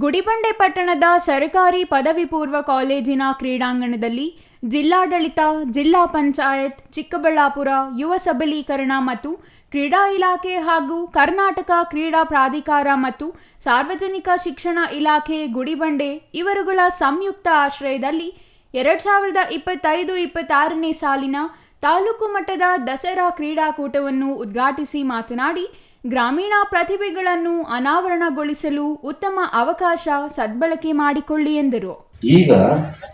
ಗುಡಿಬಂಡೆ ಪಟ್ಟಣದ ಸರ್ಕಾರಿ ಪದವಿ ಪೂರ್ವ ಕಾಲೇಜಿನ ಕ್ರೀಡಾಂಗಣದಲ್ಲಿ ಜಿಲ್ಲಾಡಳಿತ, ಜಿಲ್ಲಾ ಪಂಚಾಯತ್, ಚಿಕ್ಕಬಳ್ಳಾಪುರ ಯುವ ಸಬಲೀಕರಣ ಮತ್ತು ಕ್ರೀಡಾ ಇಲಾಖೆ ಹಾಗೂ ಕರ್ನಾಟಕ ಕ್ರೀಡಾ ಪ್ರಾಧಿಕಾರ ಮತ್ತು ಸಾರ್ವಜನಿಕ ಶಿಕ್ಷಣ ಇಲಾಖೆ ಗುಡಿಬಂಡೆ ಇವರುಗಳ ಸಂಯುಕ್ತ ಆಶ್ರಯದಲ್ಲಿ 2025-26ನೇ ಸಾಲಿನ ತಾಲೂಕು ಮಟ್ಟದ ದಸರಾ ಕ್ರೀಡಾಕೂಟವನ್ನು ಉದ್ಘಾಟಿಸಿ ಮಾತನಾಡಿ, ಗ್ರಾಮೀಣ ಪ್ರತಿಭೆಗಳನ್ನು ಅನಾವರಣಗೊಳಿಸಲು ಉತ್ತಮ ಅವಕಾಶ ಸದ್ಬಳಕೆ ಮಾಡಿಕೊಳ್ಳಿ ಎಂದರು. ಈಗ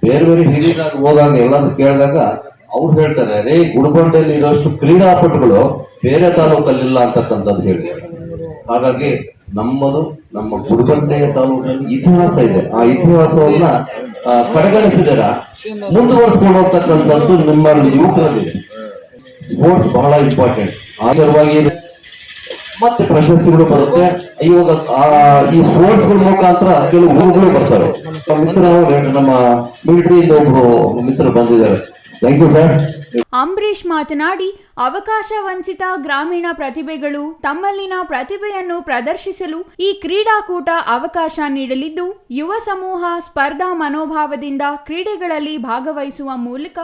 ಬೇರೆ ಬೇರೆ ಹಿರಿಯರಾಗ ಹೋದಾಗ ಎಲ್ಲಾದ್ರೂ ಕೇಳಿದಾಗ ಅವ್ರು ಹೇಳ್ತಾರೆ, ರೇ ಗುಡಿಬಂಡೆಯಲ್ಲಿ ಇರೋಷ್ಟು ಕ್ರೀಡಾಪಟುಗಳು ಬೇರೆ ತಾಲೂಕಲ್ಲಿಲ್ಲ ಅಂತಕ್ಕಂಥದ್ದು ಹೇಳಿದ್ದಾರೆ. ಹಾಗಾಗಿ ನಮ್ಮ ಗುಡಿಬಂಡೆಯ ತಾಲೂಕಿನಲ್ಲಿ ಇತಿಹಾಸ ಇದೆ. ಆ ಇತಿಹಾಸವನ್ನ ಕಡೆಗಣಿಸಿದರ ಮುಂದುವರಿಸ್ಕೊಂಡು ಹೋಗ್ತಕ್ಕಂಥದ್ದು ನಿಮ್ಮಲ್ಲಿ ಯುವಕರಲ್ಲಿದೆ. ಸ್ಪೋರ್ಟ್ಸ್ ಬಹಳ ಇಂಪಾರ್ಟೆಂಟ್. ಆಧಾರವಾಗಿ ಮತ್ತೆ ಪ್ರಶಸ್ತಿಗಳು ಬರುತ್ತೆ. ಇವಾಗ ಈ ಸ್ಪೋರ್ಟ್ಸ್ ಗಳ ಮುಖಾಂತರ ಕೆಲವು ಊರುಗಳು ಬರ್ತವೆ. ನಮ್ಮ ಮಿಲಿಟರಿಯಿಂದ ಒಬ್ರು ಮಿತ್ರರು ಬಂದಿದ್ದಾರೆ. Thank you sir. ಅಂಬರೀಶ್ ಮಾತನಾಡಿ, ಅವಕಾಶ ವಂಚಿತ ಗ್ರಾಮೀಣ ಪ್ರತಿಭೆಗಳು ತಮ್ಮಲ್ಲಿನ ಪ್ರತಿಭೆಯನ್ನು ಪ್ರದರ್ಶಿಸಲು ಈ ಕ್ರೀಡಾಕೂಟ ಅವಕಾಶ ನೀಡಲಿದ್ದು, ಯುವ ಸಮೂಹ ಸ್ಪರ್ಧಾ ಮನೋಭಾವದಿಂದ ಕ್ರೀಡೆಗಳಲ್ಲಿ ಭಾಗವಹಿಸುವ ಮೂಲಕ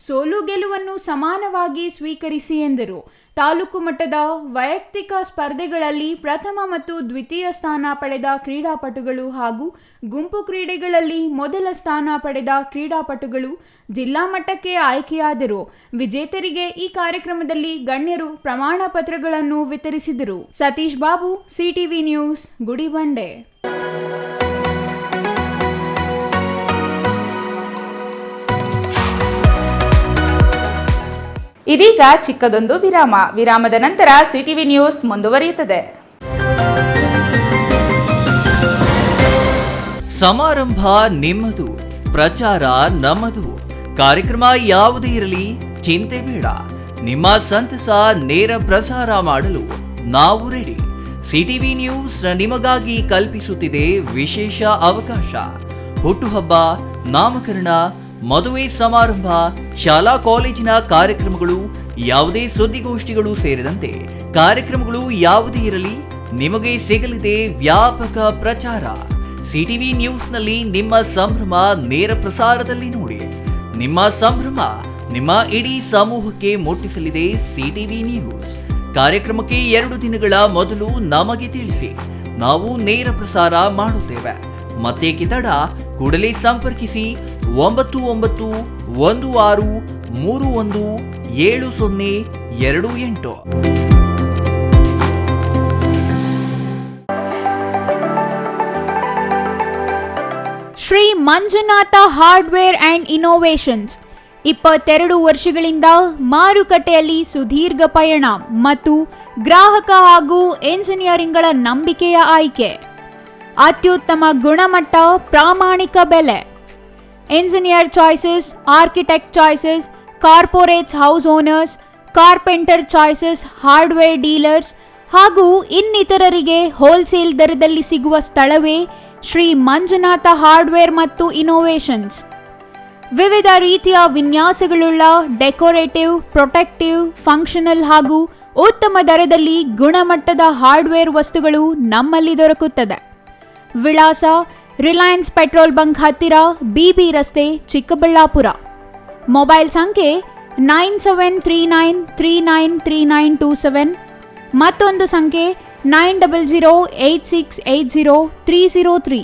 ಸೋಲು ಗೆಲುವನ್ನು ಸಮಾನವಾಗಿ ಸ್ವೀಕರಿಸಿ ಎಂದರು. ತಾಲೂಕು ಮಟ್ಟದ ವೈಯಕ್ತಿಕ ಸ್ಪರ್ಧೆಗಳಲ್ಲಿ ಪ್ರಥಮ ಮತ್ತು ದ್ವಿತೀಯ ಸ್ಥಾನ ಪಡೆದ ಕ್ರೀಡಾಪಟುಗಳು ಹಾಗೂ ಗುಂಪು ಕ್ರೀಡೆಗಳಲ್ಲಿ ಮೊದಲ ಸ್ಥಾನ ಪಡೆದ ಕ್ರೀಡಾಪಟುಗಳು ಜಿಲ್ಲಾ ಮಟ್ಟಕ್ಕೆ ಆಯ್ಕೆಯಾದರು. ವಿಜೇತರಿಗೆ ಈ ಕಾರ್ಯಕ್ರಮದಲ್ಲಿ ಗಣ್ಯರು ಪ್ರಮಾಣ ಪತ್ರಗಳನ್ನು ವಿತರಿಸಿದರು. Satish Babu, CTV news, Gudibande. ಇದೀಗ ಚಿಕ್ಕದೊಂದು ವಿರಾಮದ ನಂತರ ಸಿಟಿವಿ ನ್ಯೂಸ್ ಮುಂದುವರಿಯುತ್ತದೆ. ಸಮಾರಂಭ ನಿಮ್ಮದು, ಪ್ರಚಾರ ನಮ್ಮದು. ಕಾರ್ಯಕ್ರಮ ಯಾವುದೇ ಇರಲಿ ಚಿಂತೆ ಬೇಡ. ನಿಮ್ಮ ಸಂತಸ ನೇರ ಪ್ರಸಾರ ಮಾಡಲು ನಾವು ರೆಡಿ. ಸಿಟಿವಿ ನ್ಯೂಸ್ ನಿಮಗಾಗಿ ಕಲ್ಪಿಸುತ್ತಿದೆ ವಿಶೇಷ ಅವಕಾಶ. ಹುಟ್ಟುಹಬ್ಬ, ನಾಮಕರಣ, ಮದುವೆ ಸಮಾರಂಭ, ಶಾಲಾ ಕಾಲೇಜಿನ ಕಾರ್ಯಕ್ರಮಗಳು, ಯಾವುದೇ ಸುದ್ದಿಗೋಷ್ಠಿಗಳು ಸೇರಿದಂತೆ ಕಾರ್ಯಕ್ರಮಗಳು ಯಾವುದೇ ಇರಲಿ ನಿಮಗೆ ಸಿಗಲಿದೆ ವ್ಯಾಪಕ ಪ್ರಚಾರ. ಸಿಟಿವಿ ನ್ಯೂಸ್ನಲ್ಲಿ ನಿಮ್ಮ ಸಂಭ್ರಮ ನೇರ ಪ್ರಸಾರದಲ್ಲಿ ನೋಡಿ. ನಿಮ್ಮ ಸಂಭ್ರಮ ನಿಮ್ಮ ಇಡೀ ಸಮೂಹಕ್ಕೆ ಮುಟ್ಟಿಸಲಿದೆ ಸಿಟಿವಿ ನ್ಯೂಸ್. ಕಾರ್ಯಕ್ರಮಕ್ಕೆ 2 ದಿನಗಳ ಮೊದಲು ನಮಗೆ ತಿಳಿಸಿ, ನಾವು ನೇರ ಪ್ರಸಾರ ಮಾಡುತ್ತೇವೆ. ಮತ್ತೇಕೆ ತಡ, ಕೂಡಲೇ ಸಂಪರ್ಕಿಸಿ 9916317028. Shri Manjunatha hardware and innovations 22 ವರ್ಷಗಳಿಂದ ಮಾರುಕಟ್ಟೆಯಲ್ಲಿ ಸುದೀರ್ಘ ಪಯಣ ಮತ್ತು ಗ್ರಾಹಕ ಹಾಗೂ ಎಂಜಿನಿಯರಿಂಗ್ಗಳ ನಂಬಿಕೆಯ ಆಯ್ಕೆ. ಅತ್ಯುತ್ತಮ ಗುಣಮಟ್ಟ, ಪ್ರಾಮಾಣಿಕ ಬೆಲೆ. Engineer choices, architect choices, corporates, house owners, carpenter choices, hardware dealers ಹಾಗೂ ಇನ್ನಿತರರಿಗೆ ಹೋಲ್ಸೇಲ್ ದರದಲ್ಲಿ ಸಿಗುವ ಸ್ಥಳವೇ ಶ್ರೀ ಮಂಜುನಾಥ ಹಾರ್ಡ್ವೇರ್ ಮತ್ತು ಇನ್ನೋವೇಷನ್ಸ್. ವಿವಿಧ ರೀತಿಯ ವಿನ್ಯಾಸಗಳುಳ್ಳ ಡೆಕೋರೇಟಿವ್, ಪ್ರೊಟೆಕ್ಟಿವ್, ಫಂಕ್ಷನಲ್ ಹಾಗೂ ಉತ್ತಮ ದರದಲ್ಲಿ ಗುಣಮಟ್ಟದ ಹಾರ್ಡ್ವೇರ್ ವಸ್ತುಗಳು ನಮ್ಮಲ್ಲಿ ದೊರಕುತ್ತದೆ. ವಿಳಾಸ: ರಿಲಯನ್ಸ್ ಪೆಟ್ರೋಲ್ ಬಂಕ್ ಹತ್ತಿರ, ಬಿಬಿ ರಸ್ತೆ, ಚಿಕ್ಕಬಳ್ಳಾಪುರ. ಮೊಬೈಲ್ ಸಂಖ್ಯೆ 9739393927. ಮತ್ತೊಂದು ಸಂಖ್ಯೆ 9008680303.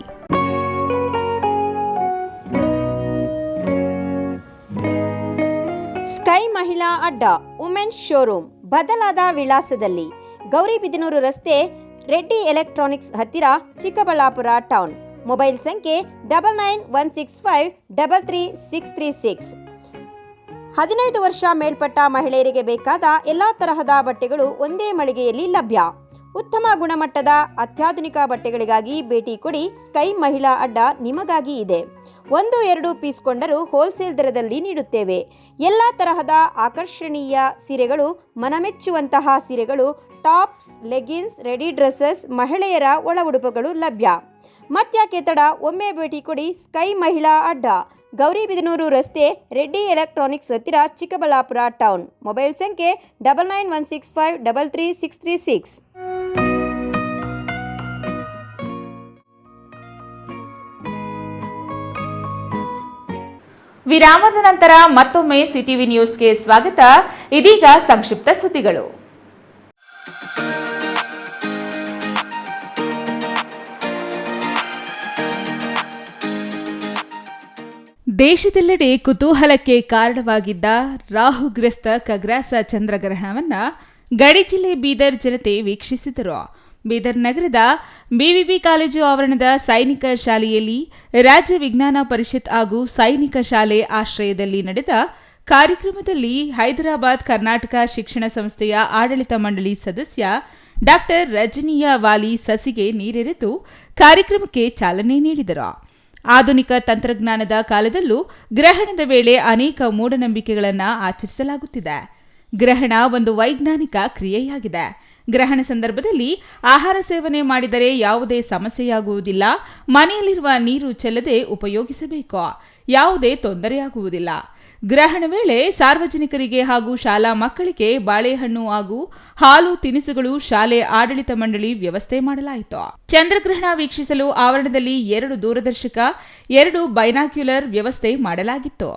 ಸ್ಕೈ ಮಹಿಳಾ ಅಡ್ಡ ವುಮೆನ್ಸ್ ಶೋರೂಮ್ ಬದಲಾದ ವಿಳಾಸದಲ್ಲಿ, ಗೌರಿಬಿದನೂರು ರಸ್ತೆ, ರೆಡ್ಡಿ ಎಲೆಕ್ಟ್ರಾನಿಕ್ಸ್ ಹತ್ತಿರ, ಚಿಕ್ಕಬಳ್ಳಾಪುರ ಟೌನ್. ಮೊಬೈಲ್ ಸಂಖ್ಯೆ 9916533636. 15 ವರ್ಷ ಮೇಲ್ಪಟ್ಟ ಮಹಿಳೆಯರಿಗೆ ಬೇಕಾದ ಎಲ್ಲ ತರಹದ ಬಟ್ಟೆಗಳು ಒಂದೇ ಮಳಿಗೆಯಲ್ಲಿ ಲಭ್ಯ. ಉತ್ತಮ ಗುಣಮಟ್ಟದ ಅತ್ಯಾಧುನಿಕ ಬಟ್ಟೆಗಳಿಗಾಗಿ ಭೇಟಿ ಕೊಡಿ. ಸ್ಕೈ ಮಹಿಳಾ ಅಡ್ಡ ನಿಮಗಾಗಿ ಇದೆ. 1-2 ಪೀಸ್ ಕೊಂಡರೂ ಹೋಲ್ಸೇಲ್ ದರದಲ್ಲಿ ನೀಡುತ್ತೇವೆ. ಎಲ್ಲ ತರಹದ ಆಕರ್ಷಣೀಯ ಸೀರೆಗಳು, ಮನಮೆಚ್ಚುವಂತಹ ಸೀರೆಗಳು, ಟಾಪ್ಸ್, ಲೆಗಿನ್ಸ್, ರೆಡಿ ಡ್ರೆಸ್ಸಸ್, ಮಹಿಳೆಯರ ಒಳ ಉಡುಪುಗಳು ಲಭ್ಯ. ಮತ್ಯಾಕೆ ತಡ, ಒಮ್ಮೆ ಭೇಟಿ ಕೊಡಿ. ಸ್ಕೈ ಮಹಿಳಾ ಅಡ್ಡ, ಗೌರಿಬಿದನೂರು ರಸ್ತೆ, ರೆಡ್ಡಿ ಎಲೆಕ್ಟ್ರಾನಿಕ್ಸ್ ಹತ್ತಿರ, ಚಿಕ್ಕಬಳ್ಳಾಪುರ ಟೌನ್. ಮೊಬೈಲ್ ಸಂಖ್ಯೆ 9916533636. ವಿರಾಮದ ನಂತರ ಮತ್ತೊಮ್ಮೆ ಸಿಟಿವಿ ನ್ಯೂಸ್ಗೆ ಸ್ವಾಗತ. ಇದೀಗ ಸಂಕ್ಷಿಪ್ತ ಸುದ್ದಿಗಳು. ದೇಶದೆಲ್ಲೆಡೆ ಕುತೂಹಲಕ್ಕೆ ಕಾರಣವಾಗಿದ್ದ ರಾಹುಗ್ರಸ್ತ ಖಗ್ರಾಸ ಚಂದ್ರಗ್ರಹಣವನ್ನು ಗಡಿ ಜಿಲ್ಲೆ ಬೀದರ್ ಜನತೆ ವೀಕ್ಷಿಸಿದರು. ಬೀದರ್ ನಗರದ ಬಿವಿಬಿ ಕಾಲೇಜು ಆವರಣದ ಸೈನಿಕ ಶಾಲೆಯಲ್ಲಿ ರಾಜ್ಯ ವಿಜ್ಞಾನ ಪರಿಷತ್ ಹಾಗೂ ಸೈನಿಕ ಶಾಲೆ ಆಶ್ರಯದಲ್ಲಿ ನಡೆದ ಕಾರ್ಯಕ್ರಮದಲ್ಲಿ ಹೈದರಾಬಾದ್ ಕರ್ನಾಟಕ ಶಿಕ್ಷಣ ಸಂಸ್ಥೆಯ ಆಡಳಿತ ಮಂಡಳಿ ಸದಸ್ಯ ಡಾಕ್ಟರ್ ರಜನಿಯಾ ವಾಲಿ ಸಸಿಗೆ ನೀರೆರೆದು ಕಾರ್ಯಕ್ರಮಕ್ಕೆ ಚಾಲನೆ ನೀಡಿದರು. ಆಧುನಿಕ ತಂತ್ರಜ್ಞಾನದ ಕಾಲದಲ್ಲೂ ಗ್ರಹಣದ ವೇಳೆ ಅನೇಕ ಮೂಢನಂಬಿಕೆಗಳನ್ನು ಆಚರಿಸಲಾಗುತ್ತಿದೆ. ಗ್ರಹಣ ಒಂದು ವೈಜ್ಞಾನಿಕ ಕ್ರಿಯೆಯಾಗಿದೆ. ಗ್ರಹಣ ಸಂದರ್ಭದಲ್ಲಿ ಆಹಾರ ಸೇವನೆ ಮಾಡಿದರೆ ಯಾವುದೇ ಸಮಸ್ಯೆಯಾಗುವುದಿಲ್ಲ. ಮನೆಯಲ್ಲಿರುವ ನೀರು ಚೆಲ್ಲದೆ ಉಪಯೋಗಿಸಬೇಕು. ಯಾವುದೇ ತೊಂದರೆಯಾಗುವುದಿಲ್ಲ. ಗ್ರಹಣ ವೇಳೆ ಸಾರ್ವಜನಿಕರಿಗೆ ಹಾಗೂ ಶಾಲಾ ಮಕ್ಕಳಿಗೆ ಬಾಳೆಹಣ್ಣು ಹಾಗೂ ಹಾಲು ತಿನಿಸುಗಳು ಶಾಲೆ ಆಡಳಿತ ಮಂಡಳಿ ವ್ಯವಸ್ಥೆ ಮಾಡಲಾಯಿತು. ಚಂದ್ರಗ್ರಹಣ ವೀಕ್ಷಿಸಲು ಆವರಣದಲ್ಲಿ 2 ದೂರದರ್ಶಕ, 2 ಬೈನಾಕ್ಯುಲರ್ ವ್ಯವಸ್ಥೆ ಮಾಡಲಾಗಿತ್ತು.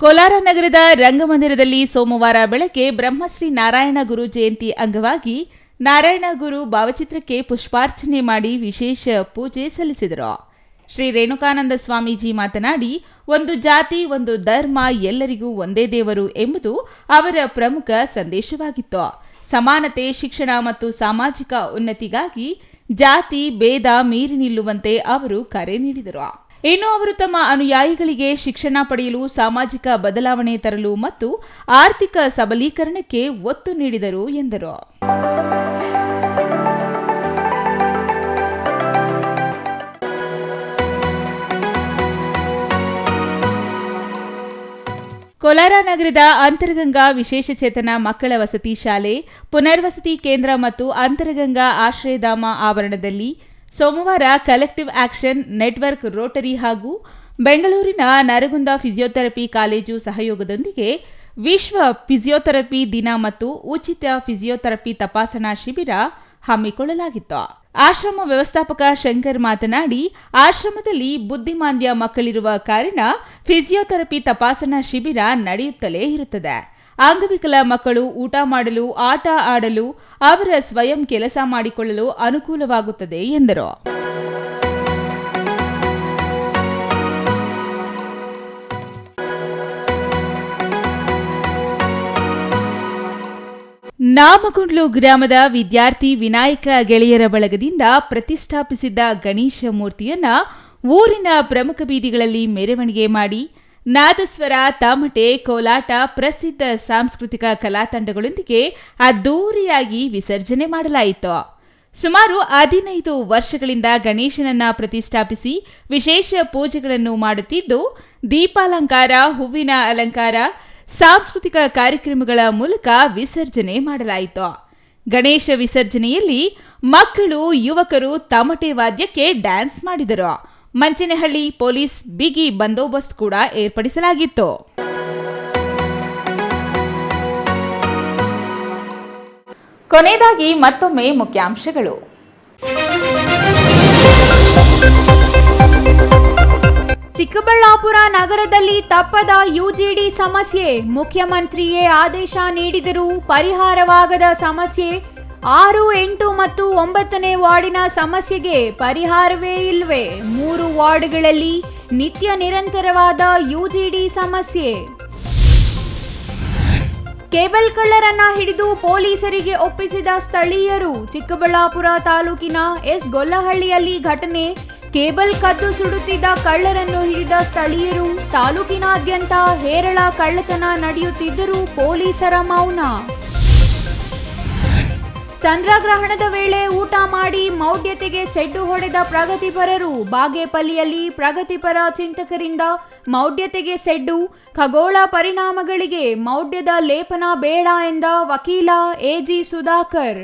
ಕೋಲಾರ ನಗರದ ರಂಗಮಂದಿರದಲ್ಲಿ ಸೋಮವಾರ ಬೆಳಗ್ಗೆ ಬ್ರಹ್ಮಶ್ರೀ ನಾರಾಯಣ ಗುರು ಜಯಂತಿ ಅಂಗವಾಗಿ ನಾರಾಯಣ ಗುರು ಭಾವಚಿತ್ರಕ್ಕೆ ಪುಷ್ಪಾರ್ಚನೆ ಮಾಡಿ ವಿಶೇಷ ಪೂಜೆ ಸಲ್ಲಿಸಿದರು. ಶ್ರೀ ರೇಣುಕಾನಂದ ಸ್ವಾಮೀಜಿ ಮಾತನಾಡಿ, ಒಂದು ಜಾತಿ, ಒಂದು ಧರ್ಮ, ಎಲ್ಲರಿಗೂ ಒಂದೇ ದೇವರು ಎಂಬುದು ಅವರ ಪ್ರಮುಖ ಸಂದೇಶವಾಗಿತ್ತು. ಸಮಾನತೆ, ಶಿಕ್ಷಣ ಮತ್ತು ಸಾಮಾಜಿಕ ಉನ್ನತಿಗಾಗಿ ಜಾತಿ ಭೇದ ಮೀರಿ ನಿಲ್ಲುವಂತೆ ಅವರು ಕರೆ ನೀಡಿದರು. ಇನ್ನು ಅವರು ತಮ್ಮ ಅನುಯಾಯಿಗಳಿಗೆ ಶಿಕ್ಷಣ ಪಡೆಯಲು, ಸಾಮಾಜಿಕ ಬದಲಾವಣೆ ತರಲು ಮತ್ತು ಆರ್ಥಿಕ ಸಬಲೀಕರಣಕ್ಕೆ ಒತ್ತು ನೀಡಿದರು ಎಂದರು. ಕೋಲಾರ ನಗರದ ಅಂತರಗಂಗಾ ವಿಶೇಷಚೇತನ ಮಕ್ಕಳ ವಸತಿ ಶಾಲೆ, ಪುನರ್ವಸತಿ ಕೇಂದ್ರ ಮತ್ತು ಅಂತರಗಂಗಾ ಆಶ್ರಯಧಾಮ ಆವರಣದಲ್ಲಿ ಸೋಮವಾರ ಕಲೆಕ್ಟಿವ್ ಆಕ್ಷನ್ ನೆಟ್ವರ್ಕ್ ರೋಟರಿ ಹಾಗೂ ಬೆಂಗಳೂರಿನ ನರಗುಂದ ಫಿಸಿಯೋಥೆರಪಿ ಕಾಲೇಜು ಸಹಯೋಗದೊಂದಿಗೆ ವಿಶ್ವ ಫಿಸಿಯೋಥೆರಪಿ ದಿನ ಮತ್ತು ಉಚಿತ ಫಿಸಿಯೋಥೆರಪಿ ತಪಾಸಣಾ ಶಿಬಿರ ಹಮ್ಮಿಕೊಳ್ಳಲಾಗಿತ್ತು. ಆಶ್ರಮ ವ್ಯವಸ್ಥಾಪಕ ಶಂಕರ್ ಮಾತನಾಡಿ, ಆಶ್ರಮದಲ್ಲಿ ಬುದ್ಧಿಮಾಂದ್ಯ ಮಕ್ಕಳಿರುವ ಕಾರಣ ಫಿಸಿಯೋಥೆರಪಿ ತಪಾಸಣಾ ಶಿಬಿರ ನಡೆಯುತ್ತಲೇ ಇರುತ್ತದೆ. ಅಂಗವಿಕಲ ಮಕ್ಕಳು ಊಟ ಮಾಡಲು, ಆಟ ಆಡಲು, ಅವರ ಸ್ವಯಂ ಕೆಲಸ ಮಾಡಿಕೊಳ್ಳಲು ಅನುಕೂಲವಾಗುತ್ತದೆ ಎಂದರು. ನಾಮಗುಂಡ್ಲು ಗ್ರಾಮದ ವಿದ್ಯಾರ್ಥಿ ವಿನಾಯಕ ಗೆಳೆಯರ ಬಳಗದಿಂದ ಪ್ರತಿಷ್ಠಾಪಿಸಿದ್ದ ಗಣೇಶ ಮೂರ್ತಿಯನ್ನ ಊರಿನ ಪ್ರಮುಖ ಬೀದಿಗಳಲ್ಲಿ ಮೆರವಣಿಗೆ ಮಾಡಿ ನಾದಸ್ವರ, ತಮಟೆ, ಕೋಲಾಟ, ಪ್ರಸಿದ್ಧ ಸಾಂಸ್ಕೃತಿಕ ಕಲಾ ತಂಡಗಳೊಂದಿಗೆ ಅದ್ದೂರಿಯಾಗಿ ವಿಸರ್ಜನೆ ಮಾಡಲಾಯಿತು. ಸುಮಾರು 15 ವರ್ಷಗಳಿಂದ ಗಣೇಶನನ್ನ ಪ್ರತಿಷ್ಠಾಪಿಸಿ ವಿಶೇಷ ಪೂಜೆಗಳನ್ನು ಮಾಡುತ್ತಿದ್ದು, ದೀಪಾಲಂಕಾರ, ಹೂವಿನ ಅಲಂಕಾರ, ಸಾಂಸ್ಕೃತಿಕ ಕಾರ್ಯಕ್ರಮಗಳ ಮೂಲಕ ವಿಸರ್ಜನೆ ಮಾಡಲಾಯಿತು. ಗಣೇಶ ವಿಸರ್ಜನೆಯಲ್ಲಿ ಮಕ್ಕಳು, ಯುವಕರು ತಮಟೆ ವಾದ್ಯಕ್ಕೆ ಡ್ಯಾನ್ಸ್ ಮಾಡಿದರು. ಮಂಚನಹಳ್ಳಿ ಪೊಲೀಸ್ ಬಿಗಿ ಬಂದೋಬಸ್ತ್ ಕೂಡ ಏರ್ಪಡಿಸಲಾಗಿತ್ತು. ಕೊನೆಯದಾಗಿ ಮತ್ತೊಮ್ಮೆ ಮುಖ್ಯಾಂಶಗಳು. ಚಿಕ್ಕಬಳ್ಳಾಪುರ ನಗರದಲ್ಲಿ ತಪ್ಪದ ಯುಜಿಡಿ ಸಮಸ್ಯೆ, ಮುಖ್ಯಮಂತ್ರಿಯೇ ಆದೇಶ ನೀಡಿದರೂ ಪರಿಹಾರವಾಗದ ಸಮಸ್ಯೆ. 6, 8 ಮತ್ತು 9ನೇ ವಾರ್ಡಿನ ಸಮಸ್ಯೆಗೆ ಪರಿಹಾರವೇ ಇಲ್ವೇ? 3 ವಾರ್ಡ್ಗಳಲ್ಲಿ ನಿತ್ಯ ನಿರಂತರವಾದ ಯುಜಿಡಿ ಸಮಸ್ಯೆ. ಕೇಬಲ್ ಕಳ್ಳರನ್ನ ಹಿಡಿದು ಪೊಲೀಸರಿಗೆ ಒಪ್ಪಿಸಿದ ಸ್ಥಳೀಯರು. ಚಿಕ್ಕಬಳ್ಳಾಪುರ ತಾಲೂಕಿನ ಗೊಲ್ಲಹಳ್ಳಿಯಲ್ಲಿ ಘಟನೆ. ಕೇಬಲ್ ಕದ್ದು ಸುಡುತ್ತಿದ್ದ ಕಳ್ಳರನ್ನು ಹಿಡಿದ ಸ್ಥಳೀಯರು. ತಾಲೂಕಿನಾದ್ಯಂತ ಹೇರಳ ಕಳ್ಳತನ ನಡೆಯುತ್ತಿದ್ದರೂ ಪೊಲೀಸರ ಮೌನ. ಚಂದ್ರಗ್ರಹಣದ ವೇಳೆ ಊಟ ಮಾಡಿ ಮೌಢ್ಯತೆಗೆ ಸೆಡ್ಡು ಹೊಡೆದ ಪ್ರಗತಿಪರರು. ಬಾಗೇಪಲ್ಲಿಯಲ್ಲಿ ಪ್ರಗತಿಪರ ಚಿಂತಕರಿಂದ ಮೌಢ್ಯತೆಗೆ ಸೆಡ್ಡು. ಖಗೋಳ ಪರಿಣಾಮಗಳಿಗೆ ಮೌಢ್ಯದ ಲೇಪನ ಬೇಡ ಎಂದ ವಕೀಲ ಎಜಿ ಸುಧಾಕರ್.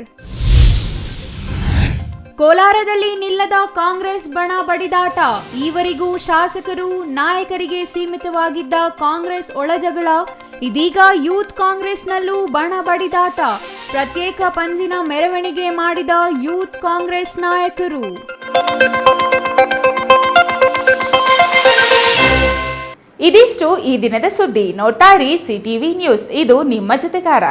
ಕೋಲಾರದಲ್ಲಿ ನಿಲ್ಲದ ಕಾಂಗ್ರೆಸ್ ಬಣ ಬಡಿದಾಟ. ಈವರೆಗೂ ಶಾಸಕರು, ನಾಯಕರಿಗೆ ಸೀಮಿತವಾಗಿದ್ದ ಕಾಂಗ್ರೆಸ್ ಒಳಜಗಳ ಇದೀಗ ಯೂತ್ ಕಾಂಗ್ರೆಸ್ನಲ್ಲೂ ಬಣ ಬಡಿದಾಟ. ಪ್ರತ್ಯೇಕ ಪಂಜಿನ ಮೆರವಣಿಗೆ ಮಾಡಿದ ಯೂತ್ ಕಾಂಗ್ರೆಸ್ ನಾಯಕರು. ಇದಿಷ್ಟು ಈ ದಿನದ ಸುದ್ದಿ. ನೋಡ್ತಾ ಇರಿ ಸಿಟಿವಿ ನ್ಯೂಸ್, ಇದು ನಿಮ್ಮ ಜೊತೆಗಾರ.